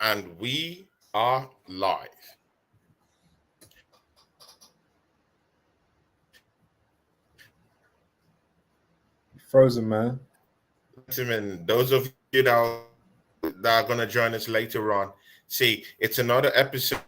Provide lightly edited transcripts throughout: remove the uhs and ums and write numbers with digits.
And we are live. Frozen, man. Gentlemen, those of you that are going to join us later on, see, it's another episode.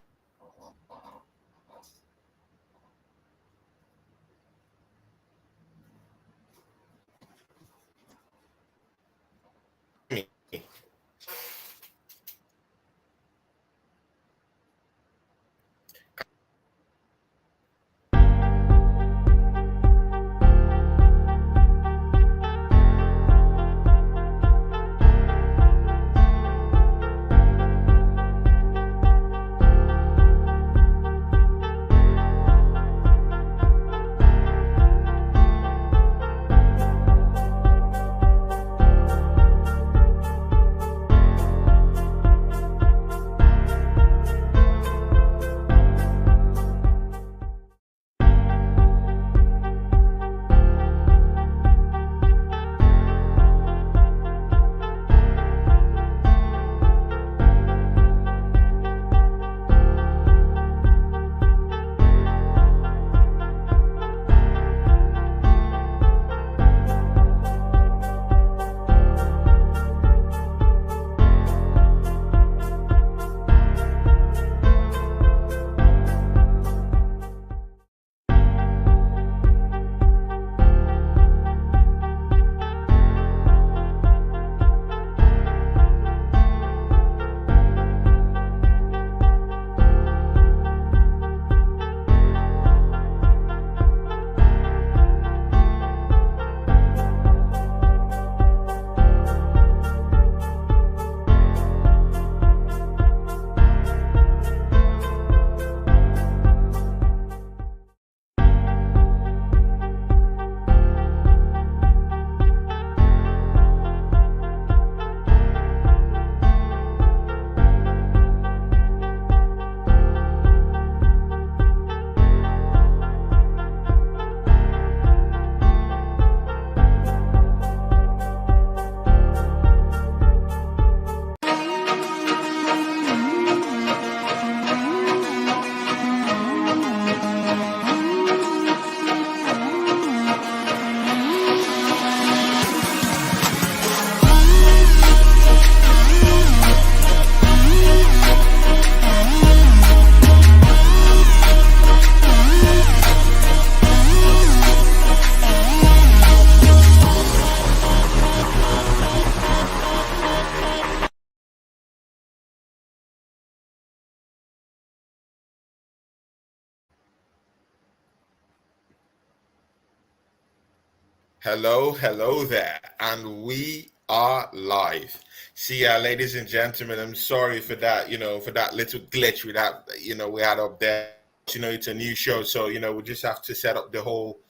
Hello there, and we are live. See, ladies and gentlemen, I'm sorry for that, for that little glitch with that, we had up there. It's a new show, so, we just have to set up the whole,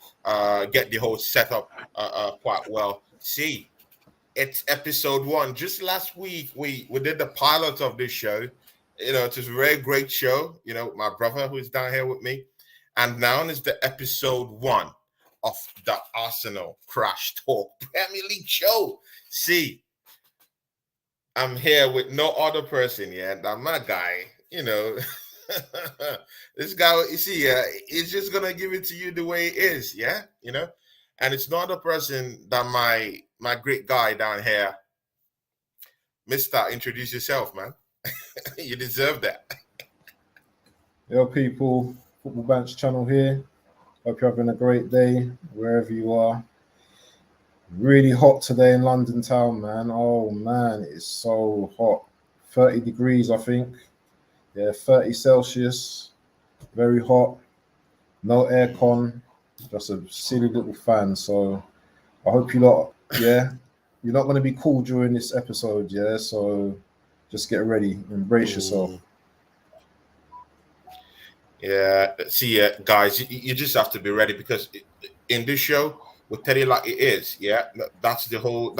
get the whole setup quite well. See, it's episode 1. Just last week, we did the pilot of this show. It was a very great show, my brother who's down here with me. And now is the episode 1 of the Arsenal Crash Talk Premier League show. See, I'm here with no other person yet. I'm my guy, this guy, you see, he's just gonna give it to you the way it is, yeah, and it's not a person that my great guy down here, Mister. Introduce yourself, man. You deserve that. Yo, people, Football Bench channel here. Hope you're having a great day wherever you are. Really hot today in London town, man. Oh, man, it's so hot. 30 degrees, I think. Yeah, 30 Celsius. Very hot. No aircon. Just a silly little fan. So I hope you're not going to be cool during this episode, yeah? So just get ready. Embrace yourself. Yeah, see, guys, you just have to be ready because in this show, we'll tell you like it is. Yeah, that's the whole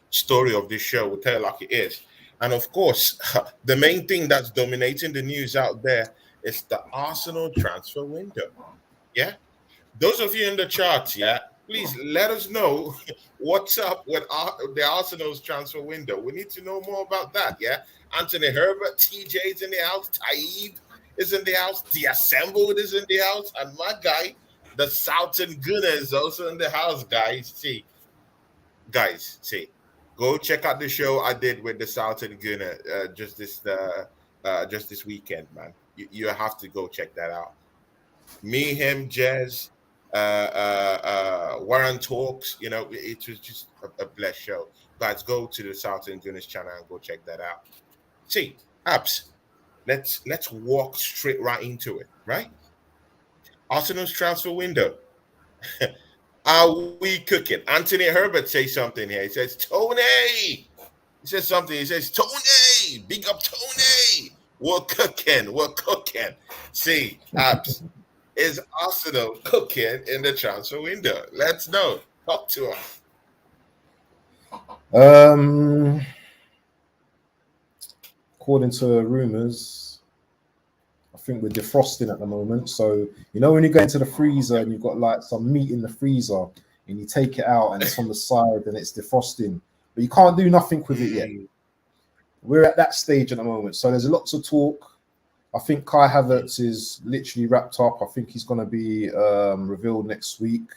story of this show. We'll tell you like it is, and of course, the main thing that's dominating the news out there is the Arsenal transfer window. Yeah, those of you in the charts, yeah, Please let us know what's up with the Arsenal's transfer window. We need to know more about that. Yeah, Anthony Herbert, TJ is in the house, Taib is in the house, the Assembled is in the house, and my guy, the Southern Gunner, is also in the house. See, go check out the show I did with the Southern Gunner just this weekend, man. You have to go check that out. Me, him, Jez, Warren talks. It was just a blessed show. Guys, go to the Southern Gunners channel and go check that out. See, Abs, let's walk straight right into it. Right, Arsenal's transfer window. Are we cooking? Anthony Herbert says something here. He says, Tony. He says something. He says, Tony, big up Tony. We're cooking. We're cooking. See, Abs, is Arsenal cooking in the transfer window? Let's know. Talk to us. According to rumors, I think we're defrosting at the moment. So when you go into the freezer and you've got like some meat in the freezer and you take it out and it's on the side and it's defrosting, but you can't do nothing with it yet. We're at that stage at the moment. So there's lots of talk. I think Kai Havertz is literally wrapped up. I think he's going to be revealed next week.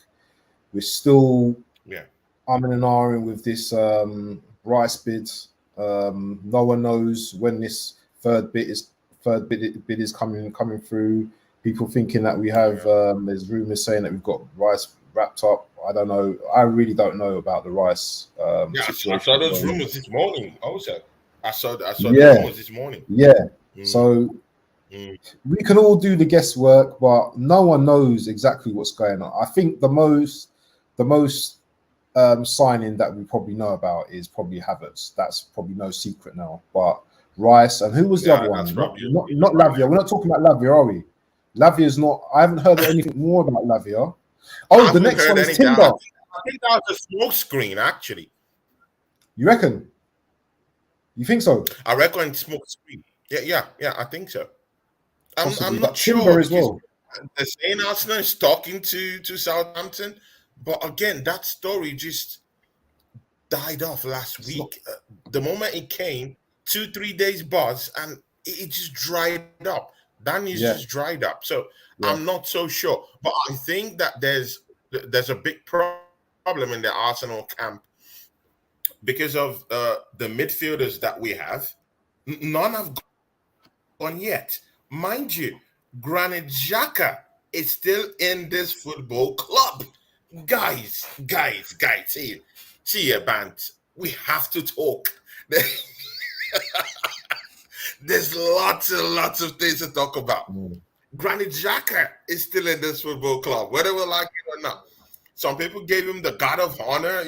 We're still umming and ahhing with this Rice bid. No one knows when this third bid is coming through. People thinking that we have there's rumors saying that we've got Rice wrapped up. I don't know. I really don't know about the Rice situation. I saw those rumors this morning also. I saw the rumors this morning. So we can all do the guesswork, but no one knows exactly what's going on. I think the most signing that we probably know about is probably Havertz. That's probably no secret now. But Rice and who was the other one? Not Lavia. We're not talking about Lavia, are we? Lavia's not. I haven't heard anything more about Lavia. Oh, the next one is Timber. I think that was a smoke screen, actually. You reckon? You think so? I reckon smoke screen. Yeah. I think so. I'm not sure as well. They're saying Arsenal is talking to Southampton, but again, that story just died off last week. The moment it came, 2-3 days buzz, and it just dried up. That news just dried up. So I'm not so sure, but I think that there's a big problem in the Arsenal camp because of the midfielders that we have. None have gone yet. Mind you, Granit Xhaka is still in this football club. Guys, see you, band. We have to talk. There's lots and lots of things to talk about. Granit Xhaka is still in this football club, whether we like it or not. Some people gave him the God of Honor.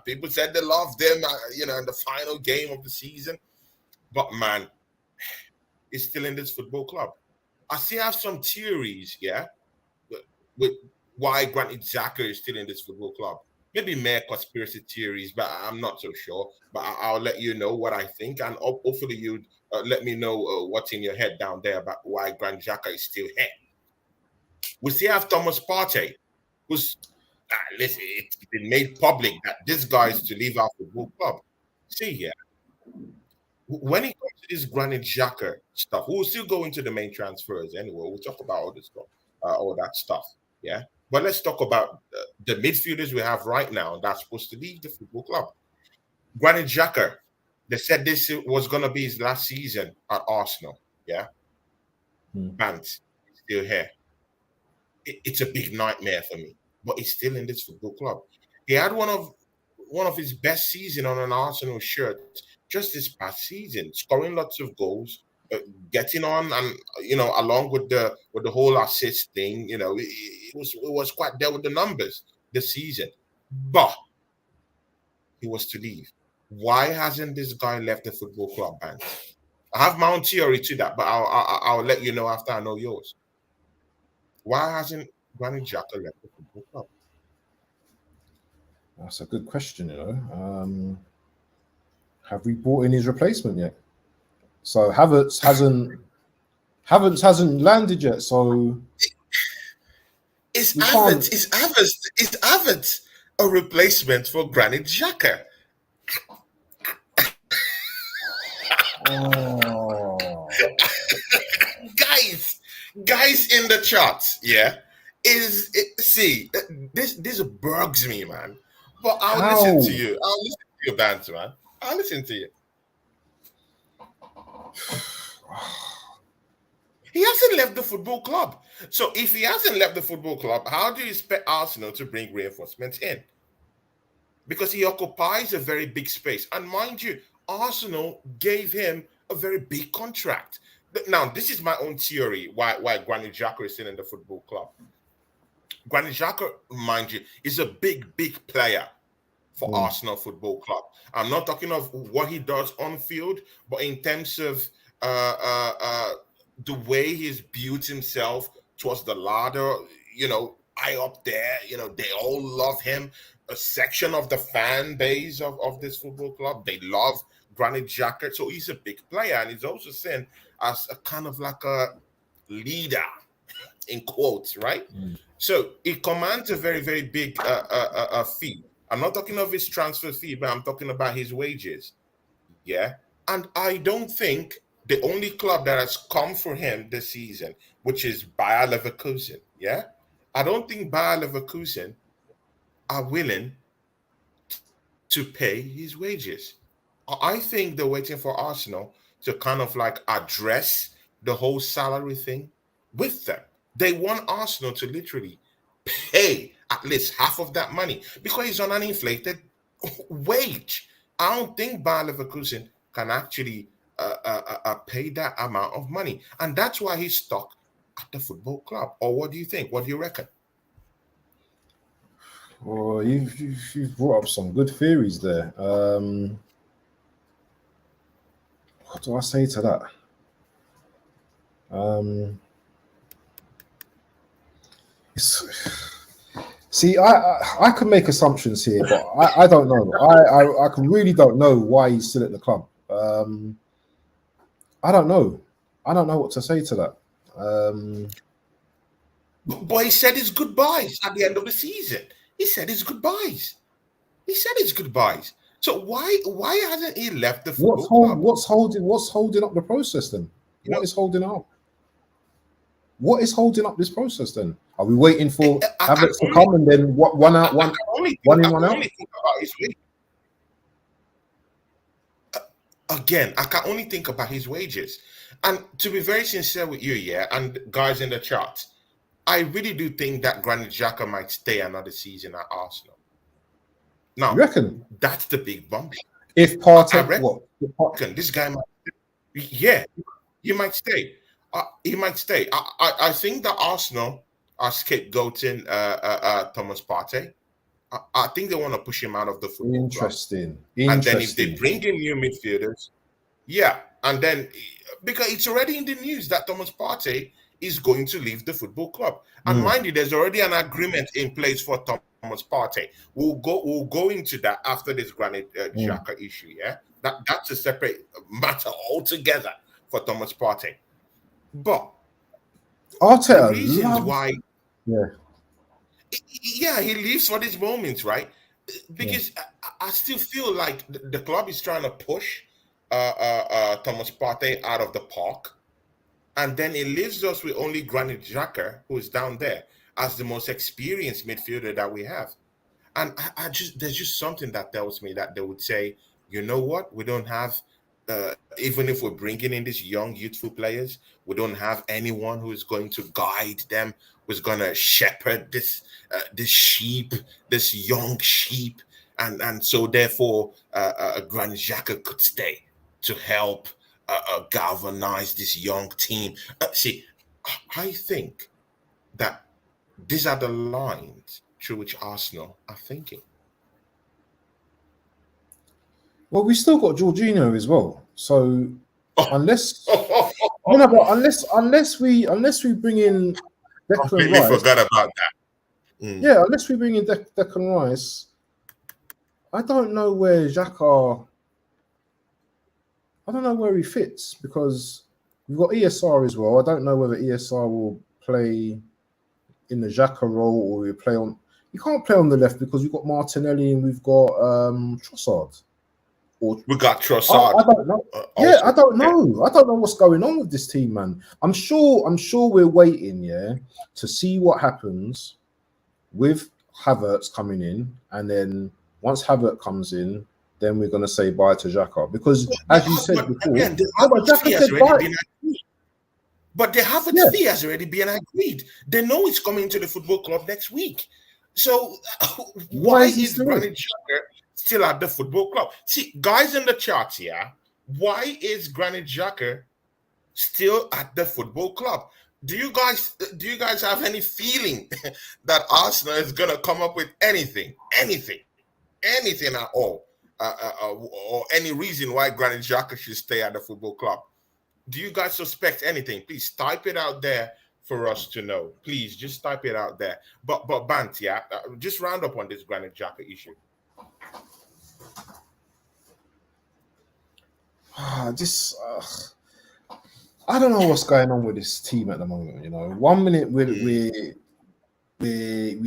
People said they loved him, in the final game of the season. But man, he's still in this football club. I still have some theories, with why Granit Xhaka is still in this football club. Maybe mere conspiracy theories, but I'm not so sure. But I'll let you know what I think, and hopefully you let me know what's in your head down there about why Granit Xhaka is still here. We still have Thomas Partey, who's listen. It's been made public that this guy is to leave our football club. See here. When it comes to this Granit Xhaka stuff, we'll still go into the main transfers anyway. We'll talk about all this stuff, all that stuff. Yeah. But let's talk about the midfielders we have right now that's supposed to leave the football club. Granit Xhaka, they said this was going to be his last season at Arsenal. Yeah. Bant, still here. It's a big nightmare for me, but he's still in this football club. He had one of his best seasons on an Arsenal shirt just this past season, scoring lots of goals, getting on, and along with the whole assist thing, it was quite there with the numbers this season. But he was to leave. Why hasn't this guy left the football club, man? I have my own theory to that, but I'll let you know after I know yours. Why hasn't Granit Xhaka left the football club? That's a good question, Have we brought in his replacement yet? So Havertz hasn't landed yet. So Is You can't. Havertz a replacement for Granit Xhaka? Oh, Guys, guys in the charts, yeah. See, this bugs me, man. But I'll listen to how? you. I'll listen to your banter, man. I'll listen to you. He hasn't left the football club. So if he hasn't left the football club, how do you expect Arsenal to bring reinforcements in? Because he occupies a very big space. And mind you, Arsenal gave him a very big contract. Now, this is my own theory why Granit Xhaka is still in the football club. Granit Xhaka, mind you, is a big player for Mm. Arsenal Football Club. I'm not talking of what he does on field, but in terms of uh, uh, uh, the way he's built himself towards the ladder, high up there, they all love him. A section of the fan base of this football club, they love Granit Xhaka. So he's a big player, and he's also seen as a kind of like a leader in quotes, right? Mm. So he commands a very big fee. I'm not talking of his transfer fee, but I'm talking about his wages. Yeah. And I don't think the only club that has come for him this season, which is Bayer Leverkusen, yeah, I don't think Bayer Leverkusen are willing to pay his wages. I think they're waiting for Arsenal to kind of like address the whole salary thing with them. They want Arsenal to literally pay at least half of that money because he's on an inflated wage. I don't think Bayer Leverkusen can actually pay that amount of money. And that's why he's stuck at the football club. Or what do you think? What do you reckon? Well, you've brought up some good theories there. What do I say to that? See, I can make assumptions here, but I don't know. I can really don't know why he's still at the club. I don't know. I don't know what to say to that. But he said his goodbyes at the end of the season. He said his goodbyes. He said his goodbyes. So why hasn't he left the football club? What's holding up the process then? You know, What is holding up? What is holding up this process then? Are we waiting for Havertz to come and then one out, one in, one out? Think about his wages. Again, I can only think about his wages. And to be very sincere with you, yeah, and guys in the chat, I really do think that Granit Xhaka might stay another season at Arsenal. Now, You reckon? that's the big bump. If Partey, what? This guy might, yeah, he might stay. He might stay. I think that Arsenal are scapegoating Thomas Partey. I think they want to push him out of the football Interesting. club. And then if they bring in new midfielders, yeah, and then because it's already in the news that Thomas Partey is going to leave the football club. And mind you, there's already an agreement in place for Thomas Partey. We'll go into that after this Granit Xhaka issue. Yeah, that's a separate matter altogether for Thomas Partey. But Arteta the reasons why, yeah, he leaves for these moments, right? Because I still feel like the club is trying to push Thomas Partey out of the park, and then it leaves us with only Granit Xhaka, who is down there as the most experienced midfielder that we have. And there's just something that tells me that they would say, you know what, we don't have. Even if we're bringing in these young, youthful players, we don't have anyone who is going to guide them, who's going to shepherd this sheep, this young sheep, and so therefore, Granit Xhaka could stay to help galvanize this young team. See, I think that these are the lines through which Arsenal are thinking. Well, we still got Jorginho as well. So unless unless we bring in Declan Completely Rice, forgot about that. Yeah, unless we bring in Declan Rice, I don't know where Xhaka. I don't know where he fits because we've got ESR as well. I don't know whether ESR will play in the Xhaka role, or you play on. You can't play on the left because we've got Martinelli and we've got Trossard. Or We got I Trossard. don't know. Yeah, I Also, don't yeah. know. I don't know what's going on with this team, man. I'm sure we're waiting, to see what happens with Havertz coming in, and then once Havertz comes in, then we're gonna say bye to Xhaka. Because as you said But before, again, the no, but Havertz Xhaka fee has said already bye. been agreed. But the Havertz Yeah. fee has already been agreed. They know it's coming to the football club next week. So Why why is he is still? Granit Xhaka still at the football club? See, guys in the charts here, why is Granit Xhaka still at the football club? Do you guys have any feeling that Arsenal is gonna come up with anything at all, or any reason why Granit Xhaka should stay at the football club? Do you guys suspect anything? Please type it out there for us to know. Please just type it out there. But Bant, yeah, just round up on this Granit Xhaka issue. This I don't know what's going on with this team at the moment. 1 minute we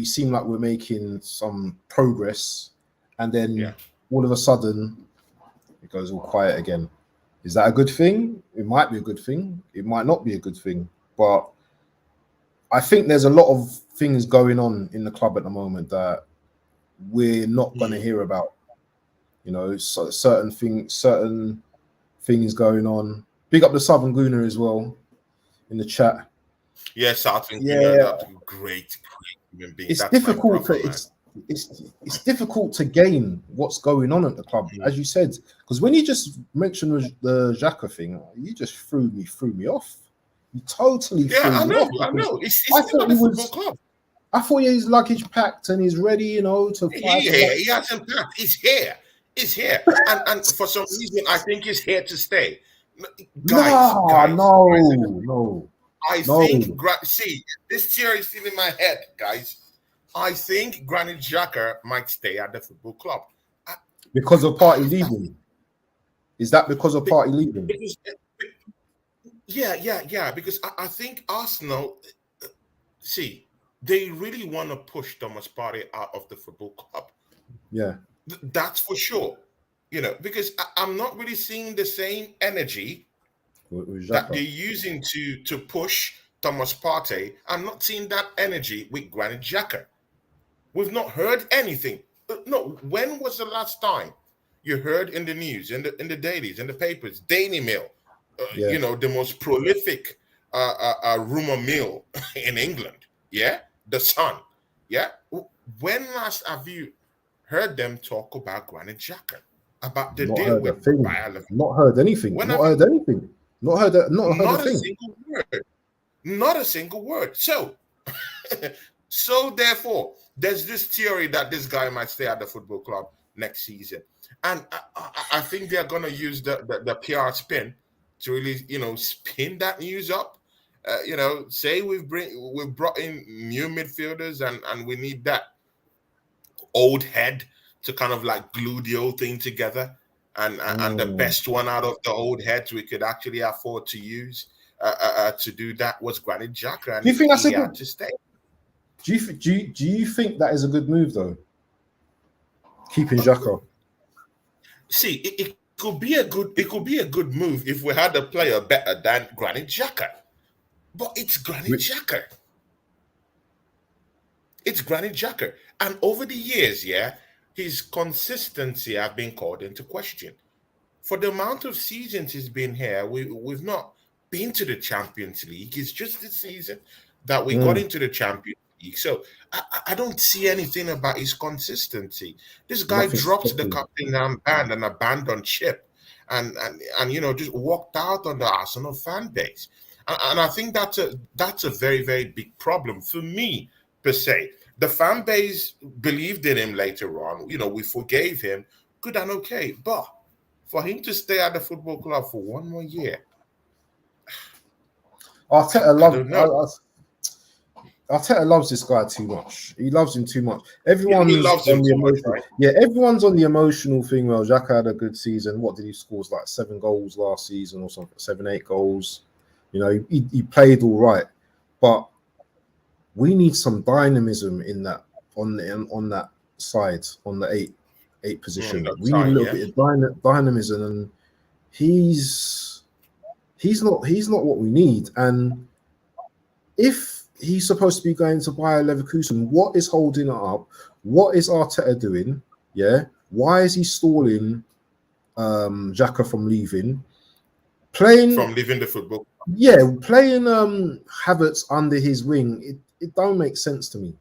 seem like we're making some progress, and then Yeah. all of a sudden it goes all quiet again. Is that a good thing? It might be a good thing. It might not be a good thing. But I think there's a lot of things going on in the club at the moment that we're not going to hear about. So certain things going on. Big up the Southern Gooner as well in the chat. Yes, I think Yeah, that's a great human being. it's That's my difficult brother, to man. it's difficult to gain what's going on at the club, as you said. Because when you just mentioned the Xhaka thing, you just threw me off. You totally Yeah, threw I me know, off. I know. It's I still thought at he the football was. club. I thought he had his luggage packed and he's ready, to fly to that. He hasn't packed. He's here. He's here. And for some reason, I think he's here to stay. Guys, No, guys, guys. no. I think, see, this theory is still in my head, guys. I think Granit Xhaka might stay at the football club. Because of party leaving. Is that because of party leaving? Because, yeah. Because I think Arsenal, see, they really want to push Thomas Partey out of the football club. Yeah. That's for sure. Because I'm not really seeing the same energy With that they're Xhaka. using to push Thomas Partey. I'm not seeing that energy with Granit Xhaka. We've not heard anything. No, when was the last time you heard in the news, in the dailies, in the papers, Daily Mail, Yeah. the most prolific rumor mill in England, yeah, the Sun, yeah. When last have you heard them talk about Granit Xhaka, about the Not deal heard a with thing. Bayer Leverkusen? Not heard anything. When Not have you? heard anything. Not heard a Not a thing. single word. Not a single word. So, so therefore, there's this theory that this guy might stay at the football club next season, and I think they're gonna use the PR spin to really, spin that news up. Say we've brought in new midfielders, and we need that old head to kind of like glue the whole thing together. And the best one out of the old heads we could actually afford to use to do that was Granit Xhaka, and Do you think that's he a had good? to stay. Do you think that is a good move though? Keeping Xhaka. See, it could be a good move if we had a player better than Granit Xhaka, but it's Granit Xhaka. It's Granit Xhaka, and over the years, yeah, his consistency have been called into question. For the amount of seasons he's been here, we've not been to the Champions League. It's just this season that we got into the Champions League. So I don't see anything about his consistency. This guy Nothing dropped the special. captain armband and abandoned ship, and just walked out on the Arsenal fan base. And I think that's a very, very big problem for me per se. The fan base believed in him later on. We forgave him, good and okay, but for him to stay at the football club for one more year, I don't know. Arteta loves this guy too much. He loves him too much. He Everyone's loves him on the too much, emotional. right? Yeah, everyone's on the emotional thing. Well, Xhaka had a good season. What did he score? Like 7 goals last season or something. 7, 8 goals. He played all right, but we need some dynamism in that on that side on the eight On position. that We need a side, little yeah. bit of dynamism, and he's not what we need. And if he's supposed to be going to Bayer Leverkusen, what is holding it up? What is Arteta doing? Yeah, why is he stalling Xhaka from leaving? From leaving the football. Playing Havertz under his wing, it don't make sense to me.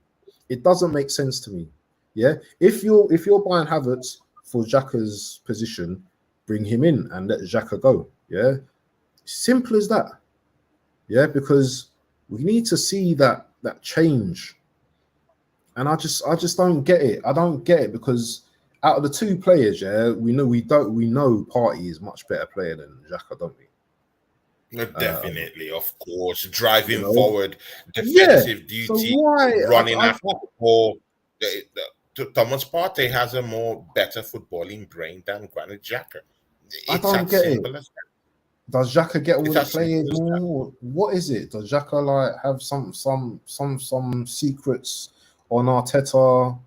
It doesn't make sense to me. Yeah, if you're buying Havertz for Xhaka's position, bring him in and let Xhaka go. Yeah, simple as that. Yeah, because we need to see that change. And I just don't get it. I don't get it because out of the two players, we know Partey is much better player than Xhaka, don't we? Definitely, of course, driving You know, forward, yeah. defensive So duty, why? running after the ball. Thomas Partey has a more better footballing brain than Granit Xhaka. I It's don't as get it. simple as that. Does Xhaka get all It's the as simple players as that. more? What is it? Does Xhaka like have some secrets on Arteta?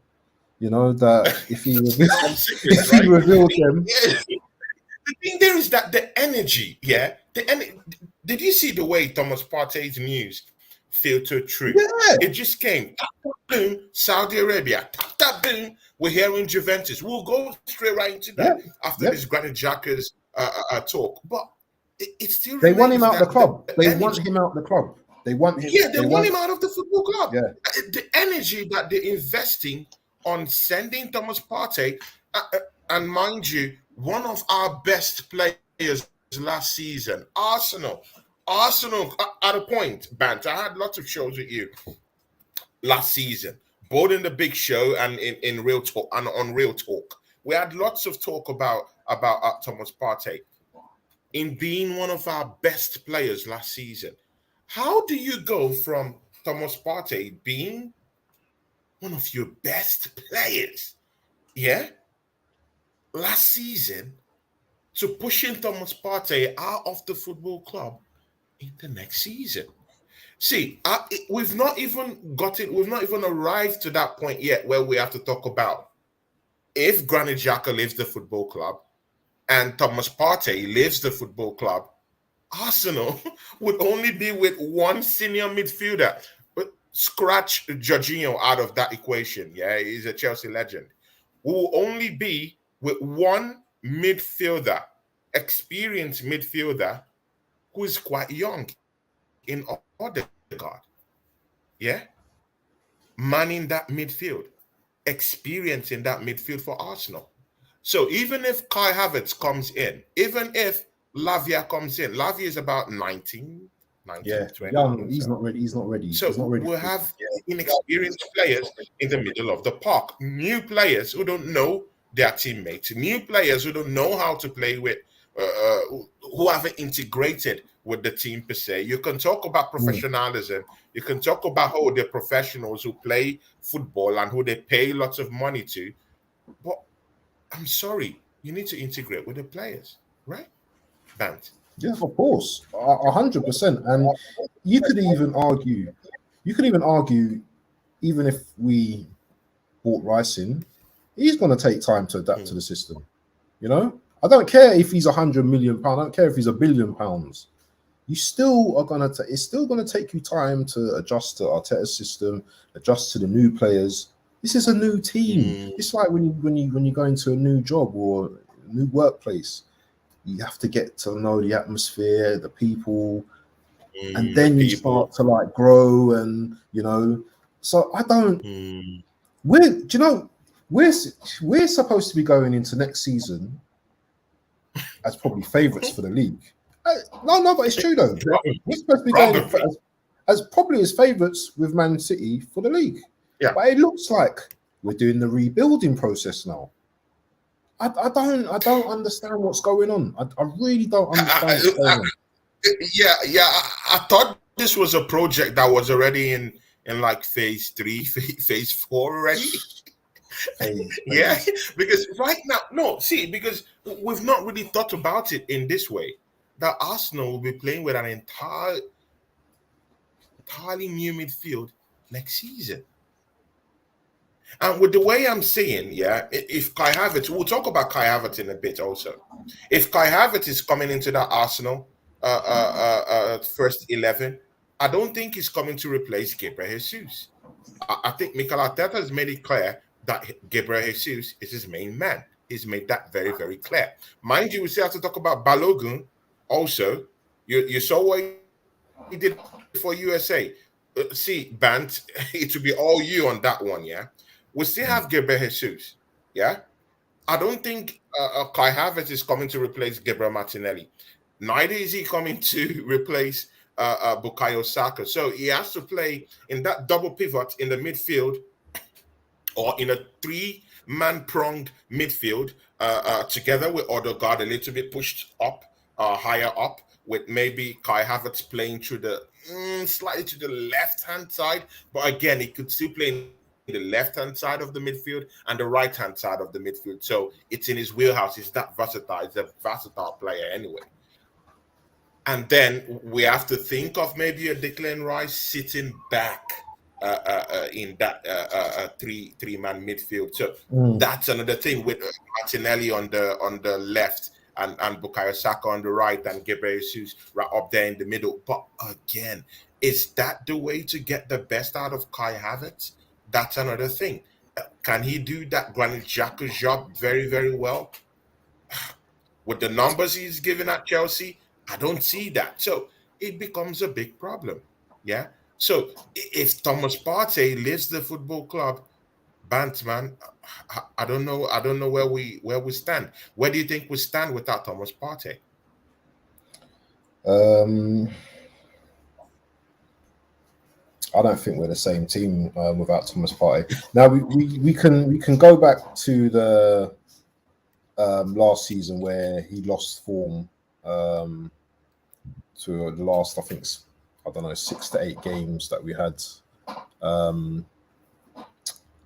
You know that if he Some secrets, if he right? revealed them, The thing there is that the energy, yeah. Did you see the way Thomas Partey's news filtered through? yeah, It just came. Tap, tap, boom, Saudi Arabia. Tap, tap, boom. We're hearing Juventus. We'll go straight right into yeah, that after yep. this Granit Xhaka's talk. But it still They want him remains out the that the club. They energy. want him out the club. They want him. Yeah, they They want want. him out of the football club. Yeah, The energy that they're investing on sending Thomas Partey, and mind you, one of our best players last season, Arsenal at a point, Bant. I had lots of shows with you last season, both in the big show and in real talk and on real talk. We had lots of talk about Thomas Partey in being one of our best players last season. How do you go from Thomas Partey being one of your best players, yeah, last season to pushing Thomas Partey out of the football club in the next season? See, we've not even we've not even arrived to that point yet where we have to talk about if Granit Xhaka leaves the football club and Thomas Partey leaves the football club, Arsenal would only be with one senior midfielder. But scratch Jorginho out of that equation. Yeah, he's a Chelsea legend. We will only be with one midfielder, experienced midfielder, who is quite young in Odegaard. Yeah, manning that midfield, experience in that midfield for Arsenal. So even if Kai Havertz comes in, even if Lavia comes in, Lavia is about 19, yeah. 20. Young. He's not ready. He's not ready. He's not So ready. we'll have inexperienced players in the middle of the park, new players who don't know their teammates, new players who don't know how to play with, who haven't integrated with the team per se. You can talk about Mm. professionalism. You can talk about how they're professionals who play football and who they pay lots of money to. But I'm sorry, you need to integrate with the players, right? Bant. Yeah, of course, 100%. And you could even argue, even if we bought Rice in, he's going to take time to adapt to the system. You know, I don't care if he's £100 million. I don't care if he's £1 billion. You still are gonna. It's still gonna take you time to adjust to Arteta's system, adjust to the new players. This is a new team. It's like when you go into a new job or a new workplace. You have to get to know the atmosphere, the people, and The then you people. start to like grow. And so I don't. Do you know we're supposed to be going into next season as probably favourites for the league. No, but it's true though. We're supposed to be going Probably. as probably as favourites with Man City for the league. Yeah. But it looks like we're doing the rebuilding process now. I don't understand what's going on. I really don't understand what's going on. Yeah. I thought this was a project that was already in like phase 3, phase 4 already. Yeah, because right now, no, see, because we've not really thought about it in this way. That Arsenal will be playing with an entirely new midfield next season. And with the way I'm seeing, yeah, if Kai Havertz, we'll talk about Kai Havertz in a bit also. If Kai Havertz is coming into that Arsenal first 11, I don't think he's coming to replace Gabriel Jesus. I think Mikel Arteta has made it clear that Gabriel Jesus is his main man. He's made that very, very clear. Mind you, we still have to talk about Balogun also. You saw what he did for USA. See, Bant, it will be all you on that one, yeah? We still have Gabriel Jesus, yeah? I don't think Kai Havertz is coming to replace Gabriel Martinelli. Neither is he coming to replace Bukayo Saka. So he has to play in that double pivot in the midfield or in a three-man pronged midfield together with Odegaard a little bit pushed up, higher up, with maybe Kai Havertz playing through the slightly to the left-hand side. But again, he could still play in the left-hand side of the midfield and the right-hand side of the midfield. So it's in his wheelhouse. He's that versatile. He's a versatile player anyway. And then we have to think of maybe a Declan Rice sitting back in that three-man midfield. So that's another thing with Martinelli on the left and Bukayo Saka on the right and Gabriel Jesus right up there in the middle. But again, is that the way to get the best out of Kai Havertz? That's another thing. Can he do that Granit Xhaka's job very, very well? With the numbers he's given at Chelsea, I don't see that. So it becomes a big problem. Yeah. So if Thomas Partey leaves the football club, Bant, man, I don't know. I don't know where we stand. Where do you think we stand without Thomas Partey? I don't think we're the same team without Thomas Partey. Now we can go back to the last season where he lost form to the last, I don't know, 6 to 8 games that we had.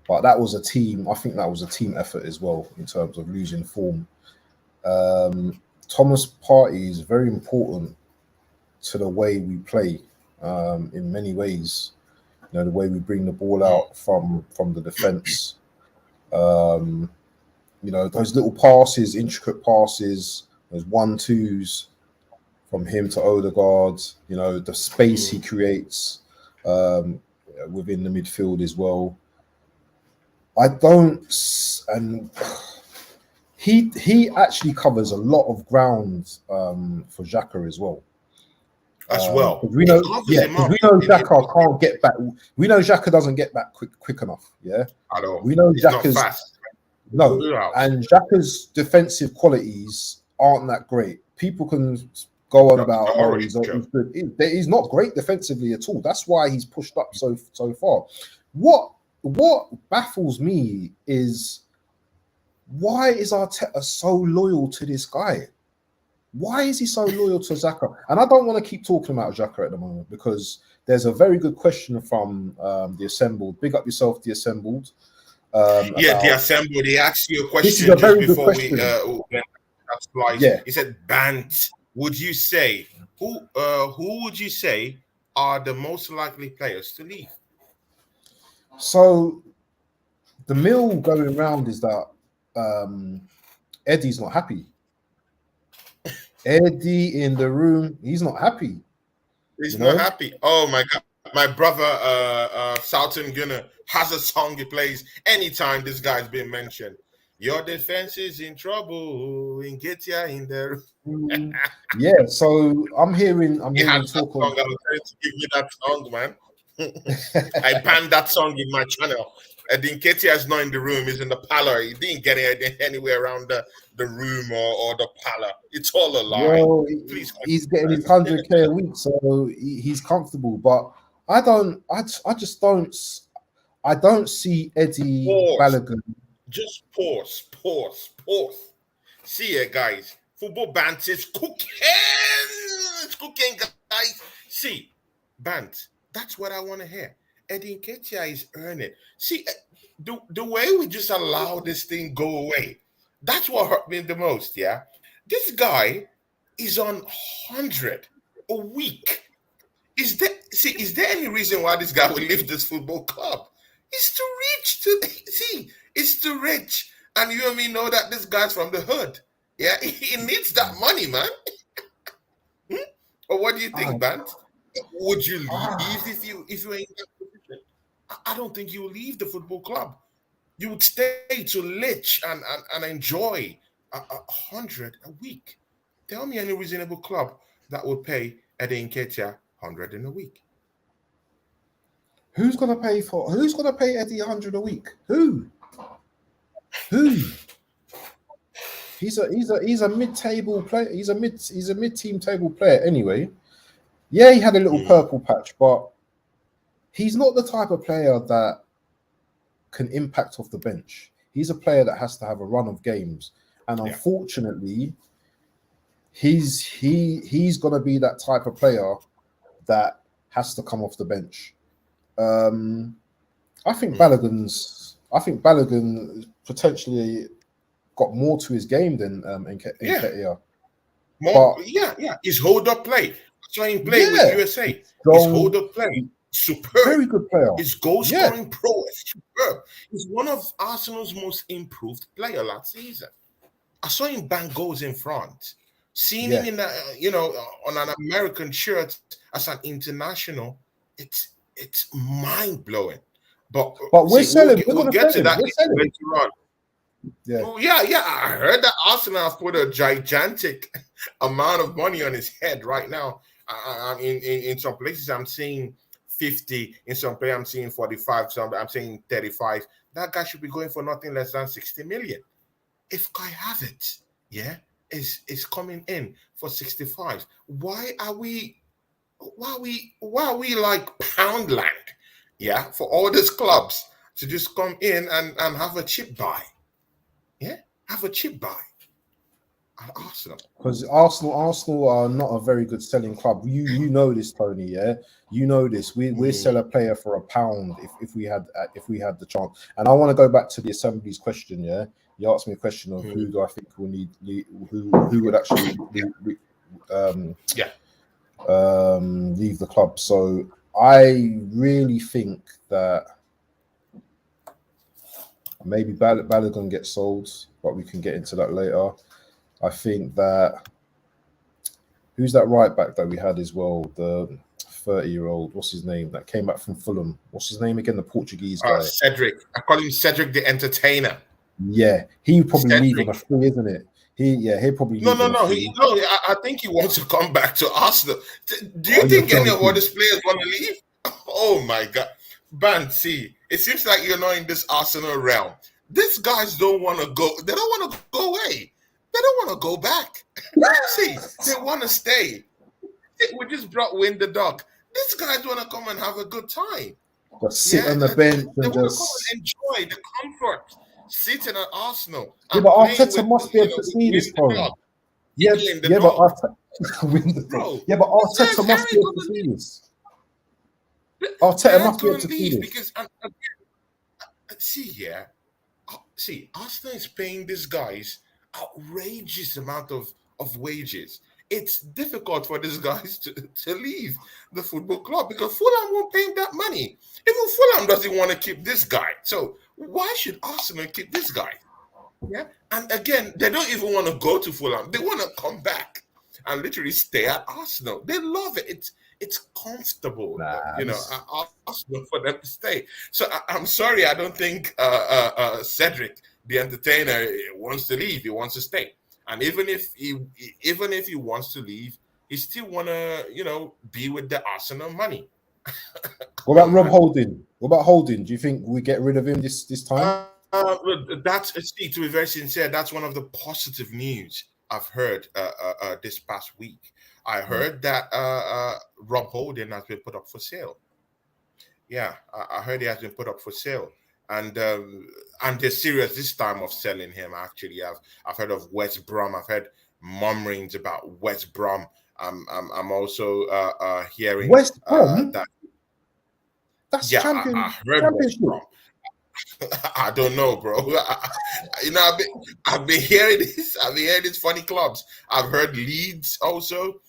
But that was a team. I think that was a team effort as well in terms of losing form. Thomas Partey is very important to the way we play in many ways. You know, the way we bring the ball out from the defense. You know, those little passes, intricate passes, those 1-2s from him to Odegaard. You know, the space he creates within the midfield as well. And he actually covers a lot of ground for Xhaka as well. We know, Xhaka can't get back. We know Xhaka doesn't get back quick enough. Yeah, at all. We know He's not fast. No, and Xhaka's defensive qualities aren't that great. People can go on about he's good. He's not great defensively at all. That's why he's pushed up so far. What baffles me is why is Arteta so loyal to this guy? Why is he so loyal to Xhaka? And I don't want to keep talking about Xhaka at the moment because there's a very good question from the Assembled. Big up yourself, the Assembled. The Assembled. He asked you a question this is a very just before good question. He said, "Bant, would you say who would you say are the most likely players to leave?" So the mill going round is that Eddie's not happy. Eddie in the room, he's not happy. He's not happy. Oh my God. My brother Southern Gunner has a song he plays anytime this guy's been mentioned. Your defense is in trouble and get ya in there. Yeah, so I'm hearing talk of. I was trying to give you that song, man. I banned that song in my channel. Dinketia is not in the room, he's in the parlor. He didn't get it anywhere around the room or the parlor. It's all a lie. Well, he's getting his 100K a week, so he's comfortable. But I don't see Eddie Balogun. Just pause. See it, guys. Football Bant is cooking. It's cooking, guys. See, Bant, that's what I want to hear. Eddie Nketiah is earning. See, the way we just allow this thing go away, that's what hurt me the most, yeah? This guy is on 100 a week. Is there any reason why this guy will leave this football club? He's too rich it's too rich. And you and me know that this guy's from the hood. Yeah, he needs that money, man. Or what do you think, Bant? Would you leave if you were in that position? I don't think you will leave the football club. You would stay to leech and enjoy 100 a week. Tell me any reasonable club that would pay Eddie Nketiah 100 in a week. Who's gonna pay Eddie 100 a week? Who? He's a mid-table player. He's a mid-team table player anyway. Yeah, he had a little purple patch, but he's not the type of player that can impact off the bench. He's a player that has to have a run of games, and unfortunately, he's gonna be that type of player that has to come off the bench. I think Balogun potentially got more to his game than Nketiah. His hold-up play. I saw him play with USA. His hold-up play, superb. Very good player. His goal-scoring prowess, superb. He's one of Arsenal's most improved player last season. I saw him bang goals in front. Seeing him in on an American shirt as an international, it's mind-blowing. But we're selling. We'll get to that later on. Yeah. I heard that Arsenal have put a gigantic amount of money on his head right now. In some places, I'm seeing 50. In some places, I'm seeing 45. Some I'm seeing 35. That guy should be going for nothing less than 60 million. If Kai Havertz, is coming in for 65, why are we like Poundland? Yeah, for all these clubs to just come in and have a cheap buy. Yeah, have a cheap buy at Arsenal. Because Arsenal are not a very good selling club. You know this, Tony. Yeah, you know this. We sell a player for £1 if we had the chance. And I want to go back to the Assembly's question. Yeah, you asked me a question of who do I think will who would actually leave the club. So I really think that maybe Balogun gets sold, but we can get into that later. I think that who's that right back that we had as well? The 30-year-old, what's his name? That came back from Fulham. What's his name again? The Portuguese guy. Cedric. I call him Cedric the Entertainer. Yeah, he would probably leave on a free, isn't it? He'll probably no. I think he wants to come back to Arsenal. Do you think any of these players want to leave? Oh my God, Ban, see, it seems like you're not in this Arsenal realm. These guys don't want to go. They don't want to go away. They don't want to go back. See, they want to stay. We just brought Win the Dog. These guys want to come and have a good time. Just sit on the bench they and want to come and enjoy the comfort. Sitting at Arsenal. Yeah, but Arteta must be able to see this, Tony. But Arteta must be able to see this. Arteta must be able to see this. Because Arsenal is paying these guys outrageous amount of wages. It's difficult for these guys to leave the football club because Fulham won't pay him that money. Even Fulham doesn't want to keep this guy. So why should Arsenal keep this guy? Yeah. And again, they don't even want to go to Fulham. They want to come back and literally stay at Arsenal. They love it. It's comfortable, Arsenal for them to stay. So I'm sorry, I don't think Cedric, the Entertainer, wants to leave. He wants to stay. And even if he wants to leave, he still want to, be with the Arsenal money. What about Rob Holding? What about Holding? Do you think we get rid of him this time? To be very sincere, that's one of the positive news I've heard this past week. I heard that Rob Holding has been put up for sale. Yeah, I heard he has been put up for sale. And they're serious this time of selling him. Actually, I've heard of West Brom. I've heard murmurings about West Brom. I'm also hearing West Brom. That's I heard West Brom. I don't know, bro. I've been hearing this. I've been hearing these funny clubs. I've heard Leeds also.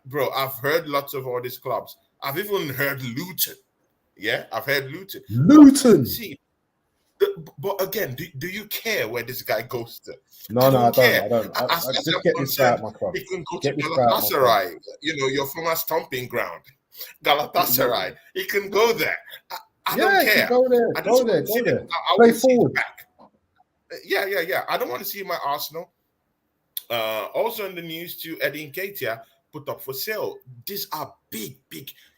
bro, I've heard lots of all these clubs. I've even heard Luton. Yeah, I've heard Luton. But Luton. see, but again, do you care where this guy goes to? I No, I don't don't. care. I don't. As I far as just I'm get this guy concerned, at my club. he can go to Get this guy at my club. Galatasaray, your former stomping ground. Galatasaray. He can go there. I don't Yeah, he can care. go there. I just Go want there. to see Go him. there. I Play want to see him forward. back. Yeah. I don't want to see him at Arsenal. Also in the news too, Eddie Nketiah put up for sale. These are big,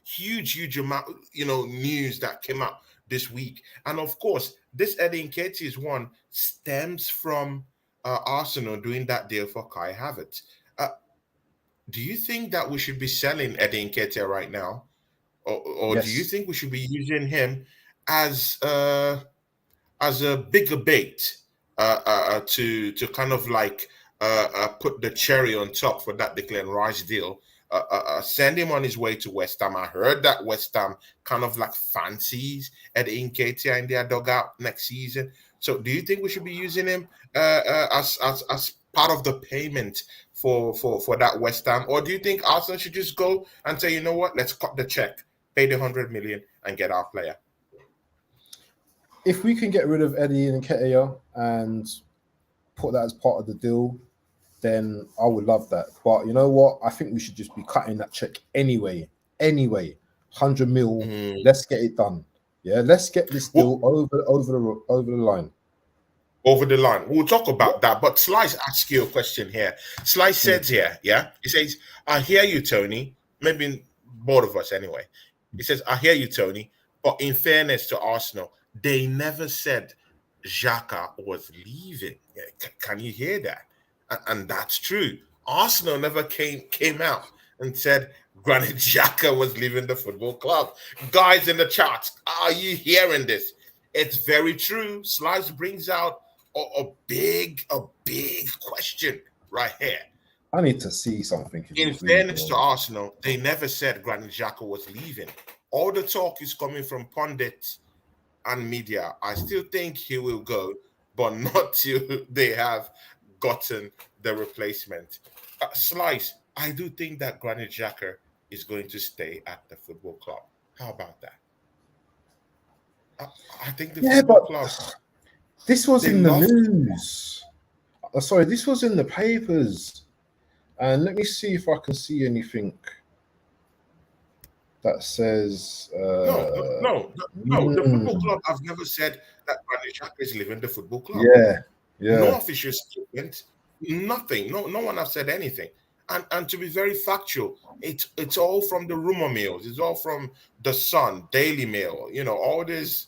huge amount, news that came out this week. And of course, this Eddie Nketiah's one stems from Arsenal doing that deal for Kai Havertz. Uh, do you think that we should be selling Eddie Nketiah right now, or do you Yes. think we should be using him as a bigger bait to kind of like put the cherry on top for that Declan Rice deal. Send him on his way to West Ham. I heard that West Ham kind of like fancies Eddie Nketiah in their dugout next season. So, do you think we should be using him as part of the payment for that West Ham, or do you think Arsenal should just go and say, you know what, let's cut the check, pay the 100 million, and get our player? If we can get rid of Eddie and Nketiah and put that as part of the deal, then I would love that. But you know what? I think we should just be cutting that check anyway. 100 mil. Mm. Let's get it done. Yeah, let's get this deal over the line. Over the line. We'll talk about that. But Slice asks you a question here. Slice says here, yeah, he says, I hear you, Tony. Maybe both of us anyway. He says, I hear you, Tony. But in fairness to Arsenal, they never said Xhaka was leaving. Yeah, can you hear that? And that's true. Arsenal never came out and said Granit Xhaka was leaving the football club. Guys in the chat, are you hearing this? It's very true. Slice brings out a big question right here. I need to see something. In fairness to Arsenal, they never said Granit Xhaka was leaving. All the talk is coming from pundits and media. I still think he will go, but not till they have gotten the replacement. Slice, I do think that Granit Xhaka is going to stay at the football club. How about that? I think the football club. This was in the news. Sorry, this was in the papers. And let me see if I can see anything that says. No. The football club have never said that Granit Xhaka is leaving the football club. Yeah. No official statement. Nothing. No one has said anything. And to be very factual, it's all from the rumor mills. It's all from the Sun, Daily Mail. All this.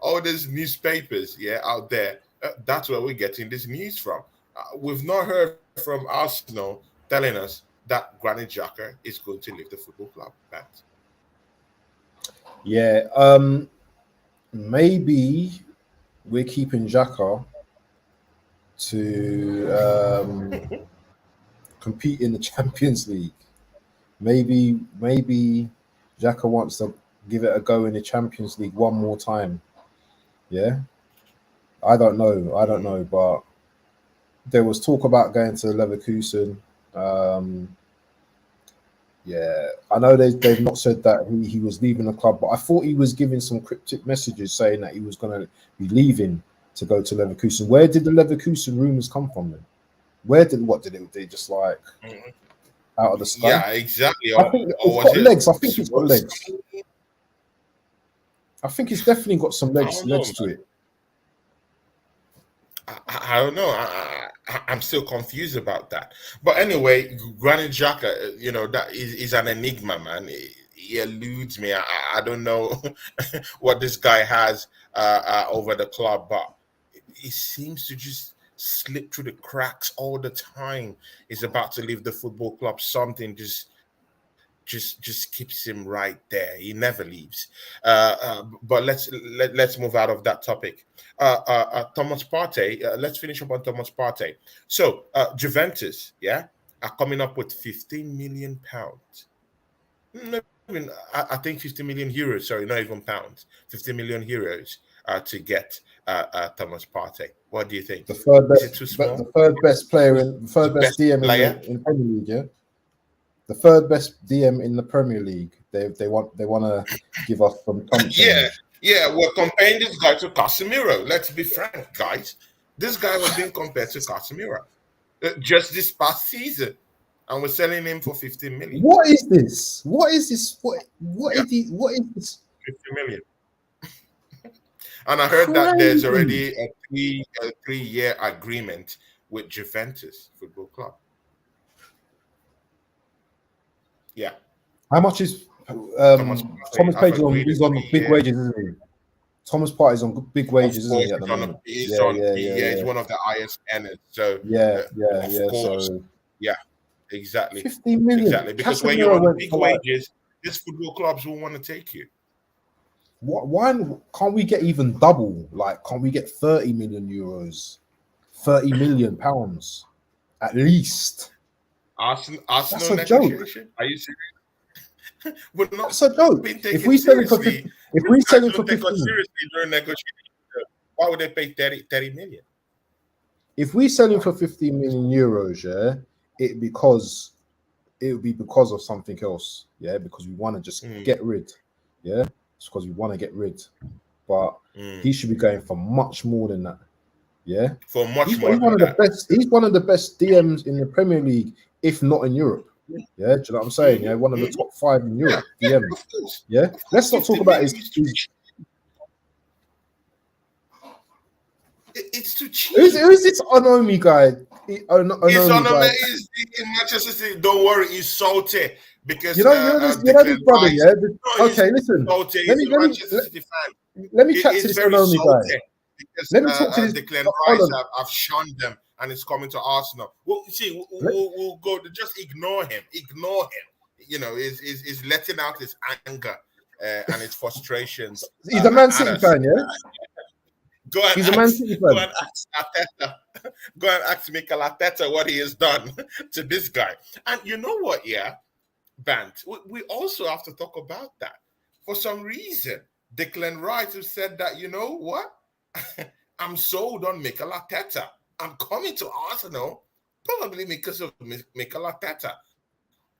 All these newspapers, out there. That's where we're getting this news from. We've not heard from Arsenal telling us that Granit Xhaka is going to leave the football club. Yeah. Maybe we're keeping Xhaka to compete in the Champions League. Maybe Xhaka wants to give it a go in the Champions League one more time. Yeah. I don't know, but there was talk about going to Leverkusen. Yeah, I know they've not said that he was leaving the club, but I thought he was giving some cryptic messages saying that he was going to be leaving to go to Leverkusen. Where did the Leverkusen rumors come from then? What did they just like out of the sky? Yeah, exactly. I think it's got legs. I think it's got legs. I think it's definitely got some legs to it. I don't know. I'm still confused about that. But anyway, Granit Xhaka, that is an enigma, man. He eludes me. I don't know what this guy has over the club, but he seems to just slip through the cracks all the time. He's about to leave the football club. Something just keeps him right there. He never leaves. But let's move out of that topic. Thomas Partey. Let's finish up on Thomas Partey. So Juventus, are coming up with 15 million pounds. I think 50 million euros. Sorry, not even pounds. 50 million euros to get Thomas Partey. What do you think? The third Is it best, too small? the third best player in the The third best best DM player? in Premier League. Yeah, the third best DM in the Premier League. They want to give us some chump Yeah, change. yeah. We're comparing this guy to Casemiro. Let's be frank, guys. This guy was being compared to Casemiro just this past season, and we're selling him for 15 million. What is this? What is this? Yeah, What is this? 50 million. And I heard that there's Crazy. already a 3-year agreement with Juventus Football Club. Yeah, How much is Thomas Partey Thomas have Page agreed a he's on big 3-year. wages, isn't he? Thomas Partey's on big Of wages, isn't course, he, at the moment? he's Yeah, on. yeah, yeah, Yeah, he's yeah. one of the highest earners. So, Yeah, yeah, of yeah. course, So yeah, exactly, 15 million. exactly. Because when you're Casemiro on went big for like wages, these football clubs will want to take you. why can't we get even double? Like, can't we get 30 million euros, 30 million pounds at least? Arsenal That's a joke. negotiation? Are you serious? We're not That's a joke. being If taken we sell him for seriously. 50, if These we guys sell him for don't take us 15, seriously during negotiation. Why would they pay 30 million? if we sell him for 15 million euros, yeah, it would be because of something else, yeah, because we want to just get rid, yeah, it's because we want to get rid, but he should be going for much more than that, yeah. For much He's more one than of the that. best. He's one of the best DMs in the Premier League, if not in Europe. Yeah, do you know what I'm saying? Yeah, one of the top 5 in Europe. Yeah, DM. of course. Yeah, let's not talk about his. It's too cheap. Who is this Onomi guy? It's Onomi guy. Is in Manchester City. Don't worry, he's salty because You know this Declan brother. Rice. Yeah. No, he's Okay, listen. salty. Let He's me a let me Manchester City fan. let me chat to He's this very Onomi guy. salty because Let me talk to this. Declan Hold Rice on. have shunned them and it's coming to Arsenal. Well, see, we'll go. Just ignore him. Ignore him. You know, is letting out his anger and his frustrations. He's a Man at City us. fan, yeah. He's a Man City fan. Go and ask Arteta. Go and ask Mikel Arteta what he has done to this guy. And you know what? Yeah, Bant. We also have to talk about that. For some reason, Declan Rice has said that, you know what? I'm sold on Mikel Arteta. I'm coming to Arsenal probably because of Mikel Arteta.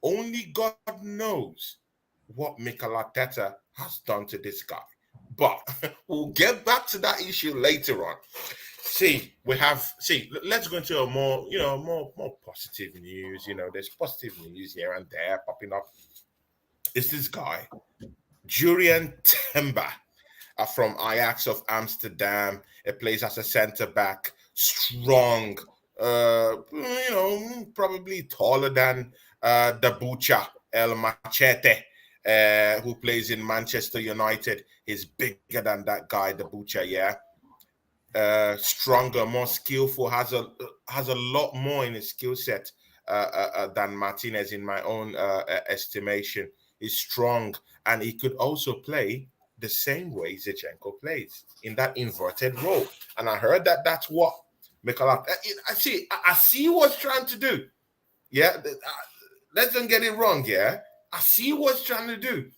Only God knows what Mikel Arteta has done to this guy. But we'll get back to that issue later on. Let's go into a more positive news. You know, there's positive news here and there popping up. It's this guy, Julian Timber, from Ajax of Amsterdam. He plays as a centre back, strong, probably taller than the Butcher El Machete, who plays in Manchester United. He's bigger than that guy, the Butcher, yeah. Stronger, more skillful, has a lot more in his skill set than Martinez, in my own estimation. He's strong, and he could also play the same way Zinchenko plays, in that inverted role. And I heard that that's what Mikel I see what's trying to do. Yeah, let's don't get it wrong. Yeah, I see what's trying to do.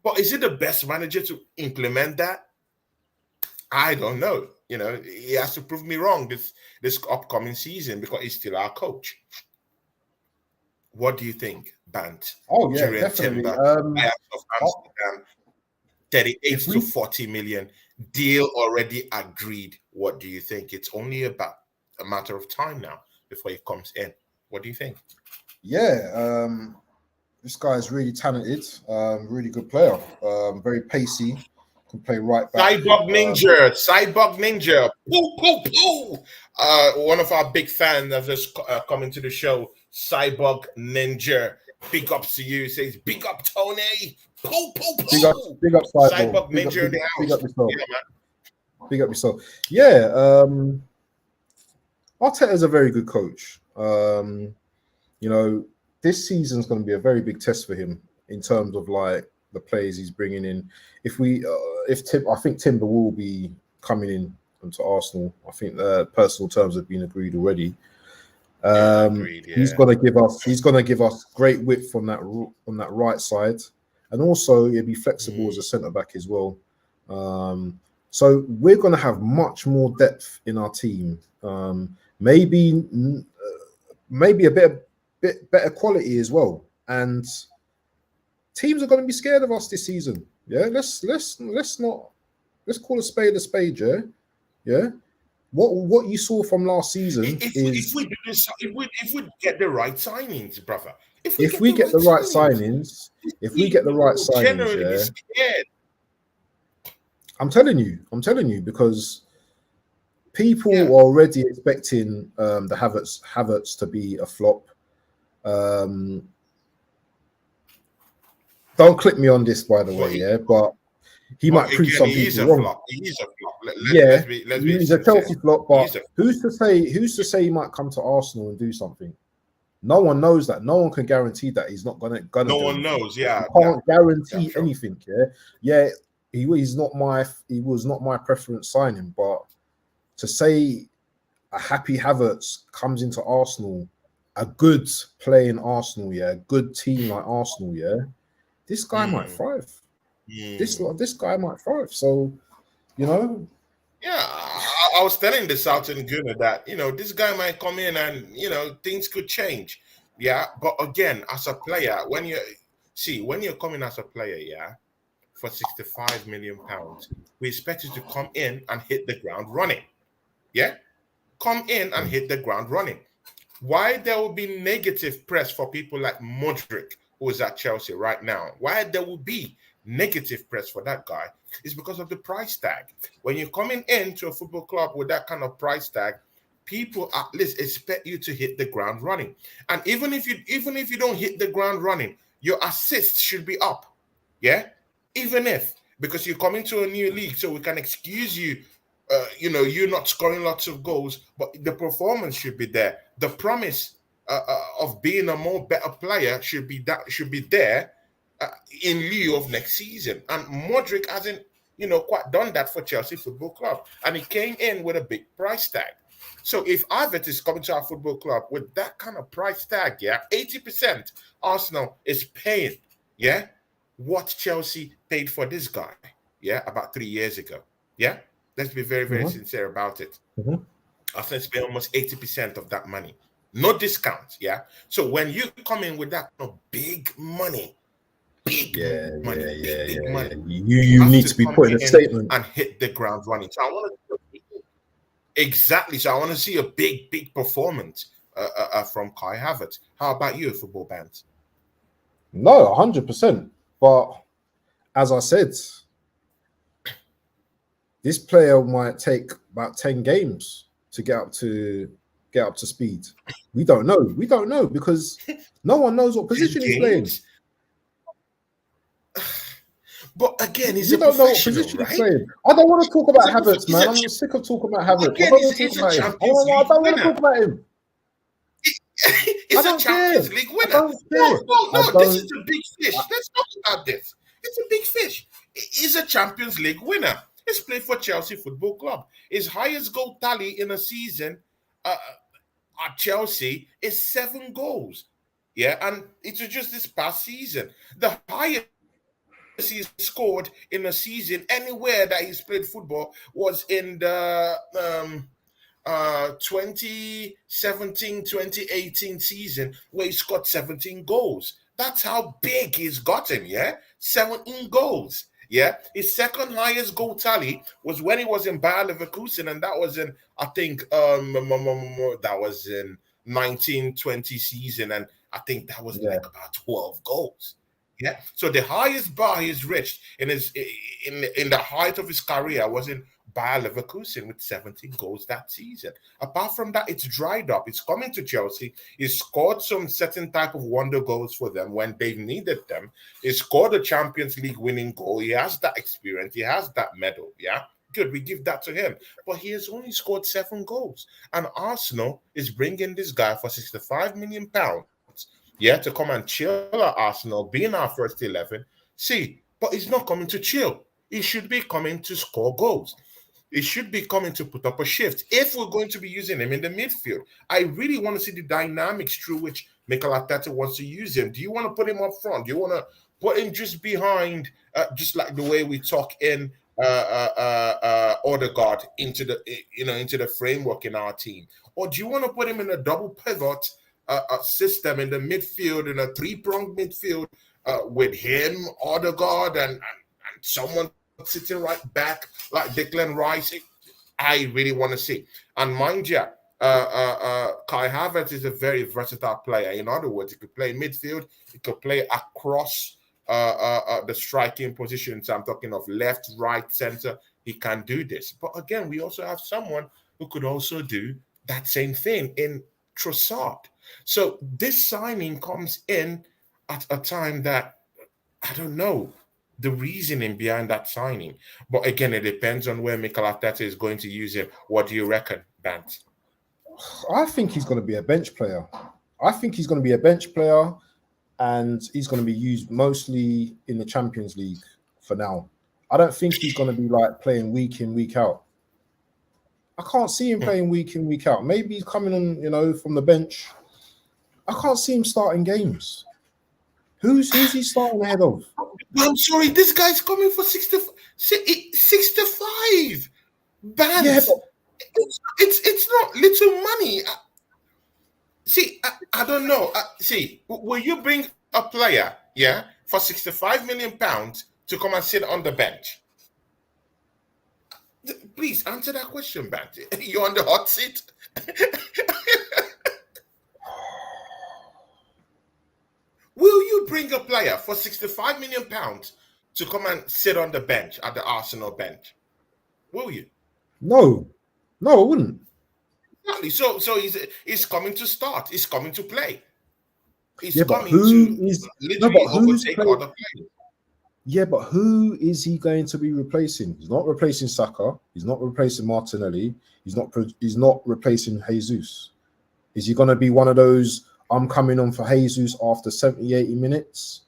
But is it the best manager to implement that? I don't know. You know, he has to prove me wrong this upcoming season because he's still our coach. What do you think, Bant? Oh yeah, Julian definitely. Timber, Ajax of Amsterdam, 38 to 40 million deal already agreed. What do you think? It's only about a matter of time now before he comes in. What do you think? Yeah, this guy is really talented, really good player, very pacey, can play right back. Cyborg Ninja, poo, poo, poo. One of our big fans have just come into the show, Cyborg Ninja. Big ups to you. Says big up Tony. Poo, poo, poo. Big up Cyborg Ninja in the house. Big up yourself. Yeah, man. Big up yourself. Yeah, Arteta is a very good coach. You know, this season's going to be a very big test for him in terms of like the players he's bringing in. I think Timber will be coming in to Arsenal. I think the personal terms have been agreed already. Agreed, yeah. He's going to give us great width on that right side, and also he'll be flexible as a centre back as well. So we're going to have much more depth in our team. Maybe a bit better quality as well. And teams are going to be scared of us this season. Yeah, let's call a spade. Yeah. What you saw from last season If we do this, if we get the right signings, brother, if we get the right signings, generally be yeah, scared. I'm telling you, because people Yeah. are already expecting the Havertz to be a flop. Don't click me on this, by the way, yeah, but he might prove Again, some he is people a wrong. flop. He is a flop. Yeah, Let's be he's a sincere. Chelsea flop, but who's to say he might come to Arsenal and do something? No one knows that. No one can guarantee that he's not gonna No do one anything. knows. Yeah, You can't guarantee sure. anything. Yeah. He was not my preference signing, but to say a happy Havertz comes into Arsenal, a good playing Arsenal, yeah, good team like Arsenal, yeah, this guy might thrive. This guy might thrive. So, you know. Yeah, I was telling the Southern Gunner that, this guy might come in and, things could change. Yeah. But again, as a player, when you're coming as a player, yeah, for 65 million pounds, we expect you to come in and hit the ground running. Yeah. Come in and hit the ground running. Why there will be negative press for people like Modric, who is at Chelsea right now? Why there will be negative press for that guy is because of the price tag. When you're coming into a football club with that kind of price tag, people at least expect you to hit the ground running. And even if you don't hit the ground running, your assists should be up. Yeah? Because you're coming to a new league, so we can excuse you. You're not scoring lots of goals, but the performance should be there. The promise of being a more better player should be there in lieu of next season. And Modric hasn't, quite done that for Chelsea Football Club, and he came in with a big price tag. So if Havertz is coming to our football club with that kind of price tag, yeah, 80% Arsenal is paying, yeah, what Chelsea paid for this guy, yeah, about 3 years ago, yeah. Let's be very, very sincere about it. Arsenal spend almost 80% of that money. No discounts, yeah? So when you come in with that big money, big money, you need to be putting a statement and hit the ground running. So I want to see a big performance from Kai Havertz. How about you, football bands? No, 100%. But as I said, this player might take about 10 games to get up to speed. We don't know because no one knows what position he's playing. But again, he's we don't know what position he's playing. I don't want to talk about Havertz, man. I'm sick of talking about Havertz. Again, I don't want to talk about him. I don't want to talk about him. He's a Champions League winner. No, this is a big fish. Let's talk about this. It's a big fish. He's a Champions League winner. He's played for Chelsea Football Club. His highest goal tally in a season at Chelsea is 7 goals. Yeah, and it was just this past season. The highest he's scored in a season anywhere that he's played football was in the 2017-2018 season, where he scored 17 goals. That's how big he's gotten, yeah? 17 goals. Yeah, his second highest goal tally was when he was in Bayer Leverkusen, and that was in, I think, that was in 1920 season, and I think that was like about 12 goals. Yeah, so the highest bar he's reached in the height of his career was in Bayer Leverkusen with 17 goals that season. Apart from that, it's dried up. It's coming to Chelsea. He scored some certain type of wonder goals for them when they needed them. He scored a Champions League winning goal. He has that experience. He has that medal. Yeah, good. We give that to him. But he has only scored 7 goals. And Arsenal is bringing this guy for £65 million. Yeah, to come and chill at Arsenal, be in our first 11. See, but he's not coming to chill. He should be coming to score goals. He should be coming to put up a shift if we're going to be using him in the midfield. I really want to see the dynamics through which Mikel Arteta wants to use him. Do you want to put him up front? Do you want to put him just behind, just like the way we talk in Odegaard into the framework in our team, or do you want to put him in a double pivot system in the midfield, in a three-pronged midfield with him, Odegaard, and someone sitting right back like Declan Rice? I really want to see. And mind you, Kai Havertz is a very versatile player. In other words, he could play midfield, he could play across the striking positions. I'm talking of left, right, center. He can do this. But again, we also have someone who could also do that same thing in Trossard. So this signing comes in at a time that I don't know the reasoning behind that signing. But again, it depends on where Mikel Arteta is going to use him. What do you reckon, Bant? I think he's going to be a bench player. I think he's going to be a bench player, and he's going to be used mostly in the Champions League for now. I don't think he's going to be like playing week in, week out. I can't see him playing week in, week out. Maybe he's coming on, from the bench. I can't see him starting games. Who's he starting ahead of? I'm sorry, this guy's coming for 65 bands. Yeah, it's not little money. I don't know. Will you bring a player, for 65 million pounds to come and sit on the bench? Please answer that question, Bant. You're on the hot seat. Will you bring a player for 65 million pounds to come and sit on the bench at the Arsenal bench? Will you? No, I wouldn't. Exactly. So he's coming to start. He's coming to play. He's coming to literally overtake other players. Yeah, but who is he going to be replacing? He's not replacing Saka. He's not replacing Martinelli. He's not replacing Jesus. Is he going to be one of those, I'm coming on for Jesus after 70, 80 minutes?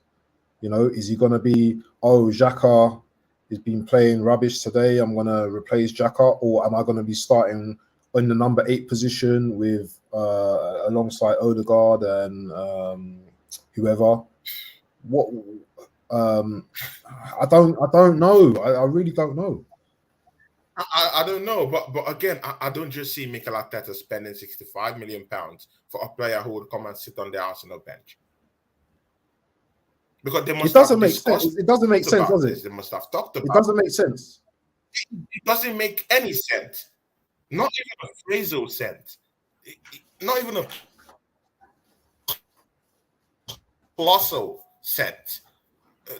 Is he going to be, Xhaka has been playing rubbish today, I'm going to replace Xhaka? Or am I going to be starting in the number 8 position with alongside Odegaard and whoever? What? I don't know. I really don't know. I don't know, but again, I don't just see Mikel Arteta spending 65 million pounds for a player who would come and sit on the Arsenal bench. Because they must. It doesn't make sense. It doesn't make sense, does it? They must have talked about. It doesn't make sense. It doesn't make any sense. Not even a phrasal sense. Not even a colossal sense.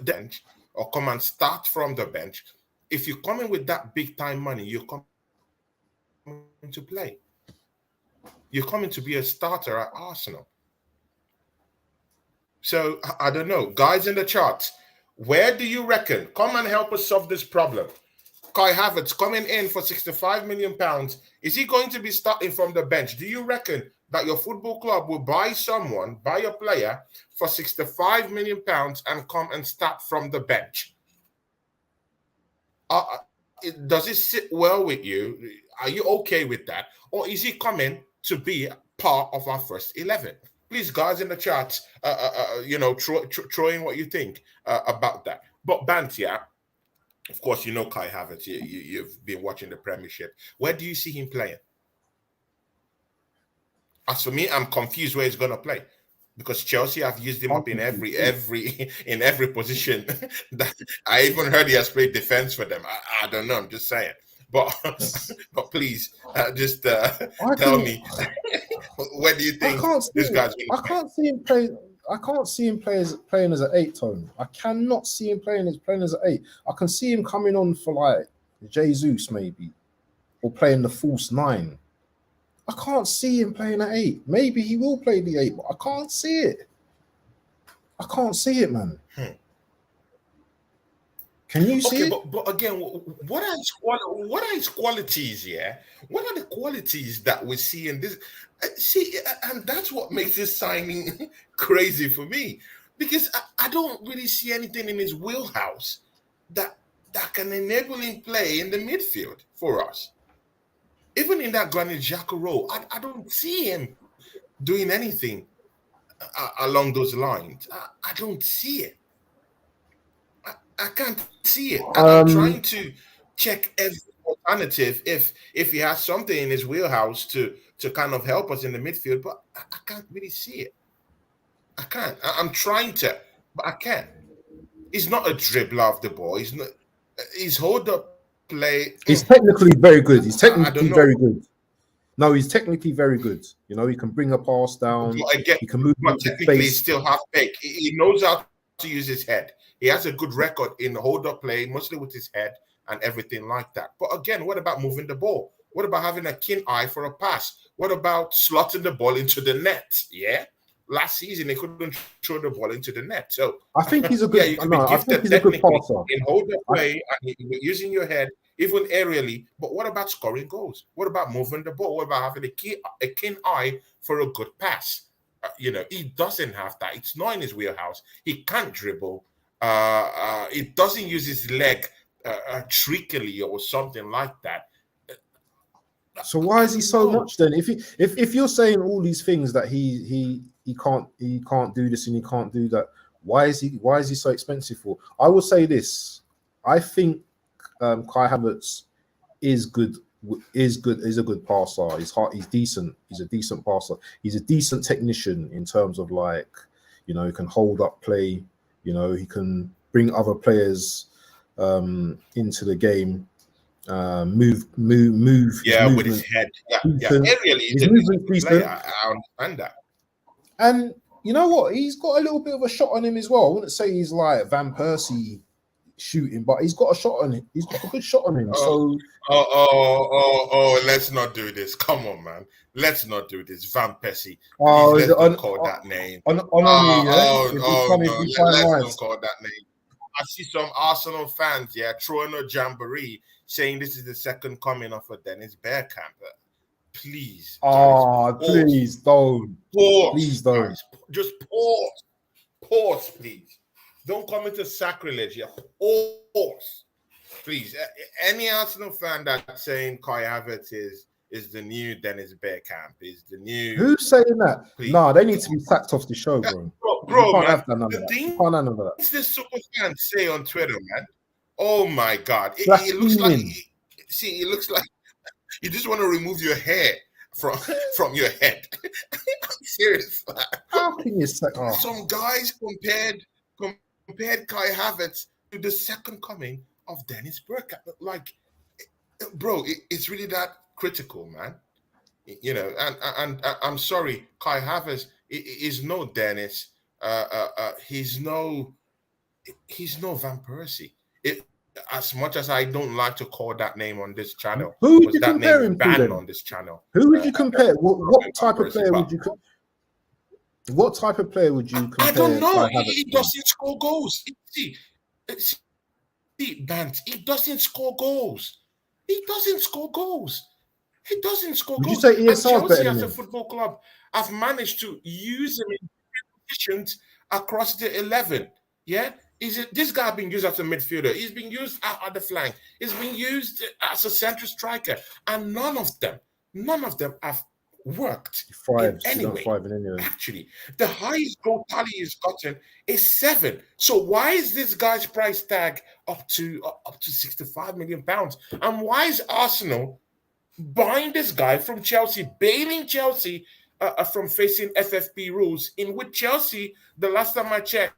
Bench or come and start from the bench. If you come in with that big time money, you're coming to play. You're coming to be a starter at Arsenal. So I don't know, guys in the chat, where do you reckon? Come and help us solve this problem. Kai Havertz coming in for 65 million pounds. Is he going to be starting from the bench? Do you reckon that your football club will buy a player for 65 million pounds and come and start from the bench? Does it sit well with you? Are you okay with that? Or is he coming to be part of our first 11? Please, guys in the chat, throw in what you think about that. But Bantia, of course, Kai Havertz. You've been watching the Premiership. Where do you see him playing? As for me, I'm confused where he's going to play, because Chelsea have used him up in every position. I even heard he has played defense for them. I don't know. I'm just saying. But please, just tell me, where do you think this guy's going to play? I can't see him play. I can't see him playing as an 8 tone. I cannot see him playing as an 8. I can see him coming on for like Jesus maybe, or playing the false 9. I can't see him playing at 8. Maybe he will play the 8, but I can't see it. I can't see it, man. Can you see it? But again, what are his qualities? Yeah, what are the qualities that we see in this? And that's what makes this signing crazy for me, because I don't really see anything in his wheelhouse that can enable him play in the midfield for us. Even in that Granit Xhaka role, I don't see him doing anything along those lines. I don't see it. I can't see it. I'm trying to check every alternative if he has something in his wheelhouse to kind of help us in the midfield, but I can't really see it. I can't. I'm trying to, but I can't. He's not a dribbler of the ball. He's not. He's hold up play. He's technically very good. He's I technically don't know. very good. No, he's technically very good. You know, he can bring a pass down. But again, He can move but into technically, he's space. still half baked. He knows how to use his head. He has a good record in hold up play, mostly with his head and everything like that. But again, what about moving the ball? What about having a keen eye for a pass? What about slotting the ball into the net? Yeah. Last season, they couldn't throw the ball into the net. So I think he's a good. yeah, you could be No, I think gifted he's a good technically passer. in hold up play and using your head, even aerially. But what about scoring goals? What about moving the ball? What about having a keen eye for a good pass? He doesn't have that. It's not in his wheelhouse. He can't dribble. He doesn't use his leg trickily or something like that. So why is he so much then? If you're saying all these things that he can't do this and he can't do that, why is he so expensive for? I will say this. I think Kai Havertz is good. Is a good passer. He's decent. He's a decent passer. He's a decent technician in terms of, like, he can hold up play. He can bring other players into the game. Move. Yeah, with his head. Yeah. Aerially, his movement's decent. I understand that. And you know what? He's got a little bit of a shot on him as well. I wouldn't say he's like Van Persie shooting, but he's got a shot on him. He's got a good shot on him. Let's not do this. Come on, man. Let's not do this. Van Persie. Let's not call that name. Let's not call that name. I see some Arsenal fans, throwing a jamboree, saying this is the second coming of a Dennis Bergkamp. Please. Please don't. Pause. Please don't. Guys. Just pause. Pause, please. Don't come into sacrilege. Pause. Please. Any Arsenal fan that's saying Kai Havertz is the new Dennis Bergkamp, is the new... Who's saying that? Please. Nah, they need to be sacked off the show, bro. Bro, you can't man, have none of that. You can't have none of that. What's this super fan say on Twitter, man? Oh my God. It looks like... it looks like you just want to remove your hair from your head. I'm serious. How can you say... Some guys compared Kai Havertz to the second coming of Dennis Bergkamp. Like, bro, it's really that critical, man. And I'm sorry, Kai Havertz is no Dennis. He's no Van Persie. As much as I don't like to call that name on this channel, who would you compare him to? On this channel, who would you compare? What type of player would you? What type of player would you compare? I don't know. He doesn't score goals. See, Bant. He doesn't score goals. He doesn't score goals. Would you say ESR better than him? As a football club, I've managed to use him in positions across the 11. Yeah. This guy being used as a midfielder? He's been used at the flank. He's been used as a central striker, and none of them have worked anyway. Actually, the highest goal tally he's gotten is 7. So why is this guy's price tag up to £65 million? And why is Arsenal buying this guy from Chelsea, bailing Chelsea from facing FFP rules? In which Chelsea, the last time I checked,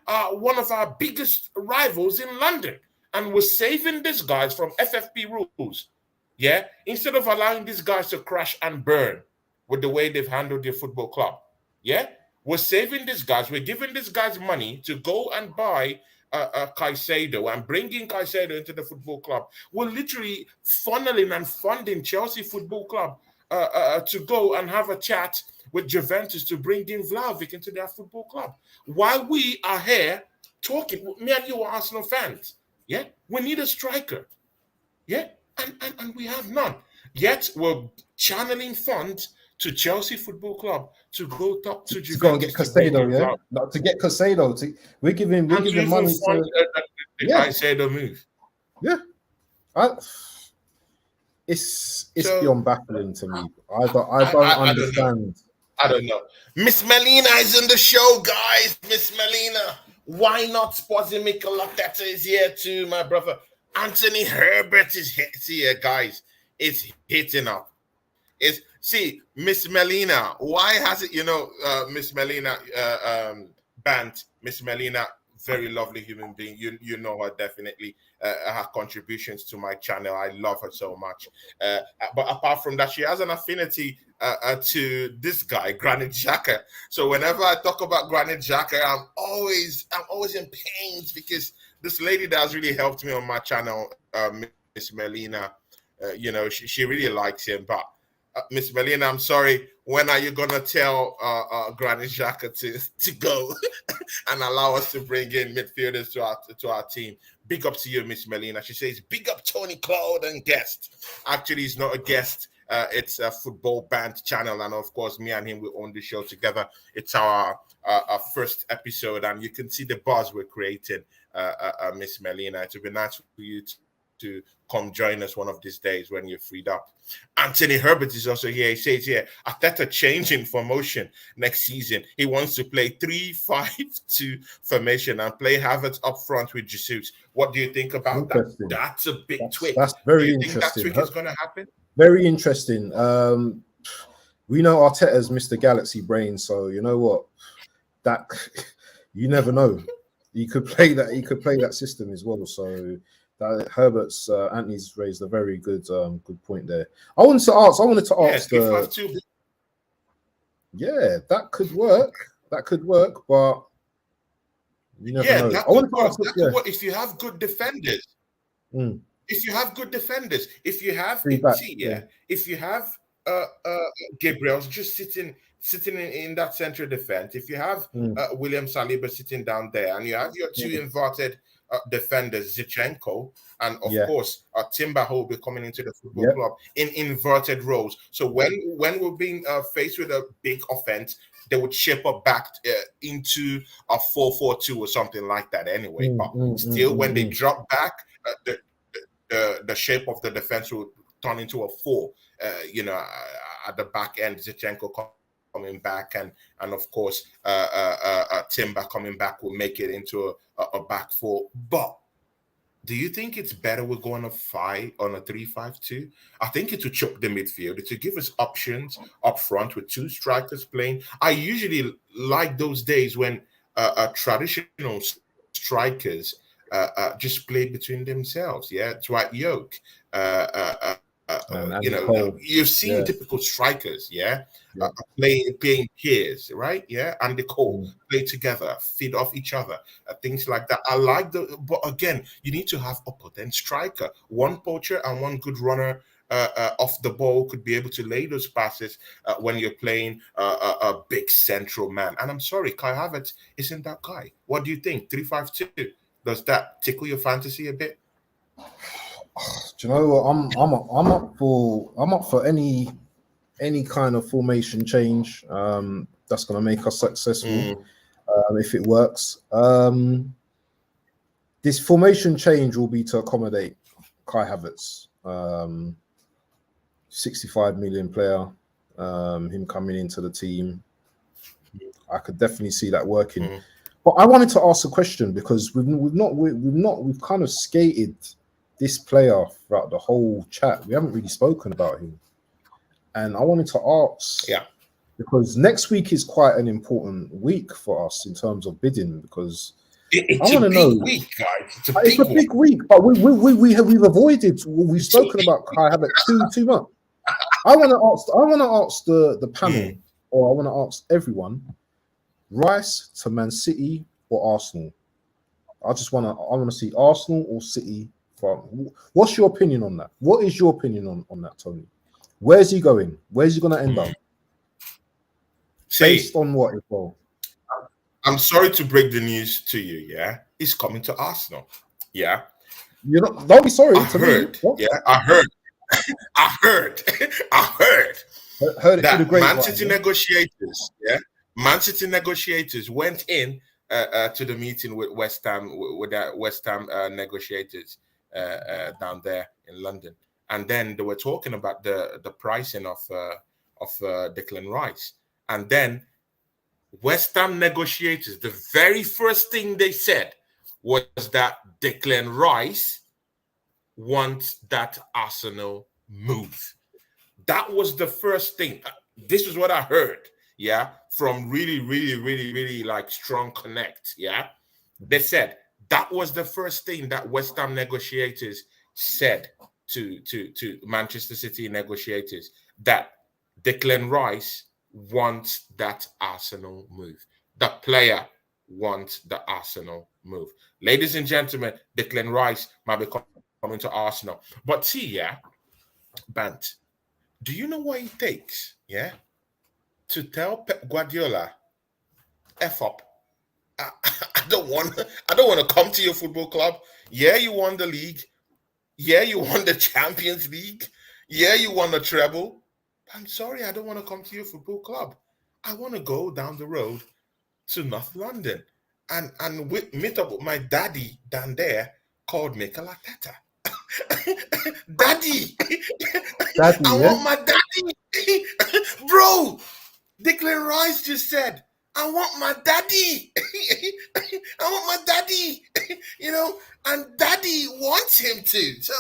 are one of our biggest rivals in London, and we're saving these guys from FFP rules. Yeah, instead of allowing these guys to crash and burn with the way they've handled their football club. Yeah, we're saving these guys. We're giving these guys money to go and buy Caicedo and bringing Caicedo into the football club. We're literally funneling and funding Chelsea Football Club to go and have a chat with Juventus to bring in Vlahovic into their football club. While we are here talking, me and you are Arsenal fans. Yeah, we need a striker. Yeah, and we have none. Yet we're channeling funds to Chelsea Football Club to go talk to Juventus. To go and get Caicedo, yeah? Not to get Caicedo. We're giving money to the Caicedo move. Yeah. It's beyond baffling to me. I don't understand. I don't know. Miss Melina is in the show, guys. Miss Melina. Why not Sportsy Mikel Arteta is here too, my brother. Anthony Herbert is here, guys. It's hitting up. It's see, Miss Melina. Why has it? Miss Melina banned Miss Melina. Very lovely human being. You know her definitely. Her contributions to my channel. I love her so much. But apart from that, she has an affinity to this guy, Granit Xhaka. So whenever I talk about Granit Xhaka, I'm always in pains because this lady that has really helped me on my channel, Miss Melina, she really likes him. But Miss Melina, I'm sorry. When are you gonna tell Granit Xhaka to go and allow us to bring in midfielders to our team? Big up to you, Miss Melina. She says, big up Tony Cloud and guest. Actually, he's not a guest. It's a football band channel, and of course, me and him we own the show together. It's our first episode, and you can see the buzz we're creating, Miss Melina. It would be nice for you to come join us one of these days when you're freed up. Anthony Herbert is also here. He says here, Arteta changing formation next season. He wants to play 3-5-2 formation and play Havertz up front with Jesus. What do you think about that? That's a big tweak. That's very interesting. Think that tweak is going to happen? Very interesting. We know Arteta's Mr. Galaxy brain, so you know what? That you never know. He could play that. He could play that system as well. So that Herbert's Anthony's raised a very good point there. I wanted to ask. Yeah, that could work. That could work, but you never know. That could work if you have good defenders. Mm. If you have good defenders, if you have if you have Gabriel's just sitting in that central defense, if you have William Saliba sitting down there, and you have your two inverted defenders, Zinchenko and of course Timber will be coming into the football club in inverted roles. So when we're being faced with a big offense, they would shape up back into a 4-4-2 or something like that anyway. But still, when they drop back, the shape of the defense will turn into a 4. At the back end, Zinchenko coming back, and of course Timber coming back will make it into a back 4. But do you think it's better we're going on a 3-5-2? I think it will choke the midfield. It will give us options up front with 2 strikers playing. I usually like those days when traditional strikers just play between themselves. Dwight Yoke. You've seen typical strikers, playing peers, right? And the Cole play together, feed off each other, things like that. I like but again, you need to have a potent striker, one poacher and one good runner off the ball could be able to lay those passes when you're playing a big central man. And I'm sorry, Kai Havertz isn't that guy. What do you think? 3-5-2, does that tickle your fantasy a bit? Do you know what? I'm up for any kind of formation change that's going to make us successful if it works. This formation change will be to accommodate Kai Havertz, 65 million player, him coming into the team. I could definitely see that working. But I wanted to ask a question because we've kind of skated this player throughout the whole chat. We haven't really spoken about him. And I wanted to ask, because next week is quite an important week for us in terms of bidding, because it's a big week, guys. It's a big week, but we've avoided, we've spoken about Kai Havertz too much. I want to ask the panel, or I want to ask everyone, Rice to Man City or Arsenal? I want to see Arsenal or City. What's your opinion on that? What is your opinion on that, Tony? Where's he going? Where's he going to end up? Based on what, Paul? I'm sorry to break the news to you. He's coming to Arsenal. Don't be sorry. I heard that Man City negotiators. Man City negotiators went in to the meeting with West Ham, with the West Ham negotiators down there in London, and then they were talking about the pricing of Declan Rice, and then West Ham negotiators, the very first thing they said was that Declan Rice wants that Arsenal move. That was the first thing. This is what I heard, yeah, from really like strong connect, yeah. They said that was the first thing that West Ham negotiators said to Manchester City negotiators, that Declan Rice wants that Arsenal move. The player wants the Arsenal move. Ladies and gentlemen, Declan Rice might be coming to Arsenal. But see, yeah, Bant, do you know what it takes, yeah, to tell Pep Guardiola, F up. I, I don't want to come to your football club. Yeah, you won the league. Yeah, you won the Champions League. Yeah, you won the treble. I'm sorry, I don't want to come to your football club. I want to go down the road to North London and meet up with my daddy down there called Mikel Arteta. Daddy, Daddy, I yeah. want my daddy. Bro, Declan Rice just said, I want my daddy. I want my daddy. And daddy wants him to. So,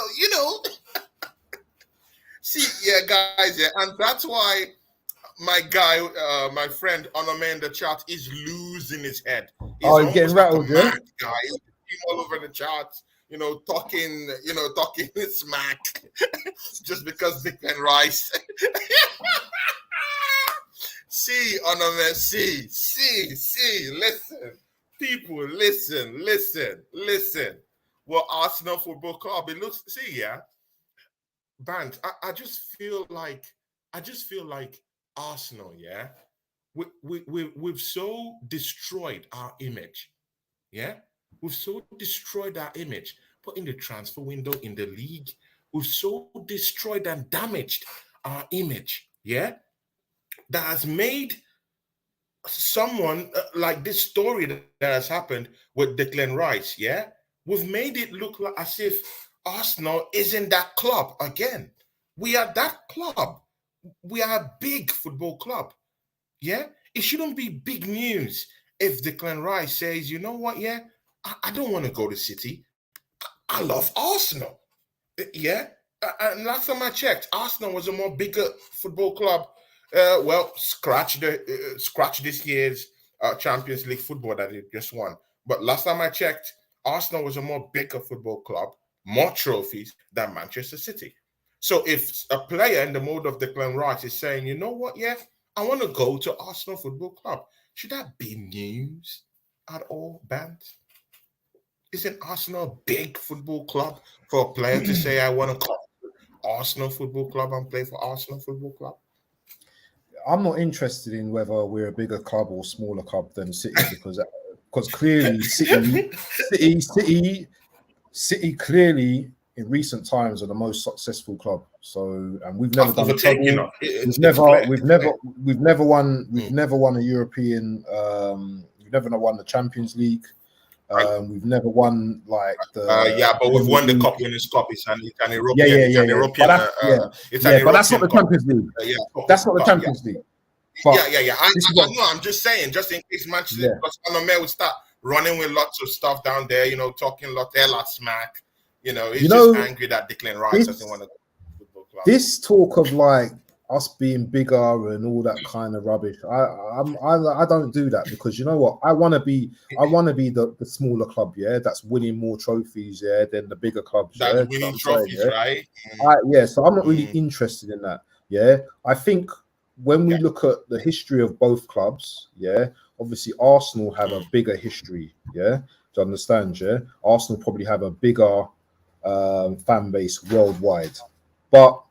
see, yeah, guys, yeah. And that's why my guy, my friend Onome in the chat is losing his head. He's getting rattled, like a yeah? mad guy. He's all over the charts, talking smack just because Declan Rice. See, Onome, see, listen. People, listen. Well, Arsenal Football Club, it looks, see, yeah, Band, I just feel like Arsenal, yeah, we've so destroyed our image, yeah, we've so destroyed our image, but in the transfer window, in the league, we've so destroyed and damaged our image, yeah, that has made someone like this story that has happened with Declan Rice, yeah, we've made it look like as if Arsenal isn't that club again. We are that club. We are a big football club. Yeah, it shouldn't be big news if Declan Rice says, you know what, yeah, I don't want to go to City. I love Arsenal. Yeah, and last time I checked, Arsenal was a more bigger football club. Well, scratch this year's Champions League football that it just won. But last time I checked, Arsenal was a more bigger football club, more trophies than Manchester City. So if a player in the mode of Declan Rice is saying, you know what, yeah, I want to go to Arsenal Football Club, should that be news at all, Band? Isn't Arsenal a big football club for a player to say, I want to come to Arsenal Football Club and play for Arsenal Football Club? I'm not interested in whether we're a bigger club or smaller club than City because clearly City clearly in recent times are the most successful club. So, and we've never done trouble. We've never won a European. We've never won the Champions League. We've never won like the but we've won the Cup Winners' Cup. It's an European. But that's not the Champions League. That's not the Champions League. I know. I'm just saying, just in case Manchester, because Onome would start running with lots of stuff down there, talking lot smack. He's just angry that Declan Rice doesn't want to go to the football club. This talk of like us being bigger and all that kind of rubbish, I don't do that because you know what? I want to be the smaller club, yeah, that's winning more trophies, yeah, than the bigger clubs. That's winning trophies, right? So I'm not really interested in that. Yeah, I think when we look at the history of both clubs, yeah, obviously Arsenal have a bigger history, yeah. Do you understand? Yeah, Arsenal probably have a bigger fan base worldwide, but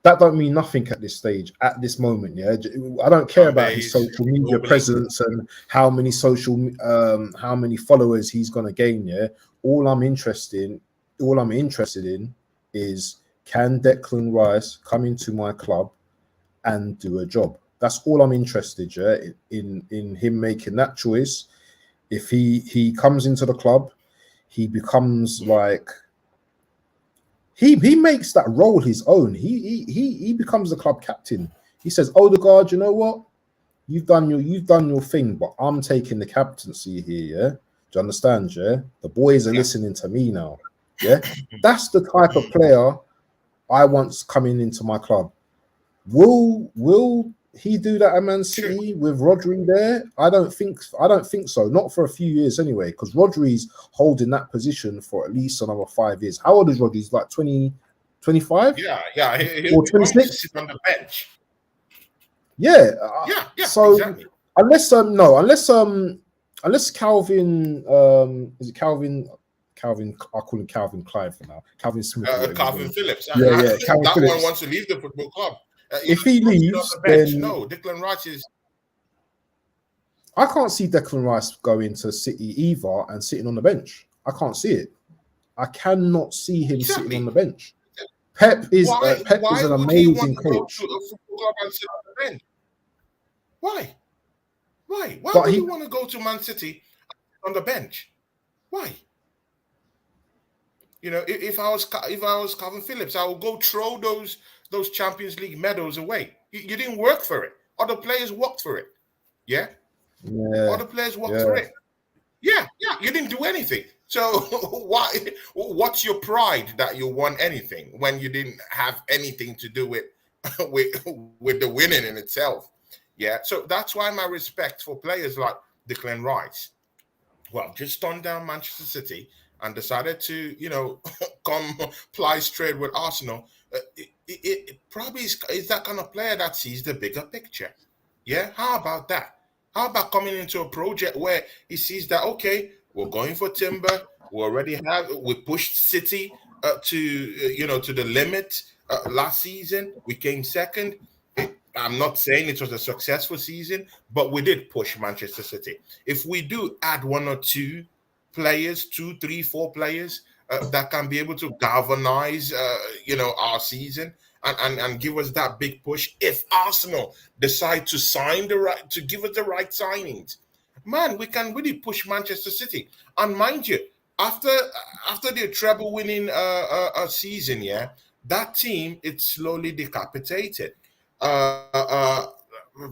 that don't mean nothing at this stage, at this moment. Yeah, I don't care about his social media presence and how many followers he's gonna gain. Yeah, all I'm interested in is, can Declan Rice come into my club and do a job? That's all I'm interested in him making that choice. If he comes into the club, he becomes like he makes that role his own. He becomes the club captain. He says, Odegaard, you know what? You've done your thing, but I'm taking the captaincy here. Yeah, do you understand? Yeah, the boys are listening to me now. Yeah, that's the type of player I want coming into my club. Will he do that at Man City with Rodri there? I don't think so. Not for a few years anyway, because Rodri's holding that position for at least another 5 years. How old is Rodri? He's like 20, 25? Yeah. He'll Or be going to 26? sit on the bench. Yeah. Yeah, So exactly. unless Calvin is it Calvin? I call him Calvin Klein for now. Calvin Smith or whatever his Calvin name. Phillips. Yeah, Calvin That one Phillips. wants to leave the football club. If he On leaves, the bench. then No, Declan Rice is. I can't see Declan Rice going to City either and sitting on the bench. I can't see it. I cannot see him sitting on the bench. Pep is Why an would he want amazing to go coach. to a football club and sit on the bench? Why? Why But would he you want to go to Man City on the bench? Why? You know, if I was Calvin Phillips, I would go throw those Champions League medals away. You didn't work for it. Other players worked for it. Yeah? Other players worked for it. Yeah, you didn't do anything. So why? What's your pride that you won anything when you didn't have anything to do with with the winning in itself? Yeah, so that's why my respect for players like Declan Rice, well, just turned down Manchester City and decided to, come ply straight with Arsenal. It probably is that kind of player that sees the bigger picture. Yeah, how about that? How about coming into a project where he sees that, okay, we're going for timber. We pushed City to the limit last season. We came second. I'm not saying it was a successful season, but we did push Manchester City. If we do add one or two players, 2, 3, 4 players that can be able to galvanize, our season and give us that big push. If Arsenal decide to give us the right signings, man, we can really push Manchester City. And mind you, after the treble winning season, yeah, that team it's slowly decapitated.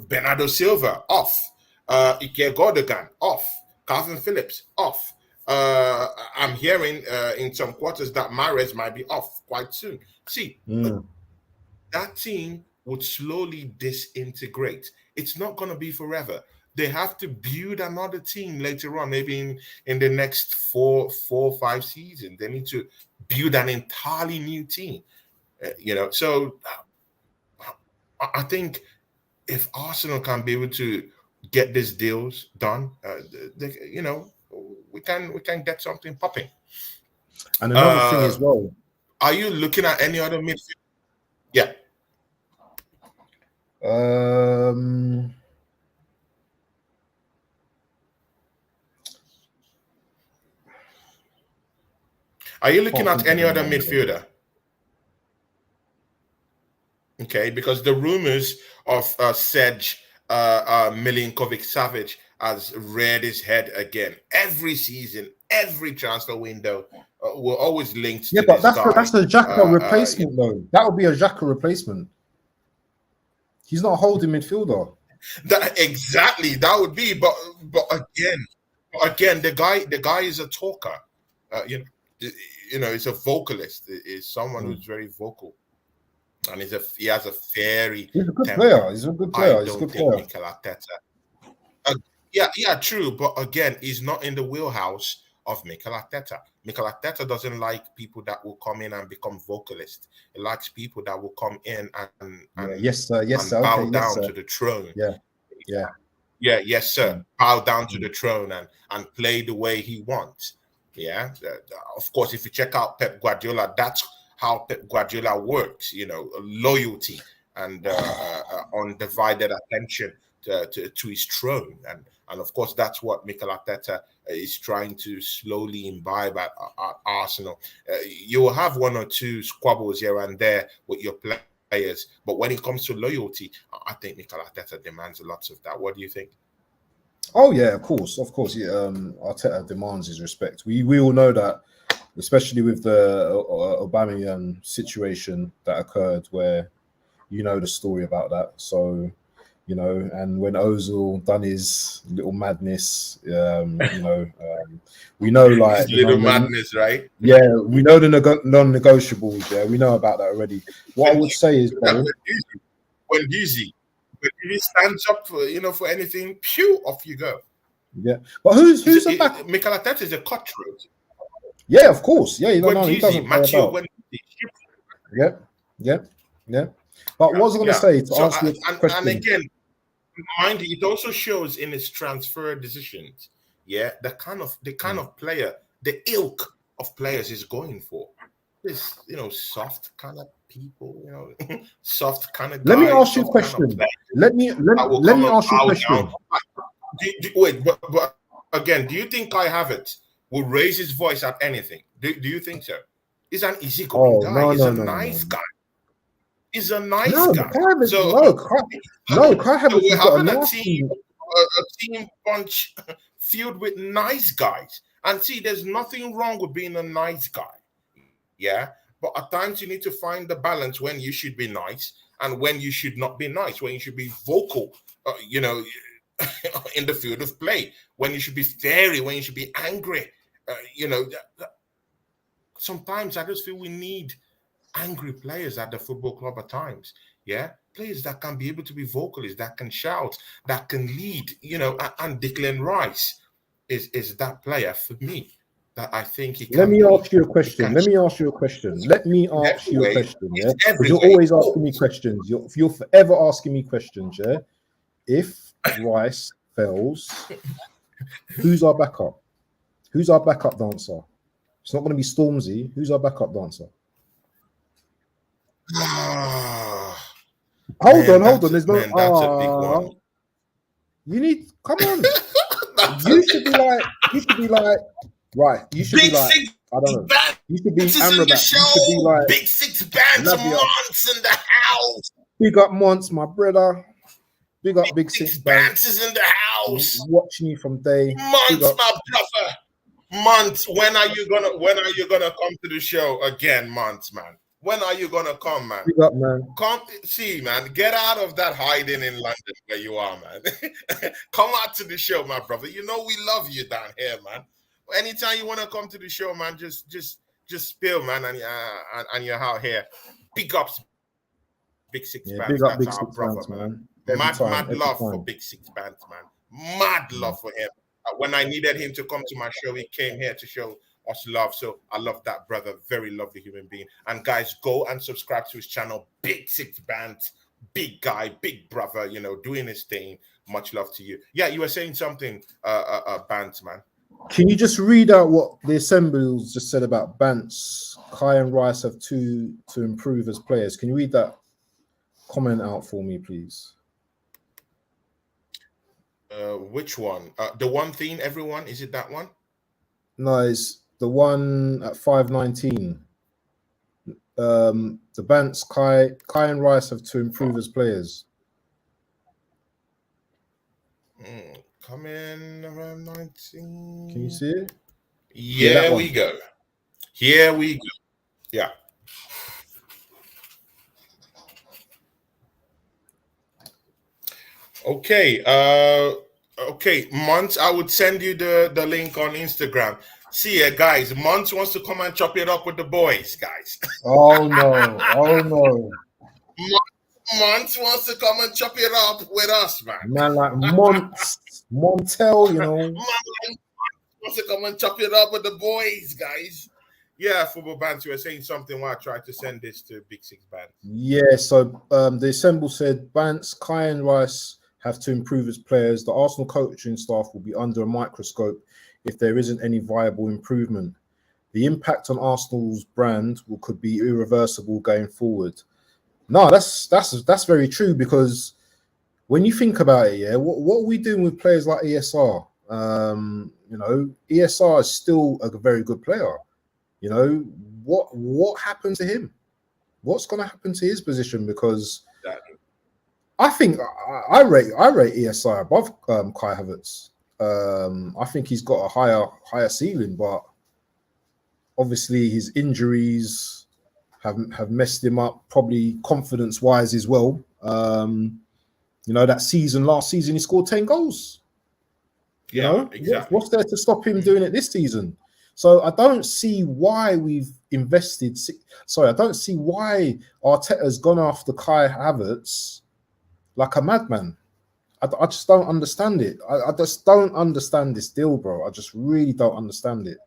Bernardo Silva off, Ike Gordogan off, Calvin Phillips off. I'm hearing in some quarters that Mahrez might be off quite soon. See, that team would slowly disintegrate. It's not going to be forever. They have to build another team later on, maybe in the next 5 seasons. They need to build an entirely new team. So I think if Arsenal can be able to get these deals done, we can get something popping. And another thing as well. Are you looking at any other midfield? Yeah. Are you looking at any other midfielder? Okay, because the rumors of Serge Milinkovic-Savic has reared his head again every season, every transfer window. We're always linked to this guy. Yeah, but that's a Xhaka replacement, though. That would be a Xhaka replacement. He's not a holding midfielder. Exactly, that would be. But again, the guy is a talker. He's a vocalist. He's someone who's very vocal. And he's a very. He's a good player. He's a good player. He's a good player. Mikel Arteta. Yeah, true. But again, he's not in the wheelhouse of Mikel Arteta. Mikel Arteta doesn't like people that will come in and become vocalists. He likes people that will come in and bow down to the throne. Yes, sir. Bow down to the throne and play the way he wants. Yeah. Of course, if you check out Pep Guardiola, that's how Pep Guardiola works, loyalty and undivided attention to his throne. And of course, that's what Mikel Arteta is trying to slowly imbibe at Arsenal. You will have one or two squabbles here and there with your players, but when it comes to loyalty, I think Mikel Arteta demands lots of that. What do you think? Oh, yeah, of course. Yeah, Arteta demands his respect. We all know that, especially with the Aubameyang situation that occurred, where the story about that. So, you know, and when Ozil done his little madness, we know like This little madness, right? yeah, we know the non-negotiables. Yeah, we know about that already. What I When would say is, that bro, when Dizzy stands up for for anything, pew, off you go. yeah, but who's a back? Mikel Arteta is a cutthroat. Yeah, of course. Yeah, you don't know. He Guendouzi, doesn't play Matteo about. Guendouzi. Yeah, yeah, yeah. But what was I going to Yeah. say to So answer your and question? again, mind you, it also shows in his transfer decisions. Yeah, the kind of player, the ilk of players he's going for. This soft kind of people, soft kind of Let me guys, ask you a soft kind of question. players Let me that will let come me and ask you a bow down. question. Wait, but again, do you think Kai Havertz will raise his voice at anything? Do you think so? He's an easygoing Oh guy. no He's no a no no nice no guy. He's a nice no! guy. So, Kai so Havertz we're has got a having nasty. a team bunch filled with nice guys. And see, there's nothing wrong with being a nice guy. Yeah. But at times you need to find the balance when you should be nice and when you should not be nice, when you should be vocal, in the field of play, when you should be fiery, when you should be angry. Sometimes I just feel we need angry players at the football club at times. Yeah, players that can be able to be vocalists, that can shout, that can lead. And Declan Rice is that player for me that I think he Let can me be. ask you a He question. can Let me ask you a question. Let me ask you a everywhere. question. Yeah, He's because you're everywhere. always asking me questions. You're forever asking me questions. Yeah. If Rice fails, who's our backup? Who's our backup dancer? It's not going to be Stormzy. Who's our backup dancer? Hold on. There's no. That's a big one. You need. Come on. That's You should be like. Right. You should Big be like. Six I don't know. Bands You should be is in the Amrabat. You should be show. like Big Six Bands Lavia. months in the house. Big up Monts, my brother. Big up Big Six Bands is in the house. Watching you from day. Months, my brother. Months. When are you gonna come to the show again, Months, man? When are you gonna come, man? Big up, man. Come see, man. Get out of that hiding in London where you are, man. Come out to the show, my brother. You know we love you down here, man. Anytime you want to come to the show, man, just spill, man, and you're out here. Big ups, Big Six Bands. Big up That's Big our Six brother, Bands, man. Mad Mad love for Big Six Bands, man. Mad love for him. When I needed him to come to my show, he came here to show us love. So I love that brother. Very lovely human being. And guys, go and subscribe to his channel, Big Six Bands. Big guy, big brother, doing his thing. Much love to you. Yeah, you were saying something, Bands, man. Can you just read out what the assemblies just said about Bance? Kai and Rice have to improve as players. Can you read that comment out for me, please? Which one? The one thing, everyone? Is it that one? No, it's the one at 519. The Bance, Kai and Rice have to improve as players. Coming around 19. Can you see it? Here we go. Here we go. Yeah. Okay. Okay, Monts, I would send you the link on Instagram. See ya, guys. Monts wants to come and chop it up with the boys, guys. Oh no! Oh no! Monts wants to come and chop it up with us, man. Man, like Montel, Man wants to come and chop it up with the boys, guys. Yeah, football bands, you were saying something while I tried to send this to Big Six Bands. Yeah, so the assemble said Bance, Kai and Rice have to improve as players. The Arsenal coaching staff will be under a microscope if there isn't any viable improvement. The impact on Arsenal's brand could be irreversible going forward. No, that's very true, because when you think about it, yeah, what are we doing with players like ESR? ESR is still a very good player. What happened to him? What's going to happen to his position? Because I think I rate ESI above Kai Havertz. I think he's got a higher ceiling, but obviously his injuries have messed him up, probably confidence wise as well. You know, that season, last season, he scored 10 goals. You know, exactly. what's there to stop him doing it this season? So I don't see why we've invested. I don't see why Arteta's gone after Kai Havertz like a madman. I just don't understand it. I just don't understand this deal, bro. I just really don't understand it.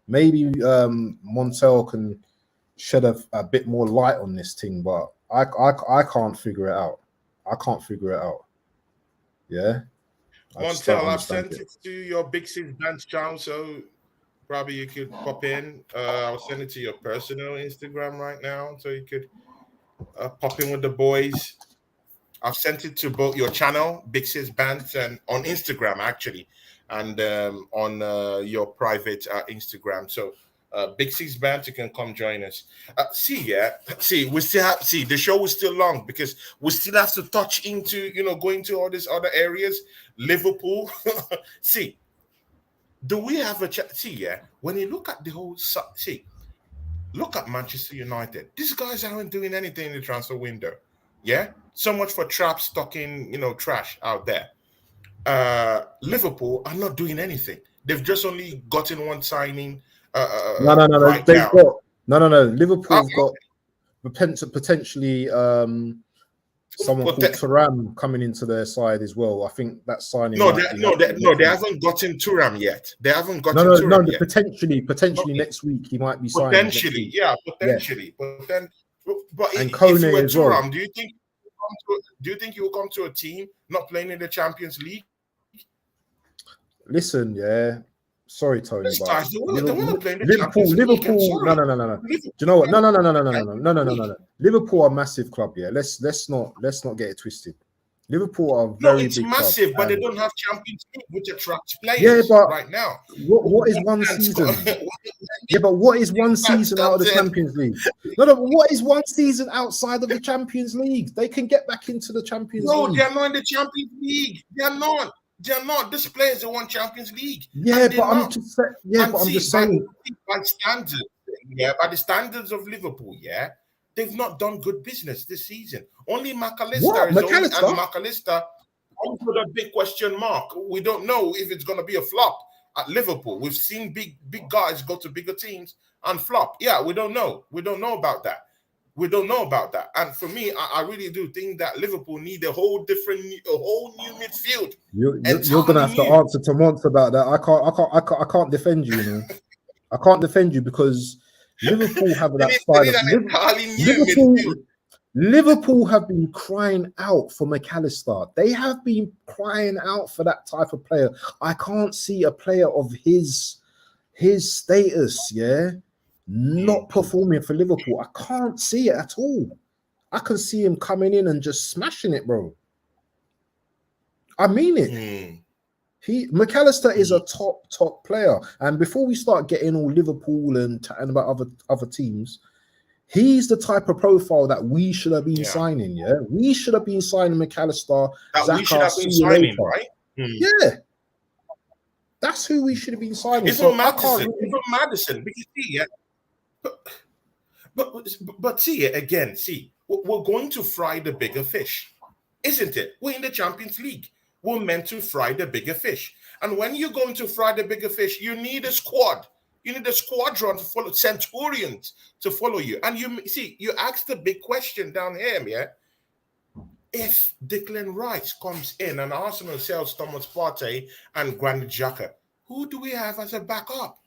Maybe Montel can shed a bit more light on this thing, but I can't figure it out. I can't figure it out. Yeah. I just don't Montel, I've understand sent it. it to your Big Six Bench channel, so probably you could pop in. I'll send it to your personal Instagram right now, so you could pop in with the boys. I've sent it to both your channel, Big Six Bands, and on Instagram actually, and on your private Instagram. So, Big Six Bands, you can come join us. We still have the show is still long because we still have to touch into going to all these other areas. Liverpool, do we have a when you look at the whole look at Manchester United. These guys aren't doing anything in the transfer window. Yeah, so much for traps talking, trash out there. Liverpool are not doing anything. They've just only gotten one signing No. right They've now. got no. Liverpool have got potentially someone called Thuram coming into their side as well. I think that signing. They haven't gotten Thuram yet. They haven't gotten Thuram yet. Potentially next week he might be signed. Potentially. But then, and if Kone you were as well. Thuram, do you think he will come to a team not playing in the Champions League? Listen, yeah. Sorry, Tony, but Liverpool. No. Do you know what? No. Liverpool are a massive club. Yeah, let's not get it twisted. Liverpool are a very big massive, club, but they don't have Champions League, which attracts players right now. What is one season? Yeah, but what is one season out of the Champions League? No, but what is one season outside of the Champions League? They can get back into the Champions League. No, they're not in the Champions League. They're not. This players they won Champions League. Yeah, but I'm just saying. Yeah, but I'm just saying. By the standards of Liverpool, they've not done good business this season. Only McAllister and McAllister comes with a big question mark. We don't know if it's going to be a flop at Liverpool. We've seen big guys go to bigger teams and flop. Yeah, we don't know. We don't know about that. And for me, I really do think that Liverpool need a whole new midfield. You're going to have to answer to Mons about that. I can't defend you. I can't defend you because Liverpool have that style. Liverpool have been crying out for McAllister. They have been crying out for that type of player. I can't see a player of his status, not performing for Liverpool. I can't see it at all. I can see him coming in and just smashing it, bro. I mean it. McAllister is a top player. And before we start getting all Liverpool and chatting about other teams, he's the type of profile that we should have been signing. Yeah, we should have been signing McAllister. We should have been signing, right? Yeah, that's who we should have been signing. Even Madison, because but again, we're going to fry the bigger fish, isn't it? We're in the Champions League. We're meant to fry the bigger fish, and when you're going to fry the bigger fish, you need a squad. You need a squadron to follow, centurions to follow you. And you ask the big question down here, if Declan Rice comes in and Arsenal sells Thomas Partey and Granit Xhaka, who do we have as a backup?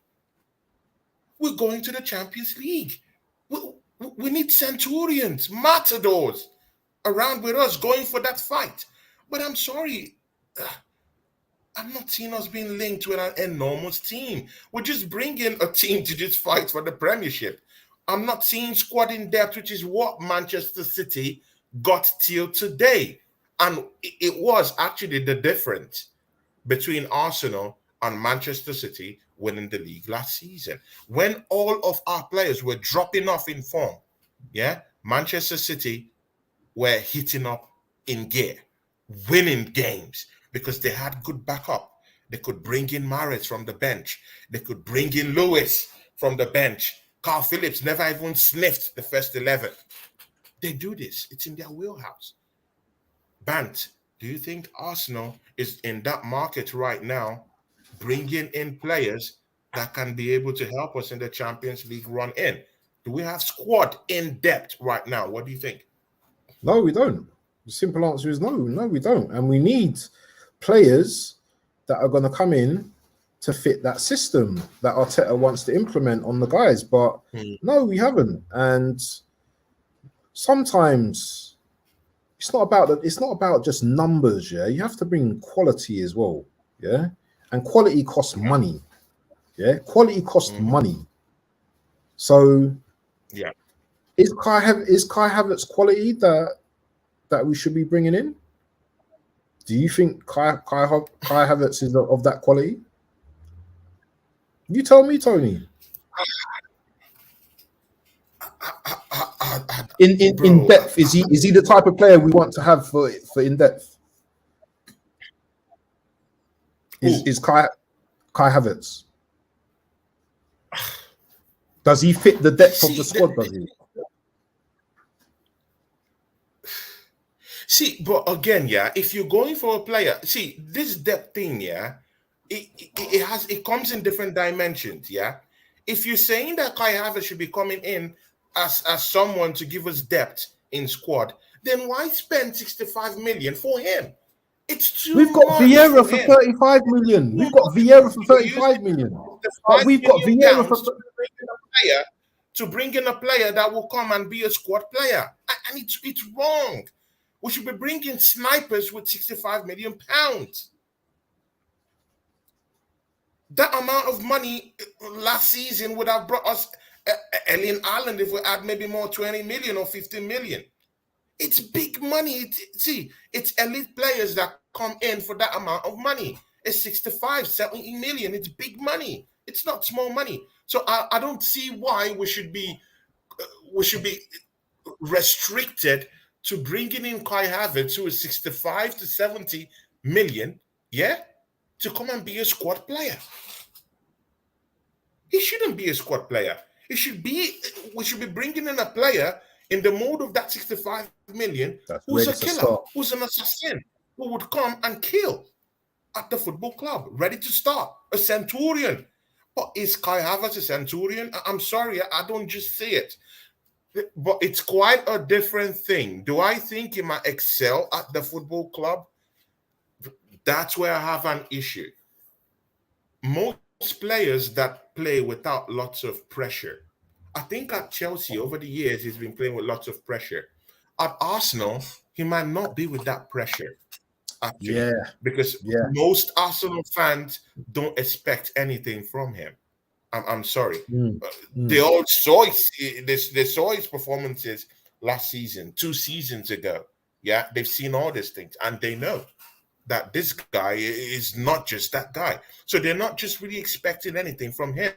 We're going to the Champions League. We need centurions, matadors around with us going for that fight. But I'm sorry, I'm not seeing us being linked with an enormous team. We're just bringing a team to just fight for the Premiership. I'm not seeing squad in depth, which is what Manchester City got till today. And it was actually the difference between Arsenal and Manchester City winning the league last season. When all of our players were dropping off in form, Manchester City were hitting up in gear, winning games, because they had good backup. They could bring in Mahrez from the bench. They could bring in Lewis from the bench. Carl Phillips never even sniffed the first 11. They do this. It's in their wheelhouse. Bant, Do you think Arsenal is in that market right now, bringing in players that can be able to help us in the Champions League run in? Do we have squad in depth right now? What do you think? No, we don't. The simple answer is no. No, we don't. And we need players that are going to come in to fit that system that Arteta wants to implement on the guys. But Hmm. no, we haven't. And sometimes it's not about just numbers. Yeah, you have to bring quality as well. Yeah, and quality costs Yeah. money. Yeah, quality costs Hmm. money. So Yeah. is Kai Havertz quality that we should be bringing in? Do you think Kai Havertz is of that quality? You tell me, Tony. In Bro, depth, is he the type of player we want to have for in depth? ooh, Is Kai Havertz? Does he fit the depth of the see, squad? Does he? see, but again, yeah, if you're going for a player, see this depth thing, yeah, it comes in different dimensions, yeah. If you're saying that Kai Havertz should be coming in as someone to give us depth in squad, then why spend 65 million for him? It's We've too got much Vieira for for him. 35 million. Too We've got much. Vieira for You're using 35 million. the But five we've got million Vieira for pounds to bring in a player that will come and be a squad player, and it's wrong. We should be bringing snipers with 65 million pounds. That amount of money last season would have brought us Alien Island if we had maybe more 20 million or 15 million. It's big money. See, it's elite players that come in for that amount of money. It's 65, 70 million. It's big money. It's not small money. So I don't see why we should be restricted to bringing in Kai Havertz, who is 65 to 70 million, yeah, to come and be a squad player. He shouldn't be a squad player. It should be we should be bringing in a player in the mode of that 65 million that's who's ready a to killer, start. who's an assassin, who would come and kill at the football club, ready to start, a centurion. But is Kai Havertz a centurion? I'm sorry, I don't just see it. But it's quite a different thing. Do I think he might excel at the football club? That's where I have an issue. Most players that play without lots of pressure. I think at Chelsea over the years he's been playing with lots of pressure. At Arsenal, he might not be with that pressure actually, Yeah, because yeah. most Arsenal fans don't expect anything from him. I'm sorry. Mm, They mm, all saw they saw his performances last season, 2 seasons ago. Yeah, they've seen all these things, and they know that this guy is not just that guy. So they're not just really expecting anything from him.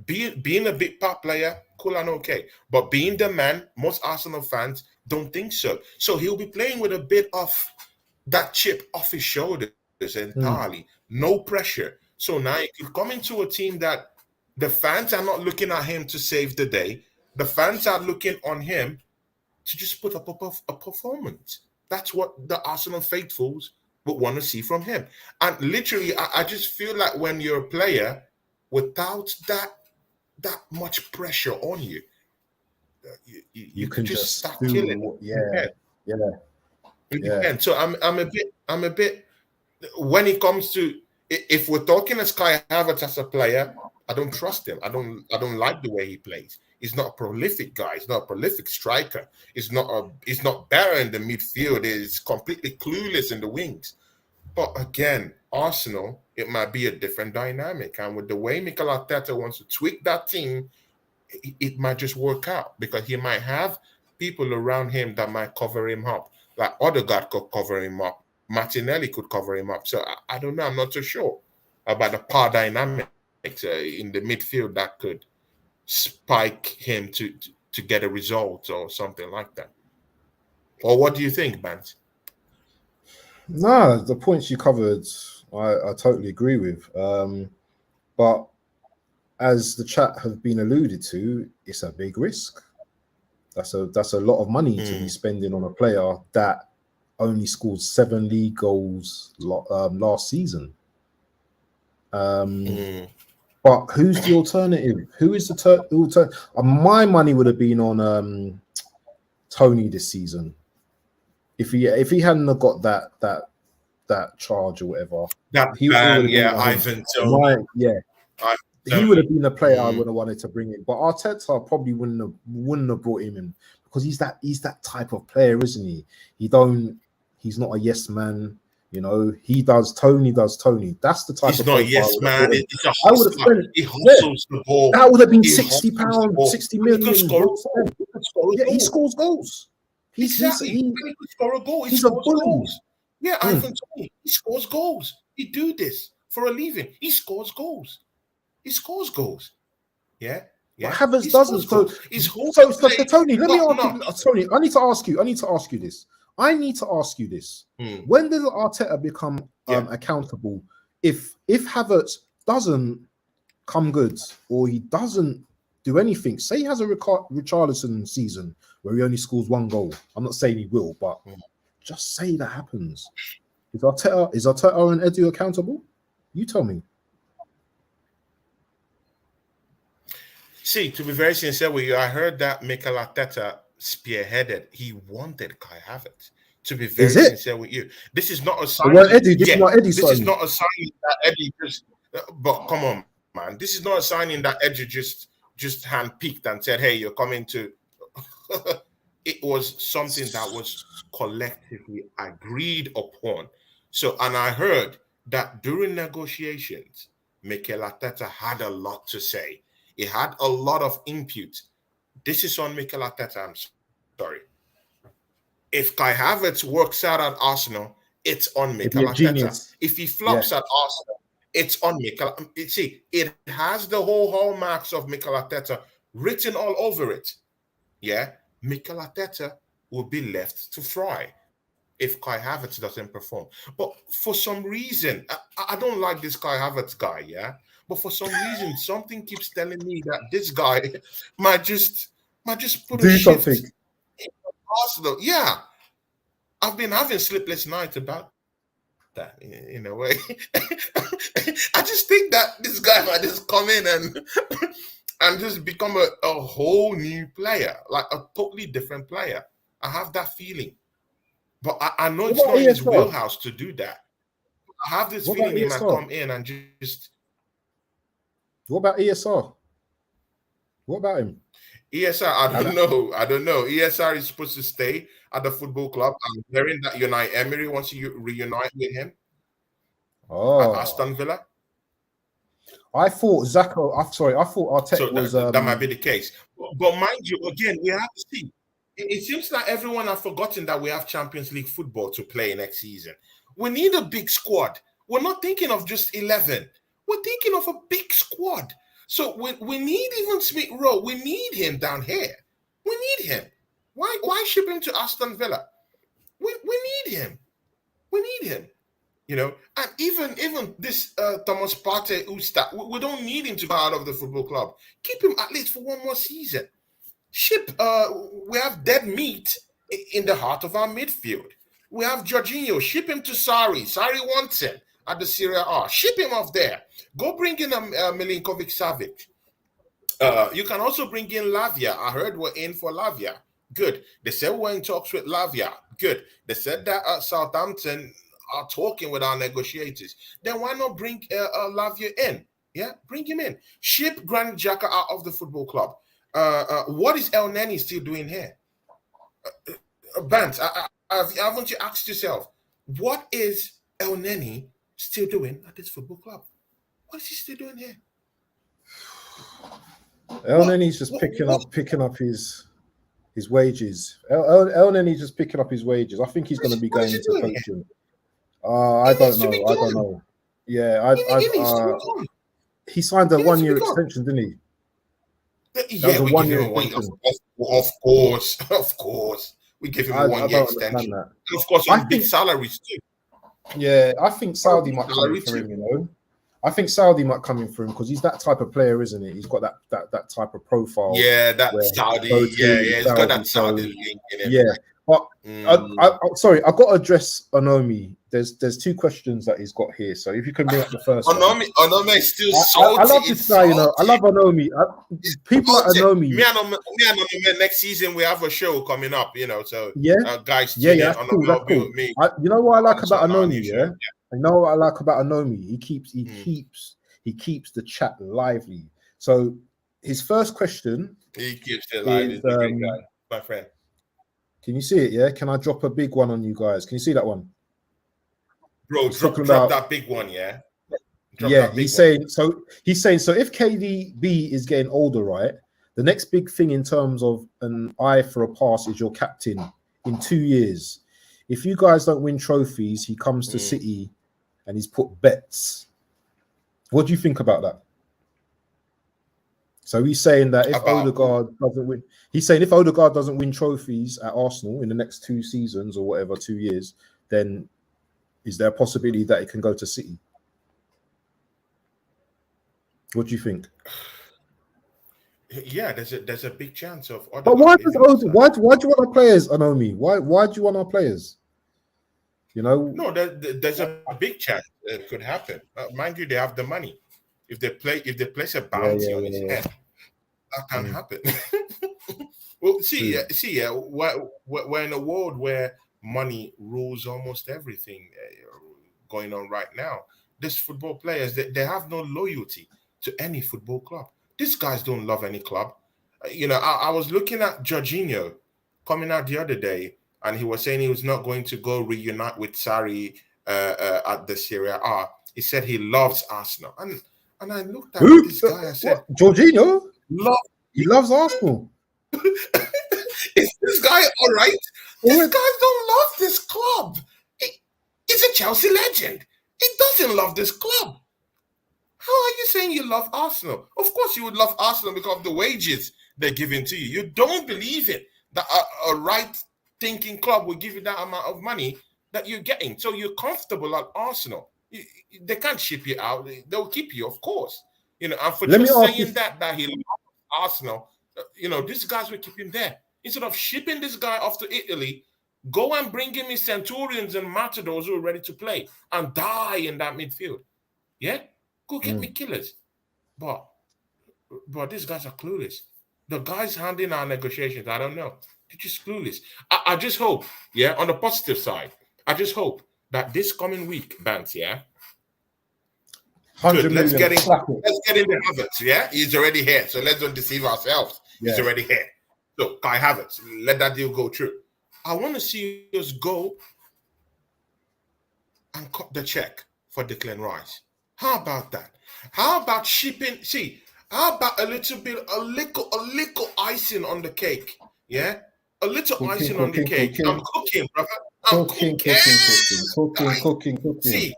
Being a big part player, cool and okay. But being the man, most Arsenal fans don't think so. So he'll be playing with a bit of that chip off his shoulders mm, entirely. No pressure. So now you come into a team that the fans are not looking at him to save the day. The fans are looking on him to just put up a performance. That's what the Arsenal faithfuls would want to see from him. And literally, I just feel like when you're a player without that much pressure on you, you you could can just just start killing do. it. Yeah, yeah, It yeah. depends. So I'm a bit when it comes to if we're talking as Kai Havertz as a player, I don't trust him. I don't like the way he plays. He's not a prolific guy. He's not a prolific striker. He's not better in the midfield. He's completely clueless in the wings. But again, Arsenal, it might be a different dynamic. And with the way Mikel Arteta wants to tweak that team, it might just work out because he might have people around him that might cover him up. Like Odegaard could cover him up. Martinelli could cover him up. So I don't know. I'm not so sure about the power dynamics in the midfield that could spike him to get a result or something like that. Or what do you think, Bant? No, the points you covered, I totally agree with. But as the chat have been alluded to, it's a big risk. That's a lot of money to be Mm, spending on a player that only scored 7 league goals last season. But who's the alternative? Who is the alternative? My money would have been on Tony this season. If he hadn't have got that charge or whatever, He would have been Ivan Tony. He would have been the player I would have wanted to bring in. But Arteta probably wouldn't have brought him in because he's that type of player, isn't he? He's not a yes man. You know, he does Tony. That's the type he's of not player. a yes man. I would have spent. He hustles the ball. That would have been £60, 60 million. He scores goals. He could score a goal. He scores goals. Yeah, Ivan Tony. He scores goals. He do this for a living. He scores goals. Yeah. But Havertz doesn't. So Tony, let me ask you. Tony, I need to ask you this. When does Arteta become accountable? If Havertz doesn't come good or he doesn't do anything, say he has a Richarlison season where he only scores 1 goal. I'm not saying he will, but just say that happens. Is Arteta and Edu accountable? You tell me. See, to be very sincere with you, I heard that Mikel Arteta spearheaded. He wanted Kai Havertz. To be very sincere with you, this is not a sign. This is not a sign that Eddie just. But come on, man, this is not a signing that Eddie just handpicked and said, "Hey, you're coming to." It was something that was collectively agreed upon. So, and I heard that during negotiations, Mikel Arteta had a lot to say. He had a lot of input. This is on Mikel Arteta. I'm sorry. If Kai Havertz works out at Arsenal, it's on Mikel Arteta. If he flops at Arsenal, it's on Mikel. See, it has the whole hallmarks of Mikel Arteta written all over it. Yeah, Mikel Arteta will be left to fry if Kai Havertz doesn't perform. But for some reason, I don't like this Kai Havertz guy, yeah? But for some reason, something keeps telling me that this guy might just put a shift in Arsenal. Yeah. I've been having sleepless nights about that in a way. I just think that this guy might just come in and just become a whole new player, like a totally different player. I have that feeling. But I know it's not in his wheelhouse to do that. I have this feeling he might come in and just... What about ESR? What about him? ESR, I don't know. ESR is supposed to stay at the football club. I'm hearing that Unai Emery wants to reunite with him at Aston Villa. I thought Arteta was... that might be the case. But mind you, again, we have to see. It seems like everyone has forgotten that we have Champions League football to play next season. We need a big squad. We're not thinking of just 11. We're thinking of a big squad. So we need even Smith Rowe. We need him down here. We need him. Why ship him to Aston Villa? We need him. We need him. You know, and even this Thomas Partey Usta, we don't need him to go out of the football club. Keep him at least for 1 more season. We have dead meat in the heart of our midfield. We have Jorginho. Ship him to Sarri. Sarri wants him at the Serie A. Ship him off there. Go bring in Milinkovic Savic. You can also bring in Lavia. I heard we're in for Lavia. Good. They said we're in talks with Lavia. Good. They said that Southampton are talking with our negotiators. Then why not bring Lavia in? Yeah, bring him in. Ship Granit Xhaka out of the football club. What is El Neni still doing here? Bant, haven't you asked yourself, what is El Neni still doing at this football club? What is he still doing here? El Neni's just picking up his wages. El Neni's just picking up his wages. I think he's going to be going into coaching. I don't know. Yeah, he signed a 1-year extension, didn't he? Yeah, we give him a 1 year. Of course. We give him a 1 year extension. And of course, on big salaries too. Yeah, I think Saudi might come in for him, you know. I think Saudi might come in for him because he's that type of player, isn't he? He's got that type of profile. Yeah, that Saudi. Yeah, he's got that Saudi link in it. Yeah, But Mm. sorry, I got to address Onomi. There's two questions that he's got here. So if you can bring up the first one. Onome is still I salty. love this It's guy, you know. I salty. love Onomi. People like Salty. Onomi. Me and Onome next season we have a show coming up, you know. So Yeah, guys, yeah, tune in. that's Onome cool. That's will be cool. with me You know what I like about on our new Onomi, show. yeah? I know what I like about Onomi. He keeps the chat lively. So his first question He keeps it live. is He's a great guy, my friend. can you see it? Yeah, can I drop a big one on you guys? Can you see that one? Bro, He's talking drop about that big one, yeah. Drop yeah. that big He's one. saying so. If KDB is getting older, right? The next big thing in terms of an eye for a pass is your captain in 2 years. If you guys don't win trophies, he comes to City and he's put bets. What do you think about that? So he's saying that if Odegaard doesn't win, he's saying if Odegaard doesn't win trophies at Arsenal in the next 2 seasons or whatever, 2 years, then is there a possibility that it can go to City? What do you think? Yeah, there's a big chance of Odegaard. But why do you want our players, Onomi? Why do you want our players? You know, no, there's a big chance it could happen. Mind you, they have the money. If they place a bounty on his head, that can happen. Well, we're in a world where money rules almost everything going on right now. These football players, they have no loyalty to any football club. These guys don't love any club. I was looking at Jorginho coming out the other day, and he was saying he was not going to go reunite with Sarri at the Serie A. He said he loves Arsenal, and I looked at this guy. I said, Jorginho, he loves Arsenal. Is this guy all right? This guy don't love this club. He's a Chelsea legend. He doesn't love this club. How are you saying you love Arsenal? Of course you would love Arsenal because of the wages they're giving to you. You don't believe it that a right-thinking club will give you that amount of money that you're getting. So you're comfortable at Arsenal. They can't ship you out. They'll keep you, of course. And for just saying that he loves Arsenal, these guys will keep him there. Instead of shipping this guy off to Italy, go and bring him his Centurions and Matadors who are ready to play and die in that midfield. Yeah? Go get me killers. But these guys are clueless. The guys handling our negotiations, I don't know. They're just clueless. I just hope, on the positive side, I just hope that this coming week, Bant, good. Let's get in the Havertz, He's already here. So let's don't deceive ourselves. He's already here. So Kai Havertz, let that deal go through. I want to see us go and cut the check for Declan Rice. How about that? How about shipping? See, how about a little icing on the cake? Yeah, a little icing on the cake. I'm cooking, brother. I'm cooking. See,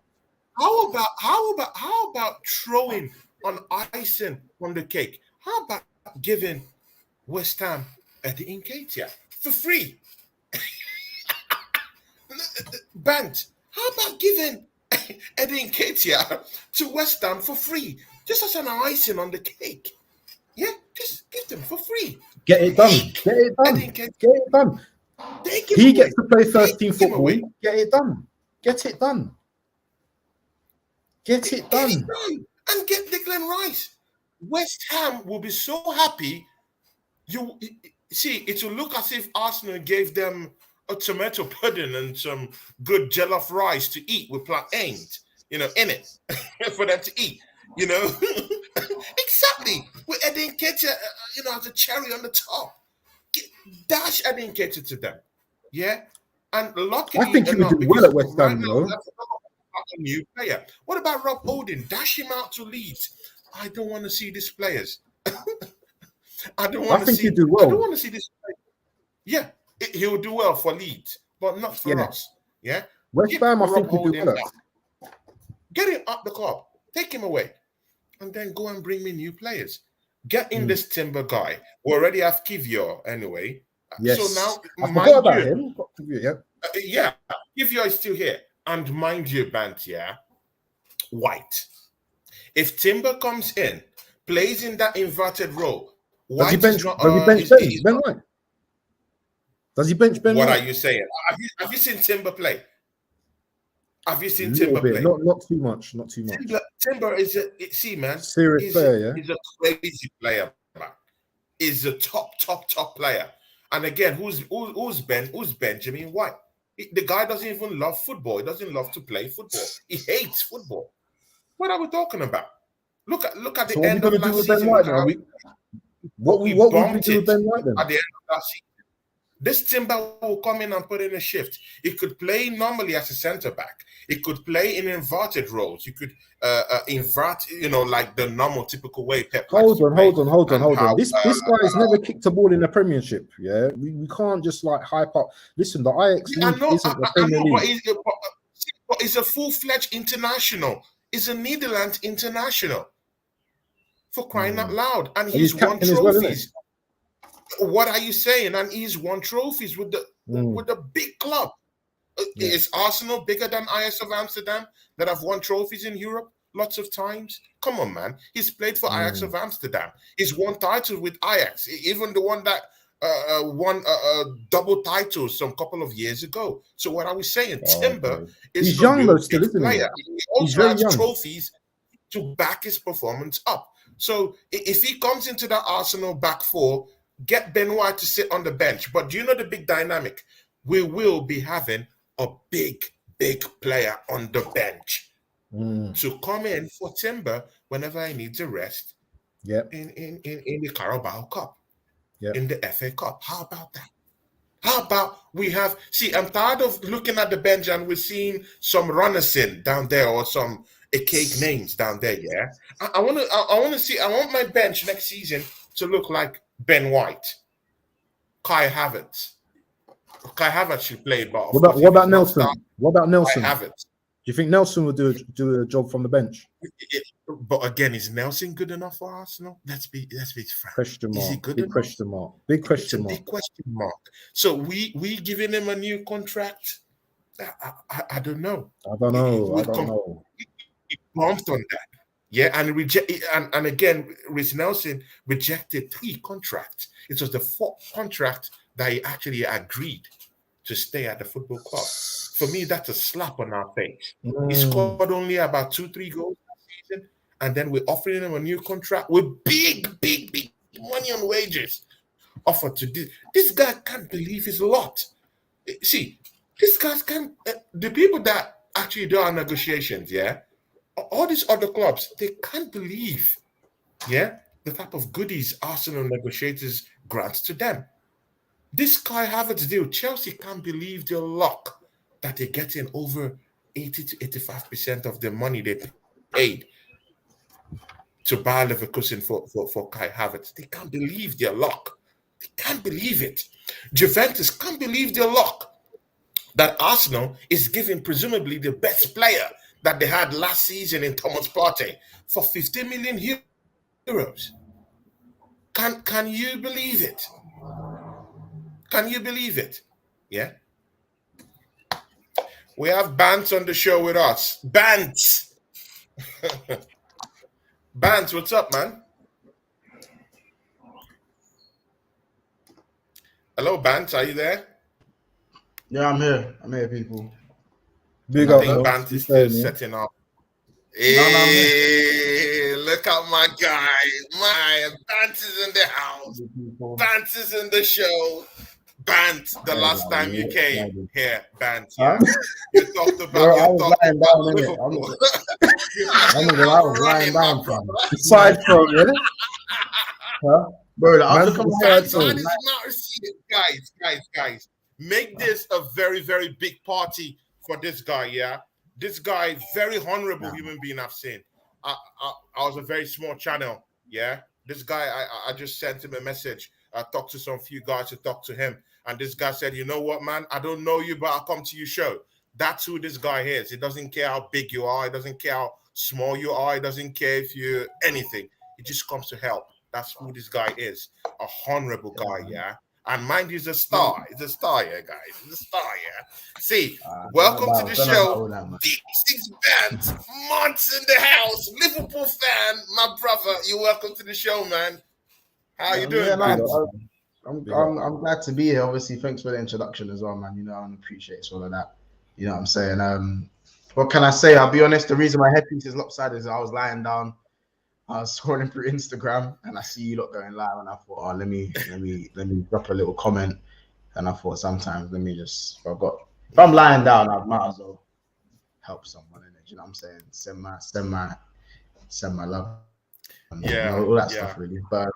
how about throwing on icing on the cake? How about giving West Ham Eddie Nketiah for free? Bant, how about giving Eddie Nketiah to West Ham for free? Just as an icing on the cake. Yeah, just give them for free. Get it done. Get it done. He gets to play first team football. Get it done. Get it done. Get it done. And get Declan Rice. West Ham will be so happy. You see, it will look as if Arsenal gave them a tomato pudding and some good jollof rice to eat with plantains, in it for them to eat, Exactly. With Eddie Nketiah, as a cherry on the top. Dash Eddie Nketiah to them. Yeah? And luckily I think he would do well at West Ham, a new player. What about Rob Holding? Dash him out to Leeds. I don't want to see these players. I don't want to see this player. Yeah. He'll do well for Leeds, but not for us. Yeah, West Ham, I think he'll do well. Get him up the club, take him away, and then go and bring me new players. Get in this Timber guy. We already have Kivior anyway. Yes. So now, I forgot about him. Kivior is still here, and mind you, Bant, White. If Timber comes in, plays in that inverted role, White is not. Ben White. Does he bench Ben What White? are you saying? Have you seen Timber play? Have you seen A little Timber bit, play? not too much, not too much. Timber is see, man. Serious player, yeah. He's a crazy player, man. Is a top player. And again, who's Benjamin White? The guy doesn't even love football. He doesn't love to play football. He hates football. What are we talking about? Look at the So what end we of gonna do last with Ben season. White Look now? how What would we do with Ben White then? at the end of last season. This Timber will come in and put in a shift. He could play normally as a centre back. He could play in inverted roles. You could invert, like the normal, typical way Pep. Hold on. This guy has never kicked a ball in the Premiership. Yeah, we can't just like hype up. Listen, the Ajax League isn't the Premier League. But he's a full-fledged international. He's a Netherlands international. For crying out loud, and he's won trophies. What are you saying? And he's won trophies with the big club. Is Arsenal bigger than Ajax of Amsterdam that have won trophies in Europe lots of times? Come on, man. He's played for Ajax of Amsterdam. He's won titles with Ajax, even the one that won double titles some couple of years ago. So what are we saying? Timber is he's young though still, isn't he? He also has trophies to back his performance up. So if he comes into the Arsenal back four, get Ben White to sit on the bench. But do you know the big dynamic? We will be having a big player on the bench to come in for Timber whenever he needs a rest. In the Carabao Cup, in the FA Cup. How about that? How about we have? See, I'm tired of looking at the bench and we're seeing some runners in down there or some archaic names down there. Yeah, I want to see. I want my bench next season to look like Ben White, Kai Havertz. Kai Havertz should play, but what about Nelson? What about Nelson? Kai Havertz. Do you think Nelson would do a job from the bench? But again, is Nelson good enough for Arsenal? Let's be frank. Question mark. Is he good big enough? Question mark. Big question mark. Big question mark. So we giving him a new contract? I don't know. I don't know. He bumped on that. Yeah, and again, Rich Nelson rejected 3 contracts. It was the 4th contract that he actually agreed to stay at the football club. For me, that's a slap on our face. He scored only about 2-3 goals that season, and then we're offering him a new contract with big money on wages offered to this guy. Can't believe his lot. See, these guys can't. The people that actually do our negotiations, yeah. All these other clubs, they can't believe, the type of goodies Arsenal negotiators grant to them. This Kai Havertz deal, Chelsea can't believe their luck that they're getting over 80 to 85% of the money they paid to buy Leverkusen for Kai Havertz. They can't believe their luck. They can't believe it. Juventus can't believe their luck that Arsenal is giving presumably the best player that they had last season in Thomas Partey for 50 million euros. Can you believe it? Can you believe it? Yeah. We have Bant on the show with us. Bant. Bant, what's up, man? Hello, Bant. Are you there? Yeah, I'm here, people. Big I think Bant is still setting up. Hey, look at my guy. Bant is in the house. Bant is in the show. Bant, the last time you came here, Bant. Yeah. You talked about Liverpool. I was lying down from. Aside from, yeah? Huh? Bro, Guys, make this a very, very big party for this guy, yeah? This guy, very honorable human being I've seen. I was a very small channel, yeah? This guy, I just sent him a message. I talked to some few guys to talk to him. And this guy said, you know what, man? I don't know you, but I'll come to your show. That's who this guy is. He doesn't care how big you are. He doesn't care how small you are. He doesn't care if you're anything. He just comes to help. That's who this guy is. A honorable guy, yeah? And mind you, he's a star. He's a star, yeah, guys. He's a star, yeah? See, welcome to the show. Deep Six Bands, Monts in the house. Liverpool fan, my brother. You're welcome to the show, man. How you doing, man? Big up. I'm glad to be here. Obviously, thanks for the introduction as well, man. You know, I appreciate all of that. You know what I'm saying? What can I say? I'll be honest. The reason my headpiece is lopsided is I was lying down. I was scrolling through Instagram and I see you lot going live, and I thought, oh, let me drop a little comment. And I thought sometimes if I'm lying down, I might as well help someone in it. You know what I'm saying? Send my love. Yeah, all that stuff really. But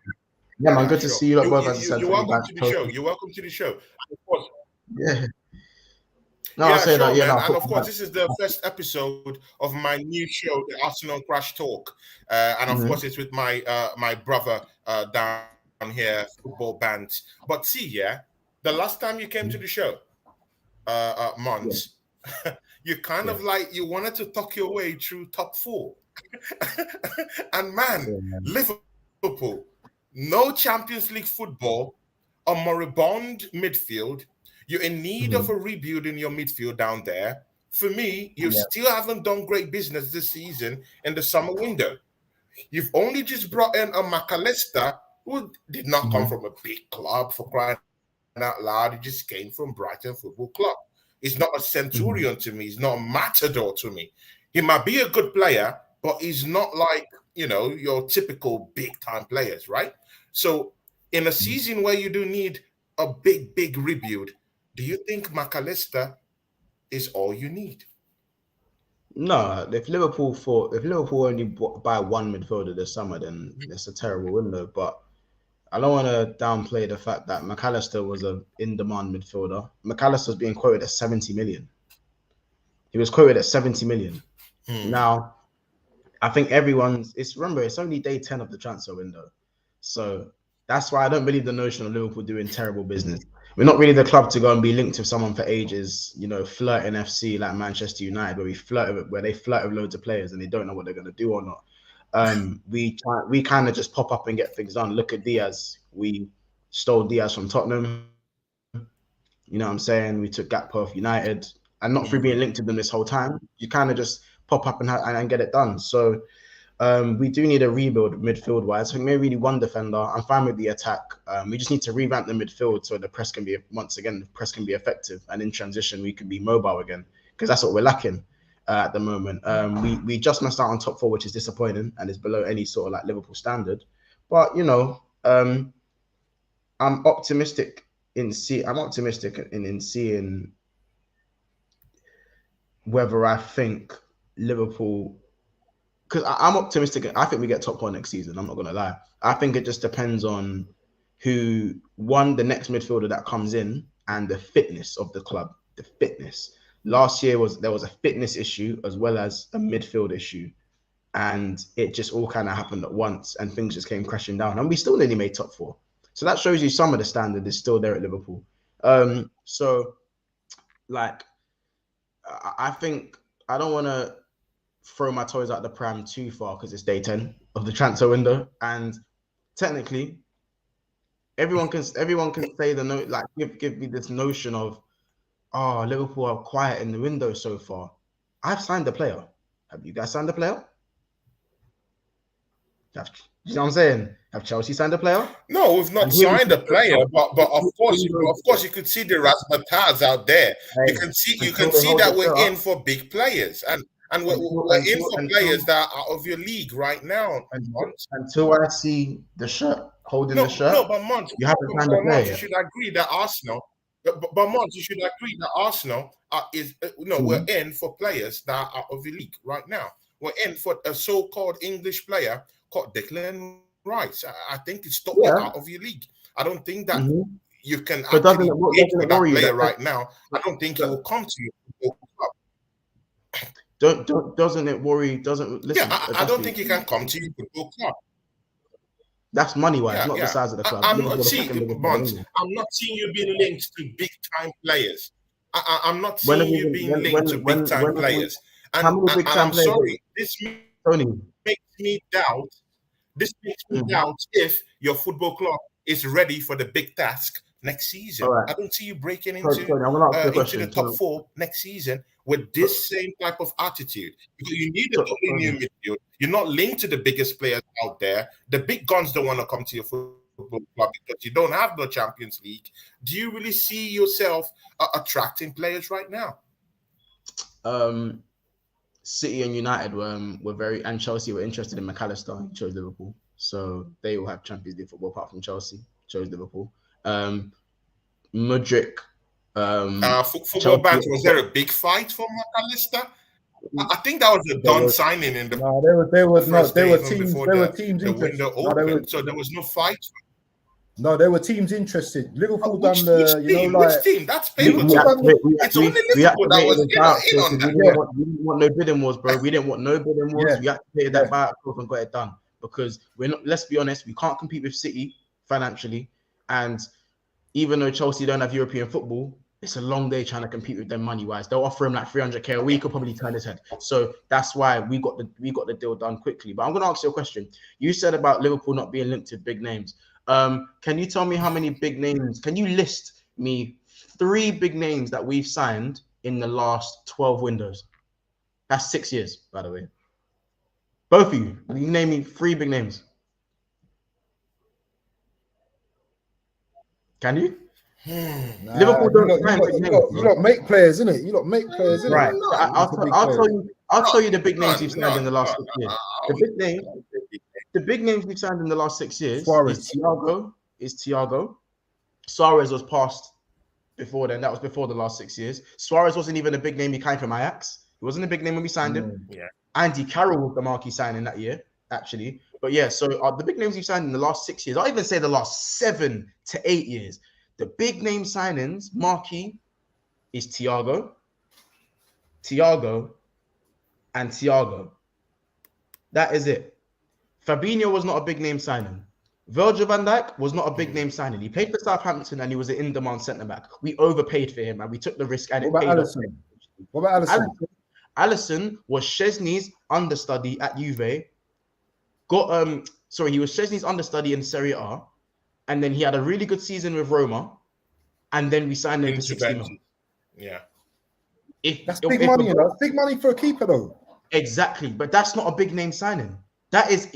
yeah, man, good to see you lot both. As I said, you're welcome to the show. You're welcome to the show. Of course. Yeah. No, yeah, I'll say sure, that. Yeah, man. no, And of course, this is the first episode of my new show, the Arsenal Crash Talk. And of course, it's with my my brother down here, Football Band. But see, yeah, the last time you came to the show, Mons, you kind of like you wanted to talk your way through top 4. And man, Liverpool, no Champions League football, a moribund midfield. You're in need of a rebuild in your midfield down there. For me, you still haven't done great business this season in the summer window. You've only just brought in a McAllister who did not come from a big club, for crying out loud. He just came from Brighton Football Club. He's not a centurion to me. He's not a matador to me. He might be a good player, but he's not like, your typical big-time players, right? So in a season where you do need a big rebuild, do you think McAllister is all you need? No, if Liverpool only buy one midfielder this summer, then it's a terrible window. But I don't want to downplay the fact that McAllister was an in-demand midfielder. McAllister's being quoted at 70 million. He was quoted at 70 million. Now, I think it's only day 10 of the transfer window. So that's why I don't believe the notion of Liverpool doing terrible business. We're not really the club to go and be linked with someone for ages, flirting FC like Manchester United, where they flirt with loads of players and they don't know what they're going to do or not. We kind of just pop up and get things done. Look at Diaz. We stole Diaz from Tottenham. You know what I'm saying? We took Gakpo off United, and not through being linked to them this whole time. You kind of just pop up and get it done. So we do need a rebuild midfield wise. I think maybe really one defender. I'm fine with the attack. We just need to revamp the midfield so the press can be effective, and in transition we can be mobile again, because that's what we're lacking at the moment. We just missed out on top 4, which is disappointing and is below any sort of like Liverpool standard. But I'm optimistic in seeing whether I think Liverpool. Because I'm optimistic. I think we get top 4 next season. I'm not going to lie. I think it just depends on the next midfielder that comes in, and the fitness of the club. The fitness. Last year there was a fitness issue as well as a midfield issue. And it just all kind of happened at once, and things just came crashing down. And we still nearly made top 4. So that shows you some of the standard is still there at Liverpool. So, like, I think I don't want to throw my toys out the pram too far because it's day 10 of the transfer window, and technically everyone can say the note, like give me this notion of, oh, Liverpool are quiet in the window so far. I've signed a player. Have you guys signed a player? You know what I'm saying? Have Chelsea signed a player? No, we've not signed a player, but of course you could see the razzmatazz out there. You can see that we're in for big players, and we're in for players that are out of your league right now. Until I see the shirt holding the shirt. No, but Mons, you should agree that Arsenal. But Mons, you should agree that Arsenal we're in for players that are out of your league right now. We're in for a so-called English player called Declan Rice. I think it's totally out of your league. I don't think that you can actually wait for that player right now. I don't think he will come to you. Doesn't it worry? Doesn't listen? Yeah, I don't think he can come to you football club. That's money wise, not the size of the club. I'm not seeing you being linked to big time players. I'm not seeing you being linked to big time players. And I'm sorry, this makes me doubt. This makes me doubt if your football club is ready for the big task next season. Right. I don't see you breaking into the top 4 next season with this same type of attitude. Because you need a totally new midfield. You're not linked to the biggest players out there. The big guns don't want to come to your football football club because you don't have no Champions League. Do you really see yourself attracting players right now? City and United were very, and Chelsea were interested in McAllister. He chose Liverpool, so they will have Champions League football apart from Chelsea. Chose Liverpool. Mudryk. Football Banter, was there a big fight for McAllister? I think that was a done signing in the. No, they were teams. Before There were teams the interested. window opened, so there was no fight. No, there were teams interested. Liverpool Which team? That's paper. It's only Liverpool that was in on that. We didn't want no bidding wars, bro. We didn't want no bidding wars. We activated that buyout clause and got it done because we're not. Let's be honest, we can't compete with City financially, and even though Chelsea don't have European football, it's a long day trying to compete with them money wise. They'll offer him like 300k a week, or probably turn his head. So that's why we got the deal done quickly. But I'm going to ask you a question. You said about Liverpool not being linked to big names. Can you tell me how many big names? Can you list me 3 big names that we've signed in the last 12 windows? That's 6 years, by the way. Both of you. You name me 3 big names. Can you? Nah, Liverpool don't you lot make players, innit? You lot make players, innit? Right. I'll tell you the big names you've signed in the last 6 years. The big names we've signed in the last 6 years is Thiago. Suarez was passed before then. That was before the last 6 years. Suarez wasn't even a big name. He came from Ajax. He wasn't a big name when we signed him. Yeah. Andy Carroll was the marquee signing that year, actually. But yeah, so the big names we've signed in the last 6 years, I'll even say the last 7 to 8 years. The big name signings, marquee, is Thiago, and Thiago. That is it. Fabinho was not a big name signing. Virgil van Dijk was not a big name signing. He played for Southampton and he was an in-demand centre-back. We overpaid for him and we took the risk and it paid off. What about Alisson? Alisson was Szczesny's understudy at Juve. He was Szczesny's understudy in Serie A. And then he had a really good season with Roma. And then we signed him for 60 million. Yeah. That's big money, you know. That's big money for a keeper, though. Exactly. But that's not a big name signing. That is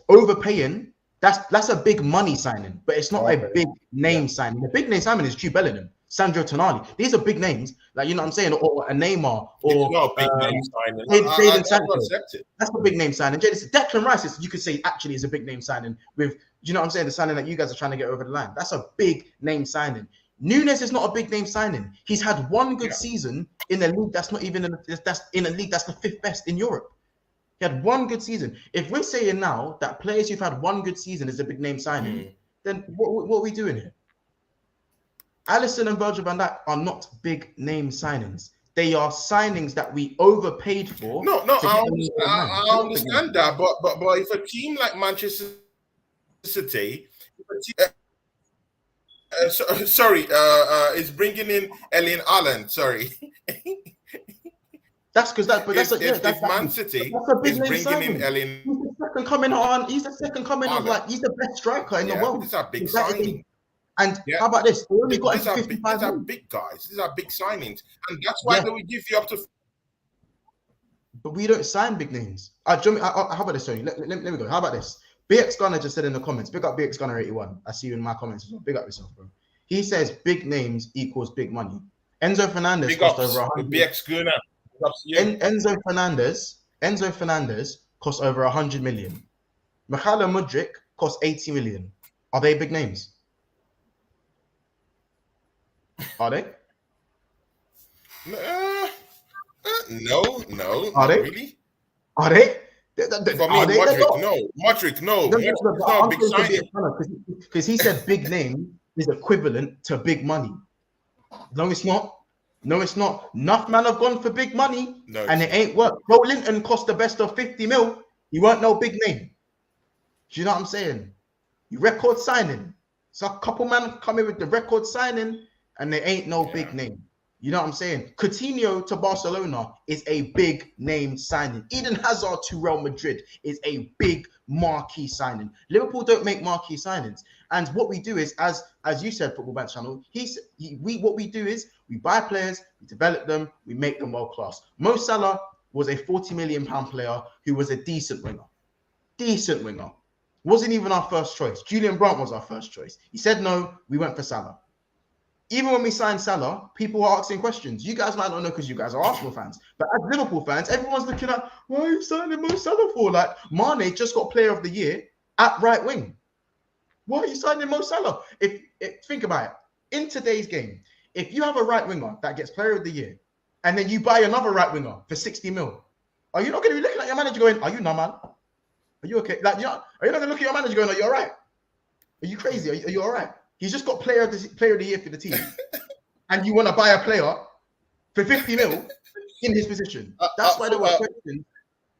overpaying. That's a big money signing, but it's not a big name signing. The big name signing is Jude Bellingham, Sandro Tonali. These are big names, like, you know what I'm saying, or a Neymar, or not a big name signing. Jadon Sancho. That's a big name signing. Declan Rice, you could say, actually is a big name signing. With, you know what I'm saying, the signing that you guys are trying to get over the line. That's a big name signing. Nunes is not a big name signing. He's had one good season in a league that's not even that's in a league that's the 5th best in Europe. He had one good season. If we're saying now that players who've had one good season is a big name signing, then what are we doing here? Alisson and Virgil van Dijk are not big name signings. They are signings that we overpaid for. No, I understand that, but if a team like Manchester City, is bringing in Erling Haaland, sorry. That's because if Man City is bringing in Erling, he's the second coming of, like, he's the best striker in the world. These are big signings. And how about this? They only got 55 These are big guys. These are big signings, and that's why they will give you up to. But we don't sign big names. How about this, Tony? Let me go. How about this? BX Gunner just said in the comments. Big up BX Gunner 81. I see you in my comments as well. Big up yourself, bro. He says big names equals big money. Enzo Fernandez cost over 100. BX Gunner. Enzo Fernandez cost over 100 million. Mikhailo Mudryk cost 80 million. Are they big names? Are they? No. Are they? Really? Are they? For me, Modric, no. Modric's not a big signing. Because he said big name is equivalent to big money. No, it's not. Enough man have gone for big money, and it ain't worked. Joe Linton cost the best of 50 mil. He weren't no big name. Do you know what I'm saying? You record signing. So a couple man coming with the record signing, and they ain't no big name. You know what I'm saying? Coutinho to Barcelona is a big name signing. Eden Hazard to Real Madrid is a big marquee signing. Liverpool don't make marquee signings. And what we do is, as you said, Football Bank Channel, what we do is we buy players, we develop them, we make them world class. Mo Salah was a £40 million player who was a decent winger. wasn't even our first choice. Julian Brandt was our first choice. He said no, we went for Salah. Even when we signed Salah, people were asking questions. You guys might not know because you guys are Arsenal fans. But as Liverpool fans, everyone's looking at, why are you signing Mo Salah for? Like, Mane just got Player of the Year at right wing. Why are you signing Mo Salah? If think about it. In today's game, if you have a right winger that gets Player of the Year, and then you buy another right winger for 60 mil, are you not going to be looking at your manager going, are you nah, man? Are you okay? Like, are you not going to look at your manager going, are you all right? Are you crazy? Are you all right? He's just got player of the year for the team, and you want to buy a player for 50 mil in his position. That's why there were questions.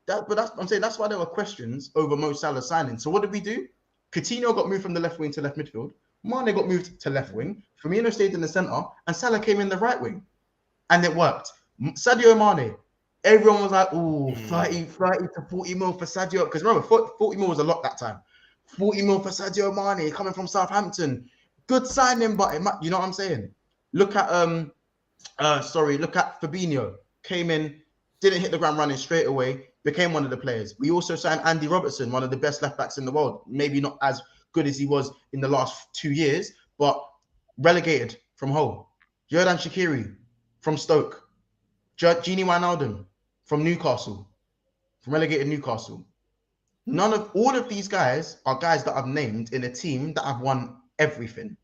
That's why there were questions over Mo Salah signing. So what did we do? Coutinho got moved from the left wing to left midfield. Mane got moved to left wing. Firmino stayed in the centre, and Salah came in the right wing, and it worked. Sadio Mane. Everyone was like, "Oh, 30 to 40 mil for Sadio," because remember, 40 mil was a lot that time. 40 mil for Sadio Mane coming from Southampton. Good signing, but you know what I'm saying? Look at Fabinho. Came in, didn't hit the ground running straight away, became one of the players. We also signed Andy Robertson, one of the best left backs in the world. Maybe not as good as he was in the last 2 years, but relegated from Hull. Jordan Shaqiri from Stoke. Gini Wijnaldum from Newcastle, from relegated Newcastle. All of these guys are guys that I've named in a team that have won everything,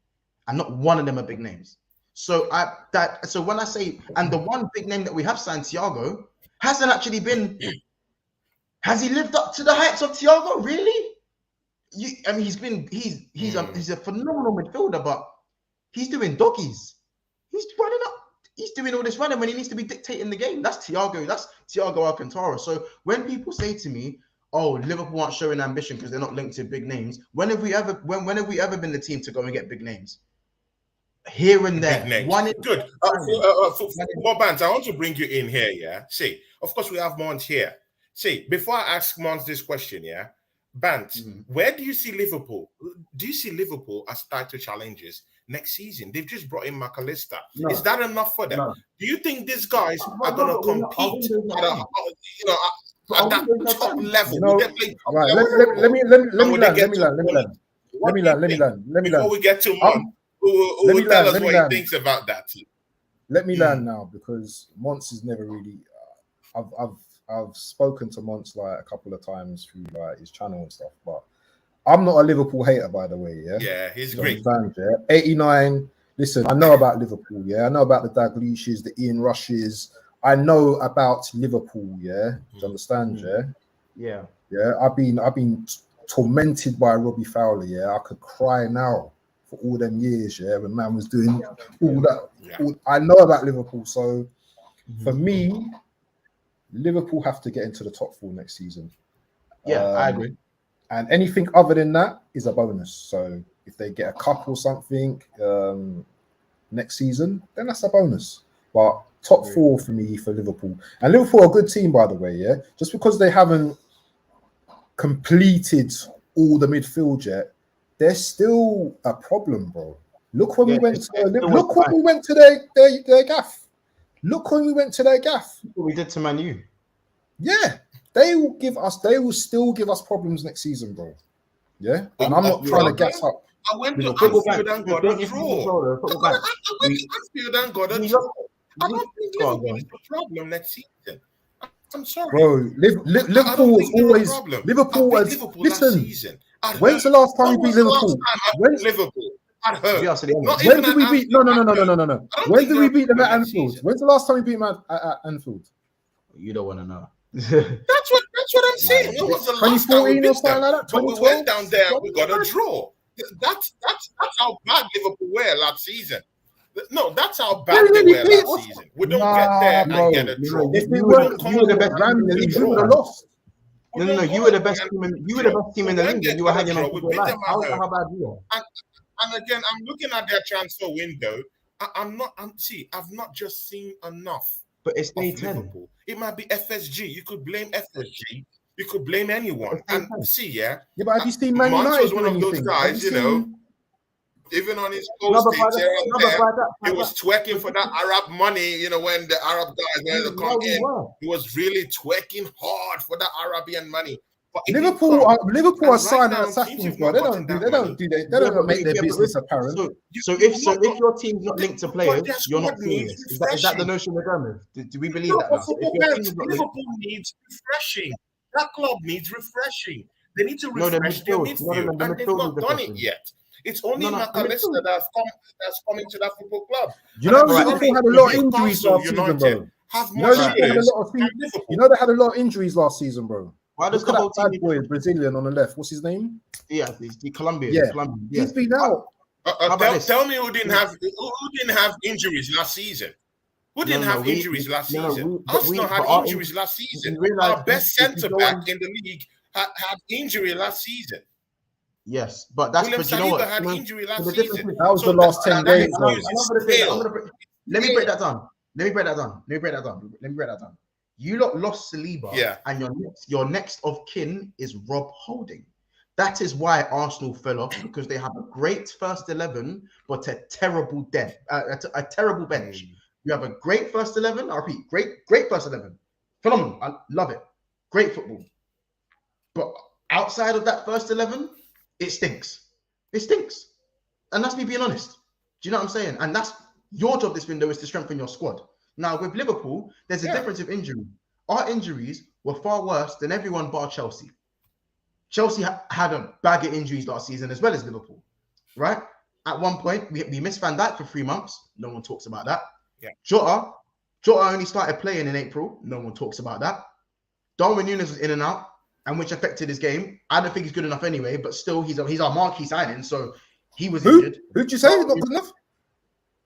and not one of them are big names. So when I say, and the one big name that we have signed, Thiago, hasn't actually been. Has he lived up to the heights of Thiago? Really? He's a phenomenal midfielder, but he's doing doggies. He's running up. He's doing all this running when he needs to be dictating the game. That's Thiago. That's Thiago Alcantara. So when people say to me, "Oh, Liverpool aren't showing ambition because they're not linked to big names," when have we ever been the team to go and get big names? Here and there. Good. For Bant, I want to bring you in here, yeah? See, of course, we have Mont here. See, before I ask Mont this question, yeah? Bant, where do you see Liverpool? Do you see Liverpool as title challengers next season? They've just brought in McAllister. No. Is that enough for them? No. Do you think these guys are going to compete at that top level? Right, let me land. Before we get to Mont, who will tell us what he thinks about that. Let me land now, because Mons is never really. I've spoken to Mons like a couple of times through like his channel and stuff, but I'm not a Liverpool hater, by the way. Yeah, he's great. 89. Listen, I know about Liverpool. Yeah, I know about the Dalglishes, the Ian Rushes. I know about Liverpool. Yeah, do you understand? Yeah. I've been tormented by Robbie Fowler. Yeah, I could cry now for all them years. Yeah, when man was doing all that. I know about Liverpool. So for me, Liverpool have to get into the top 4 next season. Yeah, I agree. And anything other than that is a bonus. So if they get a cup or something next season, then that's a bonus. But top 4 for me for Liverpool. And Liverpool are a good team, by the way, yeah? Just because they haven't completed all the midfield yet, they're still a problem, bro. Look when we went to their gaff. Look when we went to their gaff. What we did to Man U. Yeah. They will still give us problems next season, bro. Yeah? And I'm not trying to gas up. I went to Anfield and got a draw. I went to Anfield and got a draw. I don't think Liverpool is the problem next season. I'm sorry. Bro, Liverpool was always... Liverpool was... Listen, when's the last time we beat Liverpool? Liverpool. When did we beat... No. When did we beat them at Anfield? When's the last time we beat them at Anfield? You don't want to know. That's what I'm saying. It was the last time we beat them. Like that, but we went down there and we got a draw. That's how bad Liverpool were last season. No, that's how bad they were last season. We don't get there and get a draw. If we weren't, you were the best team in the league. You would have lost. No. You were the best team in the league. And you were hanging on for your life. How bad you are? And again, I'm looking at their transfer window. I've not just seen enough. But it's day 10. Liverpool. It might be FSG. You could blame FSG. You could blame anyone. And see, yeah, but have you seen Man United? Was one of those guys, even on his post he was twerking for that Arab money, when the Arab guys wanted to come in. He was really twerking hard for that Arabian money. But if you Liverpool come, are right signing now, and since sacking, you've bro. not gotten that money, They don't make their business apparent. So if your team's not linked to but players, their you're not squad needs serious. Is that the refreshing. notion we're going with? Do we believe No, that but now? So if football your team fans, is not linked, Liverpool needs refreshing. That club needs refreshing. They need to no, the refresh their midfield, no, midfield, the and they've midfield not is the done it question. yet. It's only No, the McAllister midfield. that's coming to that football club. You And know, I'm All right, sorry, Liverpool had a lot of but injuries Newcastle last season, United bro. have You more know, Liverpool had a shares lot of than Liverpool. you know they had a lot of injuries last season, bro. why does Look the at whole that team bad need boy, Brazilian on the left. What's his name? Yeah, the Colombian. Yeah, Yes. he's been out. How about this? Tell me who didn't have injuries last season. Who didn't have injuries last season? Arsenal had injuries last season. Our best centre back in the league had injury last season. Yes, but William you know what? Saliba had injury last the difference season. is- That was the last 10 games, bro. Let me break that down. Let me break that down. You lot lost Saliba, Yeah. and your next of kin is Rob Holding. That is why Arsenal fell off, because they have a great first 11, but a terrible a terrible bench. You have a great first 11. I repeat, great first 11. Phenomenal. I love it. Great football. But outside of that first 11, it stinks. It stinks. And that's me being honest. Do you know what I'm saying? And that's your job this window, is to strengthen your squad. Now, with Liverpool, there's a difference of injury. Our injuries were far worse than everyone bar Chelsea. Chelsea had a bag of injuries last season, as well as Liverpool, right? At one point, we missed Van Dijk for 3 months. No one talks about that. Yeah. Jota only started playing in April. No one talks about that. Darwin Núñez was in and out, and which affected his game. I don't think he's good enough anyway, but still, he's our marquee signing, so he was injured. Who'd you say he's not good enough?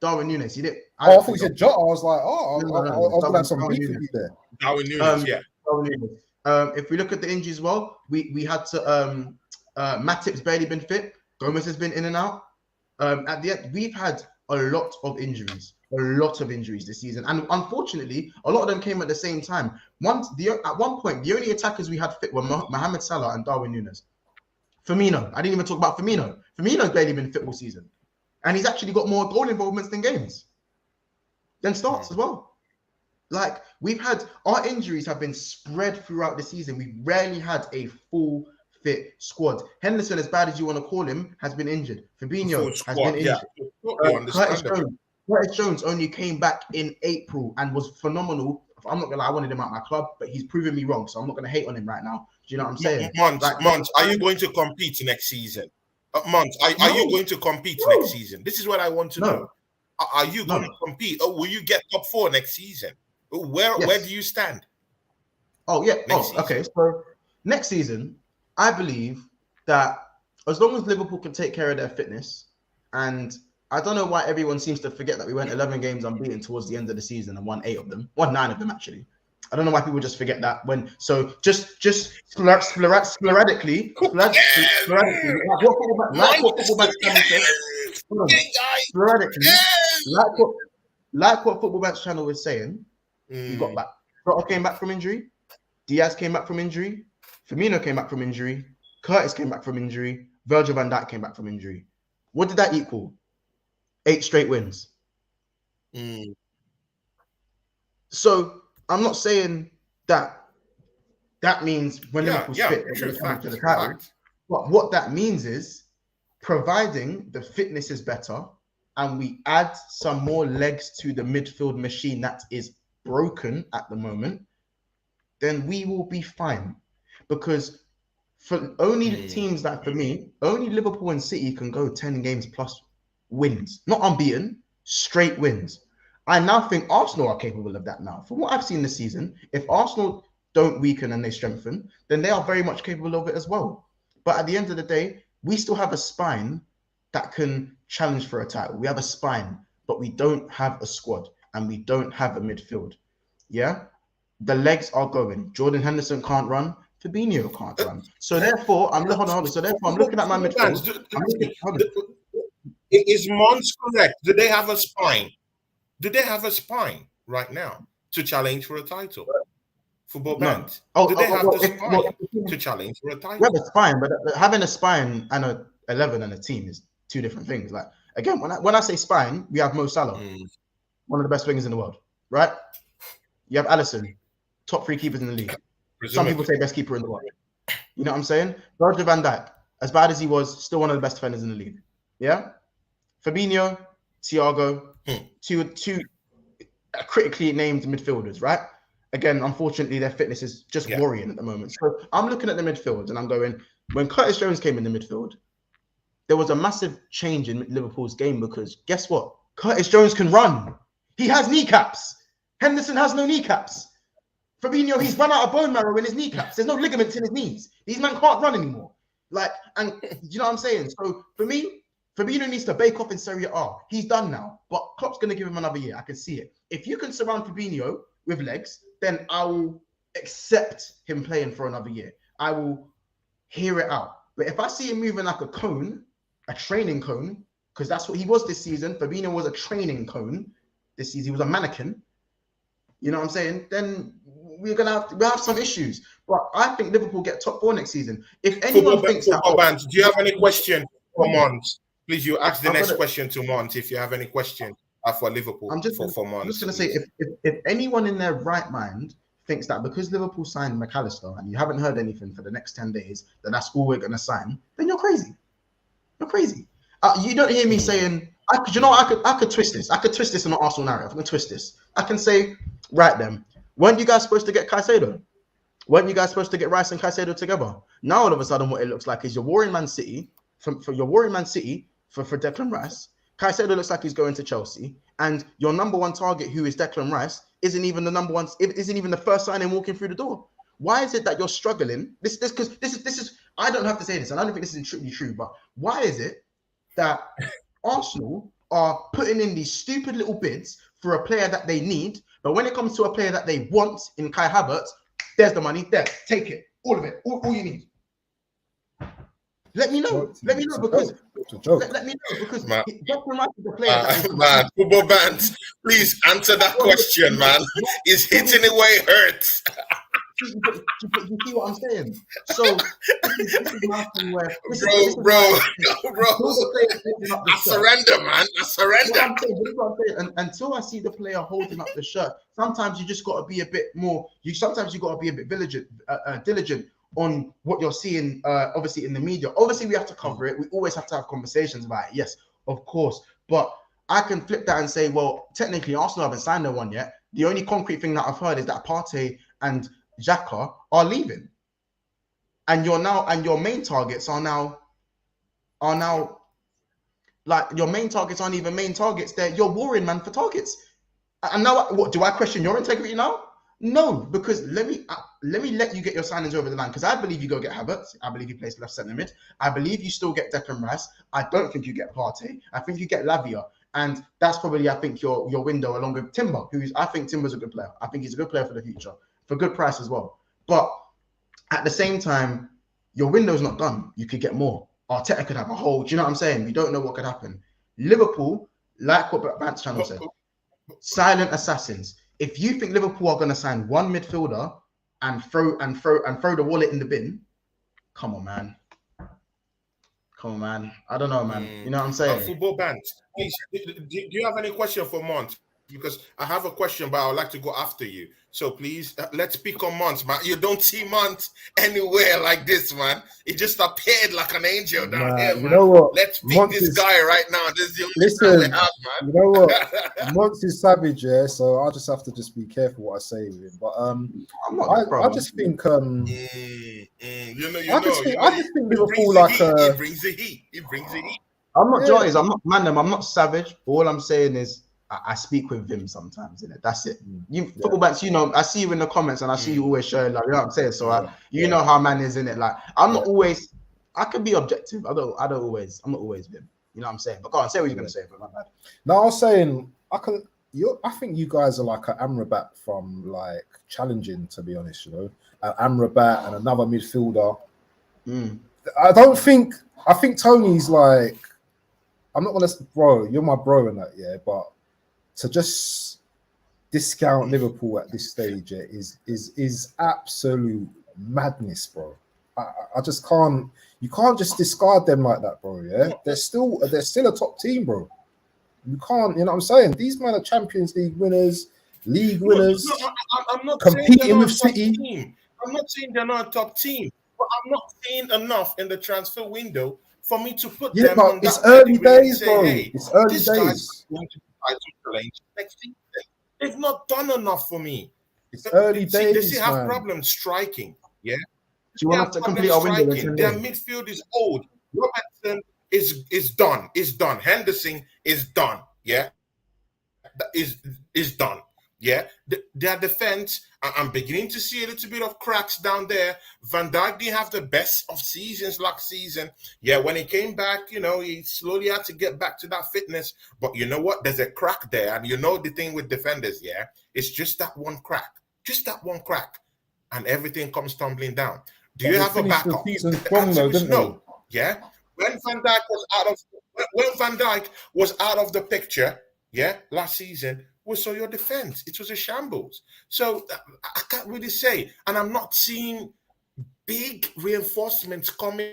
Darwin Núñez, he did. I thought you said Jota. I was like, I was gonna have some Darwin beef with you there. Darwin Núñez, yeah. Darwin Núñez. If we look at the injuries as well, we had to Matip's barely been fit. Gomez has been in and out. At the end, we've had a lot of injuries this season, and unfortunately, a lot of them came at the same time. At one point, the only attackers we had fit were Mohamed Salah and Darwin Núñez. Firmino, I didn't even talk about Firmino. Firmino's barely been fit all season, and he's actually got more goal involvements than starts as well. Like, our injuries have been spread throughout the season. We've rarely had a full fit squad. Henderson, as bad as you want to call him, has been injured. Fabinho has been injured. Curtis Jones only came back in April and was phenomenal. I'm not gonna lie, I wanted him at my club, but he's proven me wrong, so I'm not gonna hate on him right now. Do you know what I'm saying? Months, are you going to compete next season? Months, are you going to compete next season? This is what I want to know. Are you going to compete? Or will you get top 4 next season? Where do you stand? Oh, yeah. Okay. So next season, I believe that as long as Liverpool can take care of their fitness, and I don't know why everyone seems to forget that we went 11 games unbeaten towards the end of the season and won 9 of them actually. I don't know why people just forget that. Just sporadically, like what Football Match Channel was saying, we got back. Jota came back from injury. Diaz came back from injury. Firmino came back from injury. Curtis came back from injury. Virgil van Dijk came back from injury. What did that equal? 8 straight wins. So I'm not saying that means when Liverpool's fit, they're coming to the title. But what that means is, providing the fitness is better and we add some more legs to the midfield machine that is broken at the moment, then we will be fine. Because for only teams that, for me, only Liverpool and City can go 10 games plus wins, not unbeaten, straight wins. I now think Arsenal are capable of that now. From what I've seen this season, if Arsenal don't weaken and they strengthen, then they are very much capable of it as well. But at the end of the day, we still have a spine that can challenge for a title. We have a spine, but we don't have a squad and we don't have a midfield. Yeah? The legs are going. Jordan Henderson can't run. Fabinho can't run. So therefore, I'm looking at my midfield. Is Mons correct? Do they have a spine? Do they have a spine right now to challenge for a title? Football band. Do they have the spine to challenge for a title? We have a spine, but having a spine and a 11 and a team is 2 different things. Like, again, when I say spine, we have Mo Salah, one of the best wingers in the world, right? You have Alisson, top 3 keepers in the league. Some people say best keeper in the world. You know what I'm saying? Virgil van Dijk, as bad as he was, still one of the best defenders in the league. Yeah. Fabinho, Thiago, two critically named midfielders, right? Again, unfortunately, their fitness is just worrying at the moment. So I'm looking at the midfield and I'm going, when Curtis Jones came in the midfield, there was a massive change in Liverpool's game because guess what? Curtis Jones can run. He has kneecaps. Henderson has no kneecaps. Fabinho, he's run out of bone marrow in his kneecaps. There's no ligaments in his knees. These men can't run anymore. Like, and you know what I'm saying? So for me, Fabinho needs to bake off in Serie A. He's done now, but Klopp's going to give him another year. I can see it. If you can surround Fabinho with legs, then I will accept him playing for another year. I will hear it out. But if I see him moving like a cone, a training cone, because that's what he was this season. Fabinho was a training cone this season. He was a mannequin. You know what I'm saying? Then we'll have some issues. But I think Liverpool get top 4 next season. If anyone thinks that, do you have any question for Mont? Please, you ask the next question to Mont if you have any question for Liverpool. I'm just for Mont. I'm just going to say, if anyone in their right mind thinks that because Liverpool signed McAllister and you haven't heard anything for the next 10 days, then that's all we're going to sign, then you're crazy. You're crazy. You don't hear me saying, I could twist this. I could twist this in an Arsenal narrative. I'm going to twist this. I can say, right then, weren't you guys supposed to get Caicedo? Weren't you guys supposed to get Rice and Caicedo together? Now all of a sudden what it looks like is you're warring Man City for Declan Rice. Caicedo looks like he's going to Chelsea, and your number one target, who is Declan Rice, isn't even the first signing walking through the door. Why is it that you're struggling? This is I don't have to say this, and I don't think this is truly true, but why is it that Arsenal are putting in these stupid little bids for a player that they need, but when it comes to a player that they want in Kai Havertz, there's the money, there, take it, all of it, all you need. Let me know. Let me know because Declan Rice is a player that man, football bands, please answer that question, man. It's hitting it where it hurts. You see what I'm saying? So this is my thing where bro. I surrender, man. I surrender. And until I see the player holding up the shirt, sometimes you just got to be a bit more. Sometimes you got to be a bit diligent on what you're seeing. Obviously in the media. Obviously we have to cover it. We always have to have conversations about it. Yes, of course. But I can flip that and say, well, technically Arsenal haven't signed no one yet. The only concrete thing that I've heard is that Partey and Xhaka are leaving, and your main targets are now like your main targets aren't even main targets. You're warring man for targets. And now, what do I question your integrity now? No, because let me let you get your signings over the line, because I believe you go get Havertz. I believe he plays left centre mid. I believe you still get Declan Rice. I don't think you get Partey. I think you get Lavia. And that's probably, I think, your window along with Timber, I think Timber's a good player. I think he's a good player for the future, for good price as well. But at the same time, your window's not done. You could get more. Arteta could have a hole. Do you know what I'm saying? We don't know what could happen. Liverpool, like what Bant's channel said, silent assassins. If you think Liverpool are going to sign one midfielder and throw the wallet in the bin, come on, man. I don't know, man. You know what I'm saying? Football Band, please, do you have any question for Mont? Because I have a question, but I would like to go after you. So please, let's pick on Mont, man. You don't see Mont anywhere like this, man. He just appeared like an angel down here, man. You know what? Let's pick Mont this guy right now. This is the listen, we have, man. You know what? Mont is savage, yeah. So I'll just have to just be careful what I say with him. But I just think I just think Liverpool like he brings the heat. He brings the heat. I'm not Joyce. I'm not Mandem. I'm not savage. All I'm saying is I speak with Vim sometimes, innit? That's it. Football backs, you know, I see you in the comments and I see you always sharing, like, you know what I'm saying? So you know how man is, in it. Like, I'm not always, I can be objective. I'm not always Vim. You know what I'm saying? But go on, say what you're gonna say, but my bad. No, I was saying I think you guys are like an Amrabat from like challenging, to be honest, you know. An Amrabat and another midfielder. I think Tony's like, I'm not gonna, bro, you're my bro in that, yeah, but to just discount Liverpool at this stage is absolute madness, bro. I just can't. You can't just discard them like that, bro. Yeah, they're still a top team, bro. You can't. You know what I'm saying? These men are Champions League winners, league winners. I'm not competing with City. I'm not saying they're not a top team. but I'm not seeing enough in the transfer window for me to put Yeah, them but on it's that early pedigree and days, say, bro. hey, It's early this guy's days. going to be title challenge next season. They've not done enough for me. It's early See, they still days, have man. problems striking. Yeah, Do you they want us have to complete problems our window in striking. 10 Their days? midfield is old. Robertson is done. Is done. Henderson is done. Yeah, is done. Yeah, their defense, I'm beginning to see a little bit of cracks down there. Van Dijk didn't have the best of seasons last season. Yeah, when he came back, he slowly had to get back to that fitness. But you know what? There's a crack there. And the thing with defenders, yeah, it's just that one crack. Just that one crack. And everything comes tumbling down. Do But you they have a finished the backup? season The strong, answer though, is didn't they? no. Yeah. When Van Dijk was out of the picture, yeah, last season, we saw your defense. It was a shambles. So I can't really say. And I'm not seeing big reinforcements coming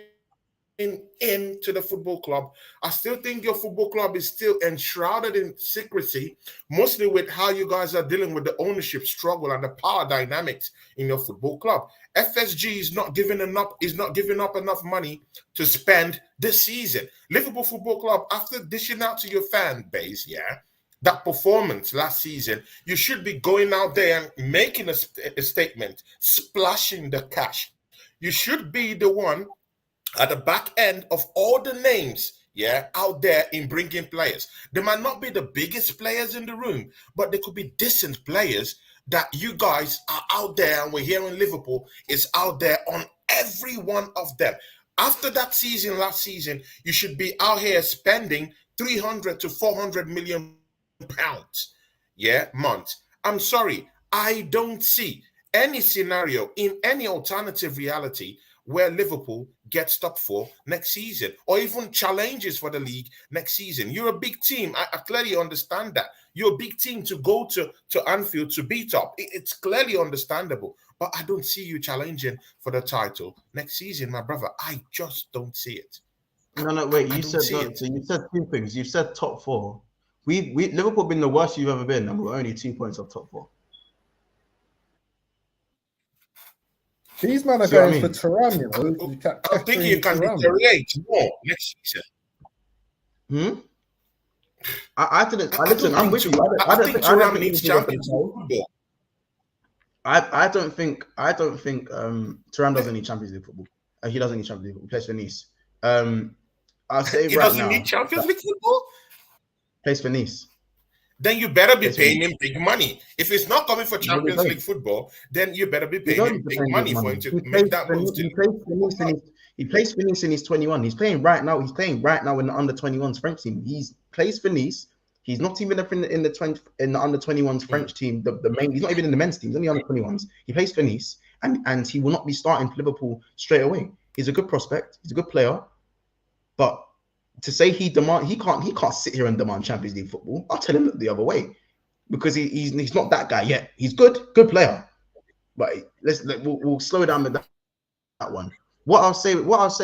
into the football club. I still think your football club is still enshrouded in secrecy, mostly with how you guys are dealing with the ownership struggle and the power dynamics in your football club. FSG is not giving up enough money to spend this season. Liverpool Football Club, after dishing out to your fan base, yeah, that performance last season, you should be going out there and making a statement, splashing the cash. You should be the one at the back end of all the names, yeah, out there in bringing players. They might not be the biggest players in the room, but they could be decent players that you guys are out there, and we're here in Liverpool, is out there on every one of them. After that season, last season, you should be out here spending 300 to 400 million pounds, yeah, month. I'm sorry, I don't see any scenario in any alternative reality where Liverpool gets top four next season or even challenges for the league next season. You're a big team. I clearly understand that. You're a big team to go to Anfield to beat up. It's clearly understandable. But I don't see you challenging for the title next season, my brother. I just don't see it. No, wait. I You don't said see no, it. so you said two things. You said top four. We Liverpool been the worst you've ever been, and we're only 2 points off top four. These men are See what I going for mean? Thuram, you know. I'm thinking you can Thuram. deteriorate more next season. I didn't. I Listen, don't I'm think with you. I think Thuram needs Liverpool Champions League football. I don't think Thuram doesn't need Champions League football. He doesn't need Champions League football. He plays for Nice. I'll say He right doesn't now. need Champions League football. Plays for Nice. Then you better be Plays for paying Nice. him big money. If it's not coming for No, he Champions don't. League football, then you better be He paying don't him need to big pay money his for money. him to He make plays that for move Nice. to. He plays for Nice in his 21. He's playing right now. He's playing right now in the under 21s French team. He's plays for Nice. He's not even up in the under 21s French team. The main. He's not even in the men's team. He's only under 21s. He plays for Nice, and he will not be starting for Liverpool straight away. He's a good prospect. He's a good player, but to say he can't sit here and demand Champions League football. I'll tell him the other way, because he's not that guy yet. He's good player, but we'll slow down with that one. What I'll say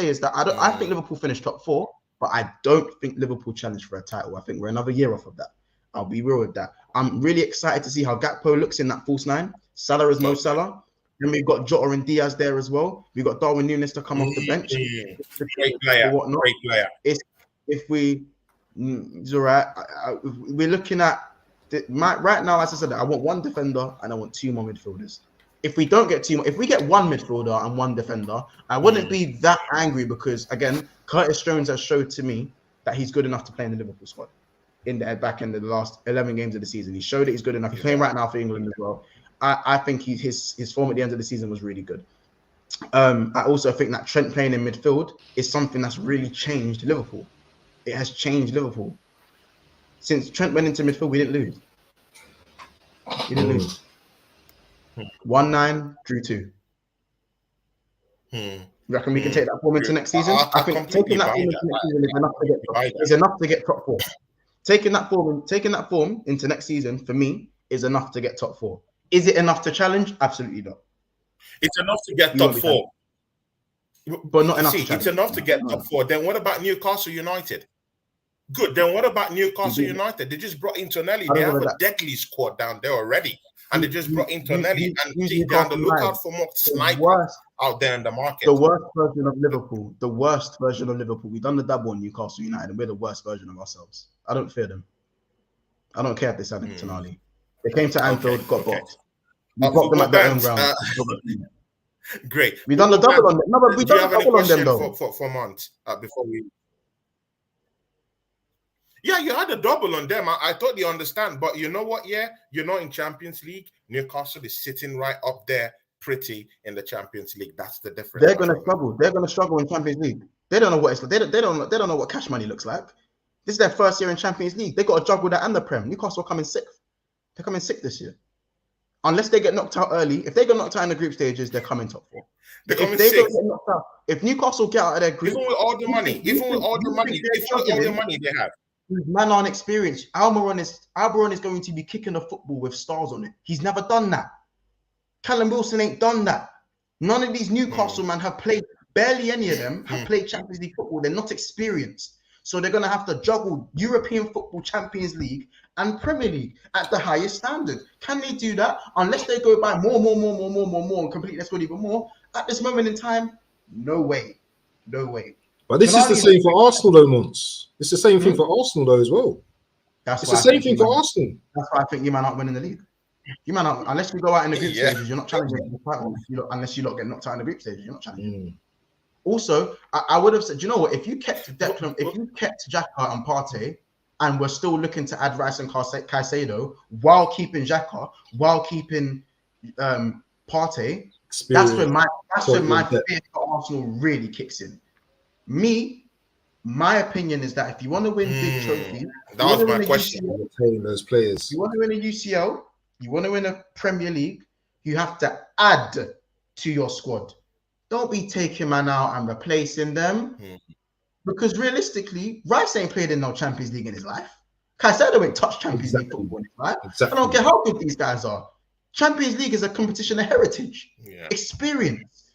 is that I think Liverpool finished top four, but I don't think Liverpool challenged for a title. I think we're another year off of that. I'll be real with that. I'm really excited to see how Gakpo looks in that false nine. Salah is Mo Salah. Then we've got Jota and Diaz there as well. We've got Darwin Núñez to come off the bench. Great player. Great player. It's all right. We're looking at right now. As I said, I want one defender and I want 2 more midfielders. If we don't get 2 more, if we get 1 midfielder and 1 defender, I wouldn't be that angry, because again, Curtis Jones has showed to me that he's good enough to play in the Liverpool squad in the back end of the last 11 games of the season. He showed that he's good enough. He's playing right now for England as well. I think his form at the end of the season was really good. I also think that Trent playing in midfield is something that's really changed Liverpool. It has changed Liverpool. Since Trent went into midfield, we didn't lose. 1-9, drew 2. You reckon we can take that form into next season? I think taking that form into next season is enough to get top 4. Taking that form into next season for me is enough to get top 4. Is it enough to challenge? Absolutely not. It's enough to get top 4. But not enough to challenge. It's enough to get top 4. Then what about Newcastle United? Good. Then what about Newcastle United? They just brought in Tonelli. They have a deadly squad down there already. And they just brought in Tonelli, and they're on the lookout for more snipers out there in the market. The worst version of Liverpool. The worst version of Liverpool. We've done the double on Newcastle United, and we're the worst version of ourselves. I don't fear them. I don't care if they signed Tonali. They came to Anfield, got boxed. We blocked them at their own ground. Great. We done the double on them. No, but we Do you done have the any double on question them though. for Mont before we? Yeah, you had a double on them. I totally understand, but you know what? Yeah, you're not in Champions League. Newcastle is sitting right up there, pretty in the Champions League. That's the difference. They're going to struggle. They're going to struggle in Champions League. They don't know what it's like. They don't know what cash money looks like. This is their first year in Champions League. They got to juggle that and the Prem. Newcastle are coming sixth. They're coming sixth this year. Unless they get knocked out early. If they get knocked out in the group stages, they're coming top four. They're coming if they sixth. don't get knocked out, if Newcastle get out of their group, even with all the money they have, man aren't experienced. Almiron is going to be kicking a football with stars on it. He's never done that. Callum Wilson ain't done that. None of these Newcastle men have played. Barely any of them have played Champions League football. They're not experienced. So they're going to have to juggle European football, Champions League, and Premier League at the highest standard. Can they do that? Unless they go by more, and complete their squad even more. At this moment in time, no way. No way. But this is the same for Arsenal, though, Mons. It's the same thing for Arsenal, though, as well. It's the same thing for Arsenal. That's why I think you might not win in the league. You might not, unless we go out in the group stages, you're not challenging the title. Unless you lot get knocked out in the group stages, you're not challenging. Also, I would have said, you know what? If you kept Declan, if you kept Xhaka and Partey, and we're still looking to add Rice and Caicedo while keeping Xhaka, while keeping Partey, that's when my fear for Arsenal really kicks in. My opinion is that if you want to win big trophies, that was my question. Paying those players. You want to win a UCL, you want to win a Premier League, you have to add to your squad. Don't be taking man out and replacing them. Because realistically, Rice ain't played in no Champions League in his life. Caicedo ain't touched Champions League football in his life. I don't care how good these guys are. Champions League is a competition of heritage. Experience.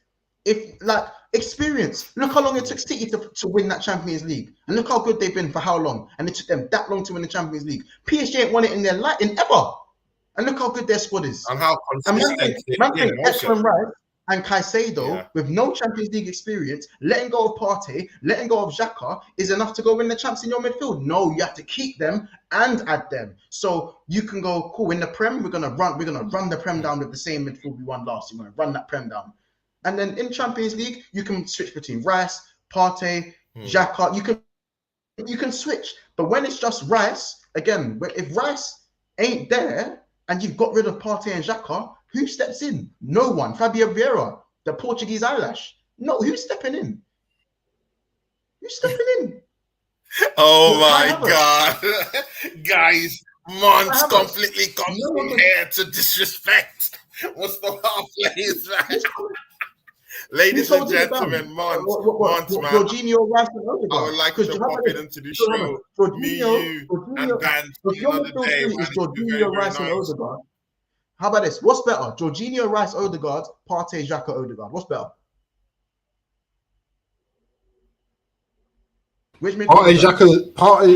Experience. Look how long it took City to win that Champions League. And look how good they've been for how long. And it took them that long to win the Champions League. PSG ain't won it in their life in ever. And look how good their squad is. And how consistent Declan Rice and Caicedo, with no Champions League experience, letting go of Partey, letting go of Xhaka, is enough to go win the champs in your midfield. No, you have to keep them and add them. So you can go, cool, in the Prem, we're gonna run the Prem down with the same midfield we won last year. We're gonna run that Prem down. And then in Champions League, you can switch between Rice, Partey, Xhaka. You can switch. But when it's just Rice, again, if Rice ain't there and you've got rid of Partey and Xhaka, who steps in? No one. Fabio Vieira, the Portuguese eyelash. No, who's stepping in? Who's stepping in? Oh my God. Guys, Mons completely comes from here to disrespect. What's the half players, man? Ladies and gentlemen, Mons, man. Jorginho, Rice, and Odegaard. I would like to pop it into the show. Me, you, and Dan the other day. Jorginho, Rice, and Odegaard. How about this? What's better? Jorginho, Rice, Odegaard, Partey, Xhaka, Odegaard. What's better? Which Partey,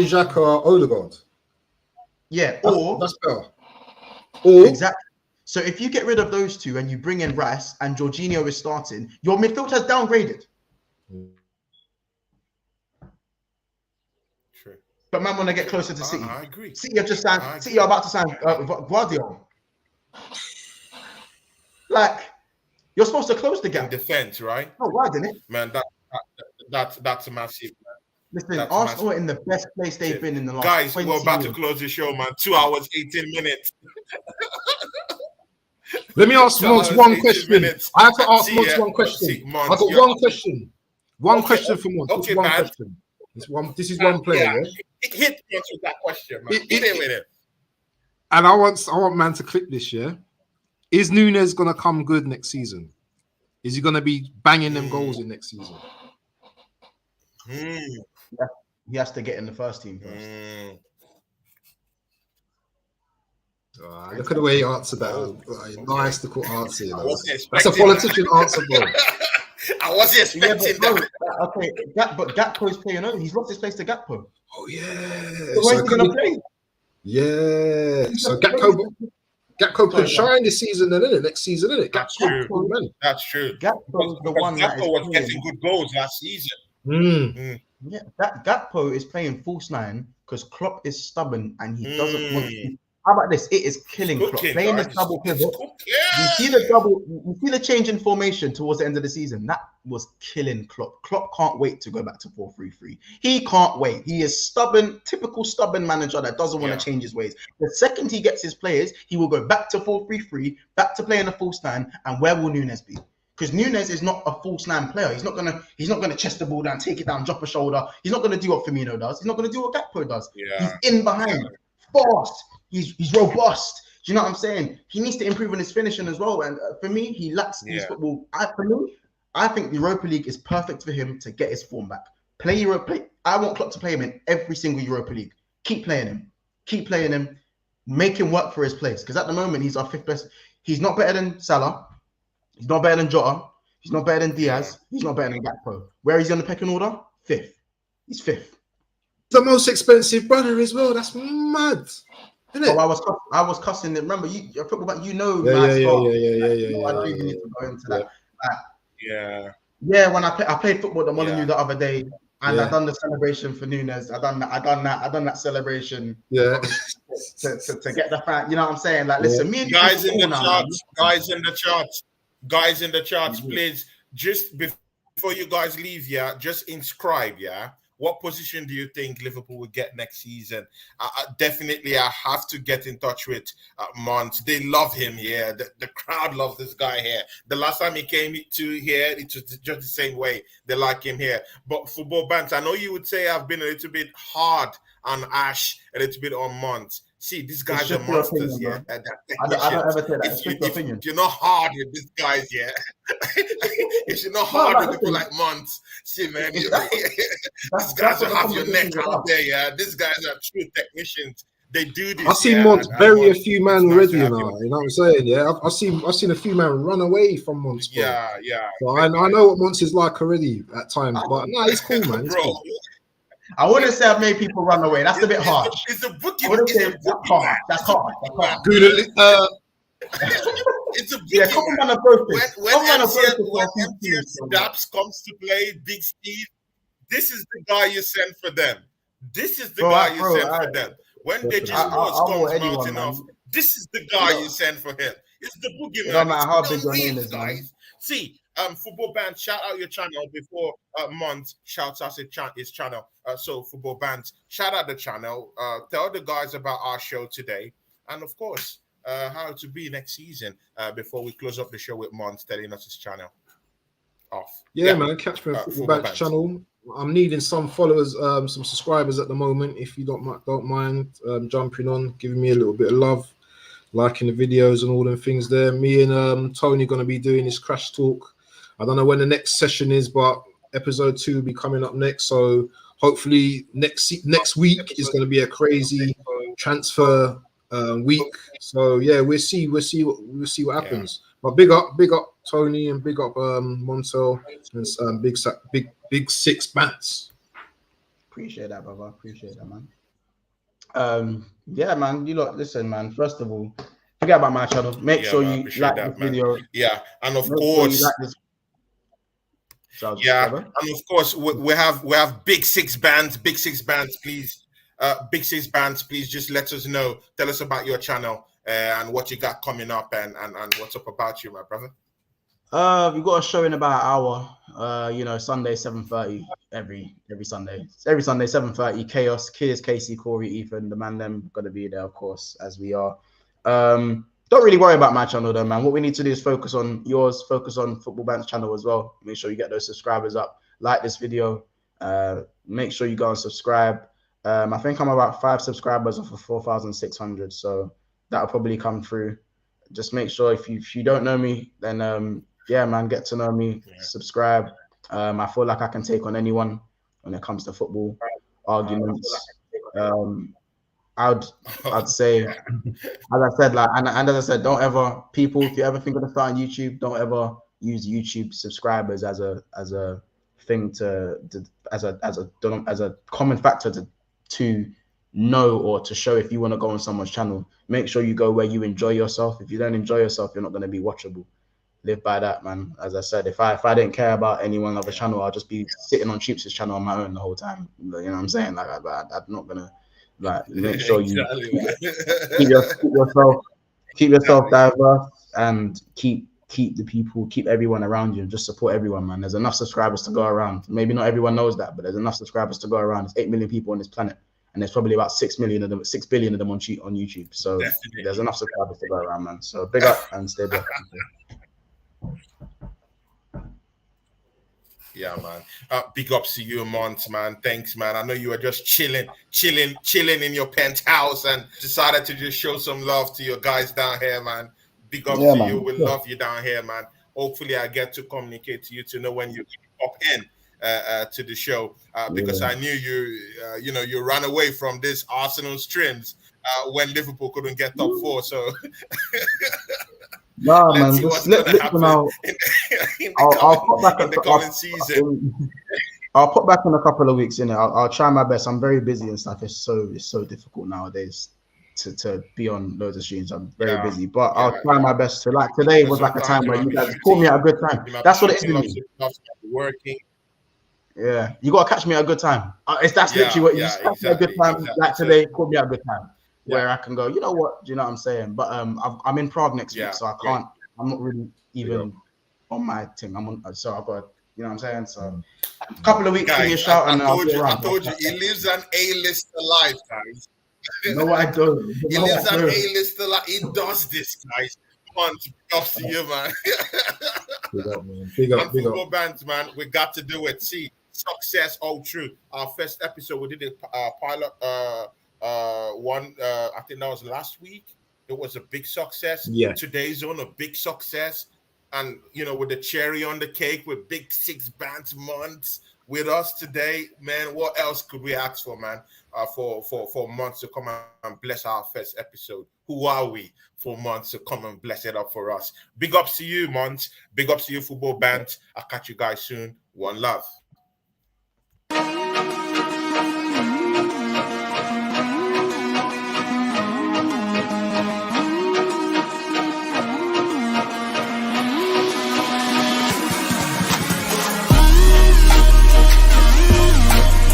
Xhaka, Odegaard. Yeah, that's better. Or exactly. So if you get rid of those two and you bring in Rice and Jorginho is starting, your midfield has downgraded. True. But man, want to get closer to City. I agree. City have just signed. City are about to sign Guardiola. Like, you're supposed to close the gap. In defense, right? Oh, why didn't it? Man, that's a massive. Listen, Arsenal are in the best place they've been in the last. Guys, we're about to close the show, man. 2 hours, 18 minutes. Let me ask Mons one question. I have to ask Mons one question. I've got one question. One question for Mons. Okay, one man. question. This is one player. Yeah? Hit Mons with that question, man. Hit it with it. And I want man to clip this, yeah? Is Núñez going to come good next season? Is he going to be banging them goals in next season? Yeah, he has to get in the first team first. Look at the way he answered that. Nice little answer. You know? That's a politician answer, bro. I wasn't expecting that. Okay, but Gakpo is playing over. He's lost his place to Gakpo. Oh, yeah. So where's he going to play? Yeah. So Gakpo... Gakpo could shine this season, then, innit? Next season, innit? That's Gakpo, true. man. That's true. Gakpo is the Because one that is Gakpo was playing. getting good goals last season. Yeah, that Gakpo is playing false nine because Klopp is stubborn and he doesn't want to. How about this? It is killing Klopp. Playing this double pivot. You see the change in formation towards the end of the season. That was killing Klopp. Klopp can't wait to go back to 4-3-3. He can't wait. He is stubborn, typical stubborn manager that doesn't want to change his ways. The second he gets his players, he will go back to 4-3-3, back to playing a false nine. And where will Nunes be? Because Nunes is not a false nine player. He's not gonna chest the ball down, take it down, drop a shoulder. He's not gonna do what Firmino does. He's not gonna do what Gakpo does. He's in behind, fast. He's robust. Do you know what I'm saying? He needs to improve on his finishing as well. And for me, he lacks these football. I think the Europa League is perfect for him to get his form back. I want Klopp to play him in every single Europa League. Keep playing him. Make him work for his place. Because at the moment, he's our fifth best. He's not better than Salah. He's not better than Jota. He's not better than Diaz. He's not better than Gakpo. Where is he on the pecking order? Fifth. He's fifth. The most expensive brother as well. That's mad. Isn't it? Oh, I was cussing it. Remember, you're football, but you know, Yeah. I don't even need to go into that. When I played football at the Molyneux the other day, and I done the celebration for Nunes. I done that celebration. Yeah. To get the fan. You know what I'm saying? Like, listen, me and guys in the charts, please, just before you guys leave, just inscribe, what position do you think Liverpool will get next season? Definitely, I have to get in touch with Mont. They love him here. The crowd loves this guy here. The last time he came to here, it was just the same way. They like him here. But Football Bants, I know you would say I've been a little bit hard on Ash, a little bit on Mont. See, these guys are monsters, I don't ever say that. If you're not hard with these guys, if you're not hard with people like Mont, see, man, these guys will have your neck out there, These guys are true technicians. They do this. I've seen Mont bury a few men already, you know what I'm saying? I've seen a few men run away from Mont. So I know what Mont is like already at times, but no, it's cool, man. It's cool. I wouldn't say I've made people run away. That's a bit harsh. It's a bookie. That's hard. It's a bookie. When MTS comes to play, Big Steve, this is the guy you send for them. This is the guy you send for them. When they just comes mounting off, this is the guy you send for him. It's the boogeyman. No matter how big your name is, guys. See, Football Band, shout out your channel before Mont shouts out his channel. So Football Band, shout out the channel. Tell the guys about our show today, and of course, how to be next season. Before we close up the show with Mont telling us his channel off. Yeah, man, catch me on Football Band channel. I'm needing some followers, some subscribers at the moment. If you don't mind jumping on, giving me a little bit of love, liking the videos and all them things there. Me and Tony going to be doing this Crash Talk. I don't know when the next session is, but episode 2 will be coming up next. So hopefully next week is going to be a crazy transfer week. So yeah, we'll see what happens. But big up Tony and big up Montel and big six bats. Appreciate that, brother. Appreciate that, man. Yeah, man. You lot, listen, man. First of all, forget about my channel. Make sure you like this video. Yeah, and of course. And of course, we have big six bands. Please, big six bands. Please just let us know. Tell us about your channel and what you got coming up and what's up about you, my brother. We've got a show in about an hour. Sunday 7:30 every Sunday. Every Sunday 7:30. Chaos, Kiers, Casey, Corey, Ethan, the man. Them gonna be there, of course, as we are. Don't really worry about my channel though, man. What we need to do is focus on yours, focus on Football Band's channel as well. Make sure you get those subscribers up. Like this video. Make sure you go and subscribe. I think I'm about 5 subscribers off of 4,600. So that'll probably come through. Just make sure if you don't know me, then yeah, man, get to know me, subscribe. I feel like I can take on anyone when it comes to football arguments. I'd say, as I said, as I said, don't ever, people, if you ever think of starting YouTube, don't ever use YouTube subscribers as a thing as a common factor to know or to show if you want to go on someone's channel. Make sure you go where you enjoy yourself. If you don't enjoy yourself, you're not going to be watchable. Live by that, man. As I said, if I didn't care about any one other channel, I'll just be sitting on Cheaps' channel on my own the whole time. You know what I'm saying? Like, I'm not gonna make sure you keep yourself diverse and keep everyone around you and just support everyone, man. There's enough subscribers to go around. Maybe not everyone knows that, but there's enough subscribers to go around. There's 8 million people on this planet, and there's probably about 6 billion of them on YouTube. So there's enough subscribers to go around, man. So big up and stay blessed. Yeah, man. Big ups to you, Mont, man. Thanks, man. I know you were just chilling in your penthouse and decided to just show some love to your guys down here, man. Big ups to you. We love you down here, man. Hopefully, I get to communicate to you to know when you pop in to the show because I knew you ran away from this Arsenal streams when Liverpool couldn't get top 4. So. No, man. Just listen now. I'll pop back in the coming season. I'll pop back in a couple of weeks. I'll try my best. I'm very busy and stuff. It's so difficult nowadays to be on loads of streams. I'm very busy, but I'll try my best to. Like today was like a time where you guys caught me at a good time. That's what it is. Working. Yeah, you gotta catch me at a good time. That's literally what you catch me at a good time. Like today, caught me at a good time. Where I can go, you know what? Do you know what I'm saying? But I'm in Prague next week, so I can't. I'm not really even on my thing. I'm on, so I've got, you know what I'm saying? So a couple of weeks, give me a shout. I told you, he lives an A-lister life, guys. No, I don't. He lives an A-lister life. He does this, guys. Come on, big ups to you, man. Big up, man. Big up. Football bands, man. We got to do it. See, success, all true. Our first episode, we did a pilot. I think that was last week. It was a big success. Yeah. Today's on a big success, and with the cherry on the cake, with big 6 bands months with us today, man. What else could we ask for, man? For months to come and bless our first episode. Who are we for months to come and bless it up for us? Big ups to you, Months. Big ups to you, football band. I'll catch you guys soon. One love.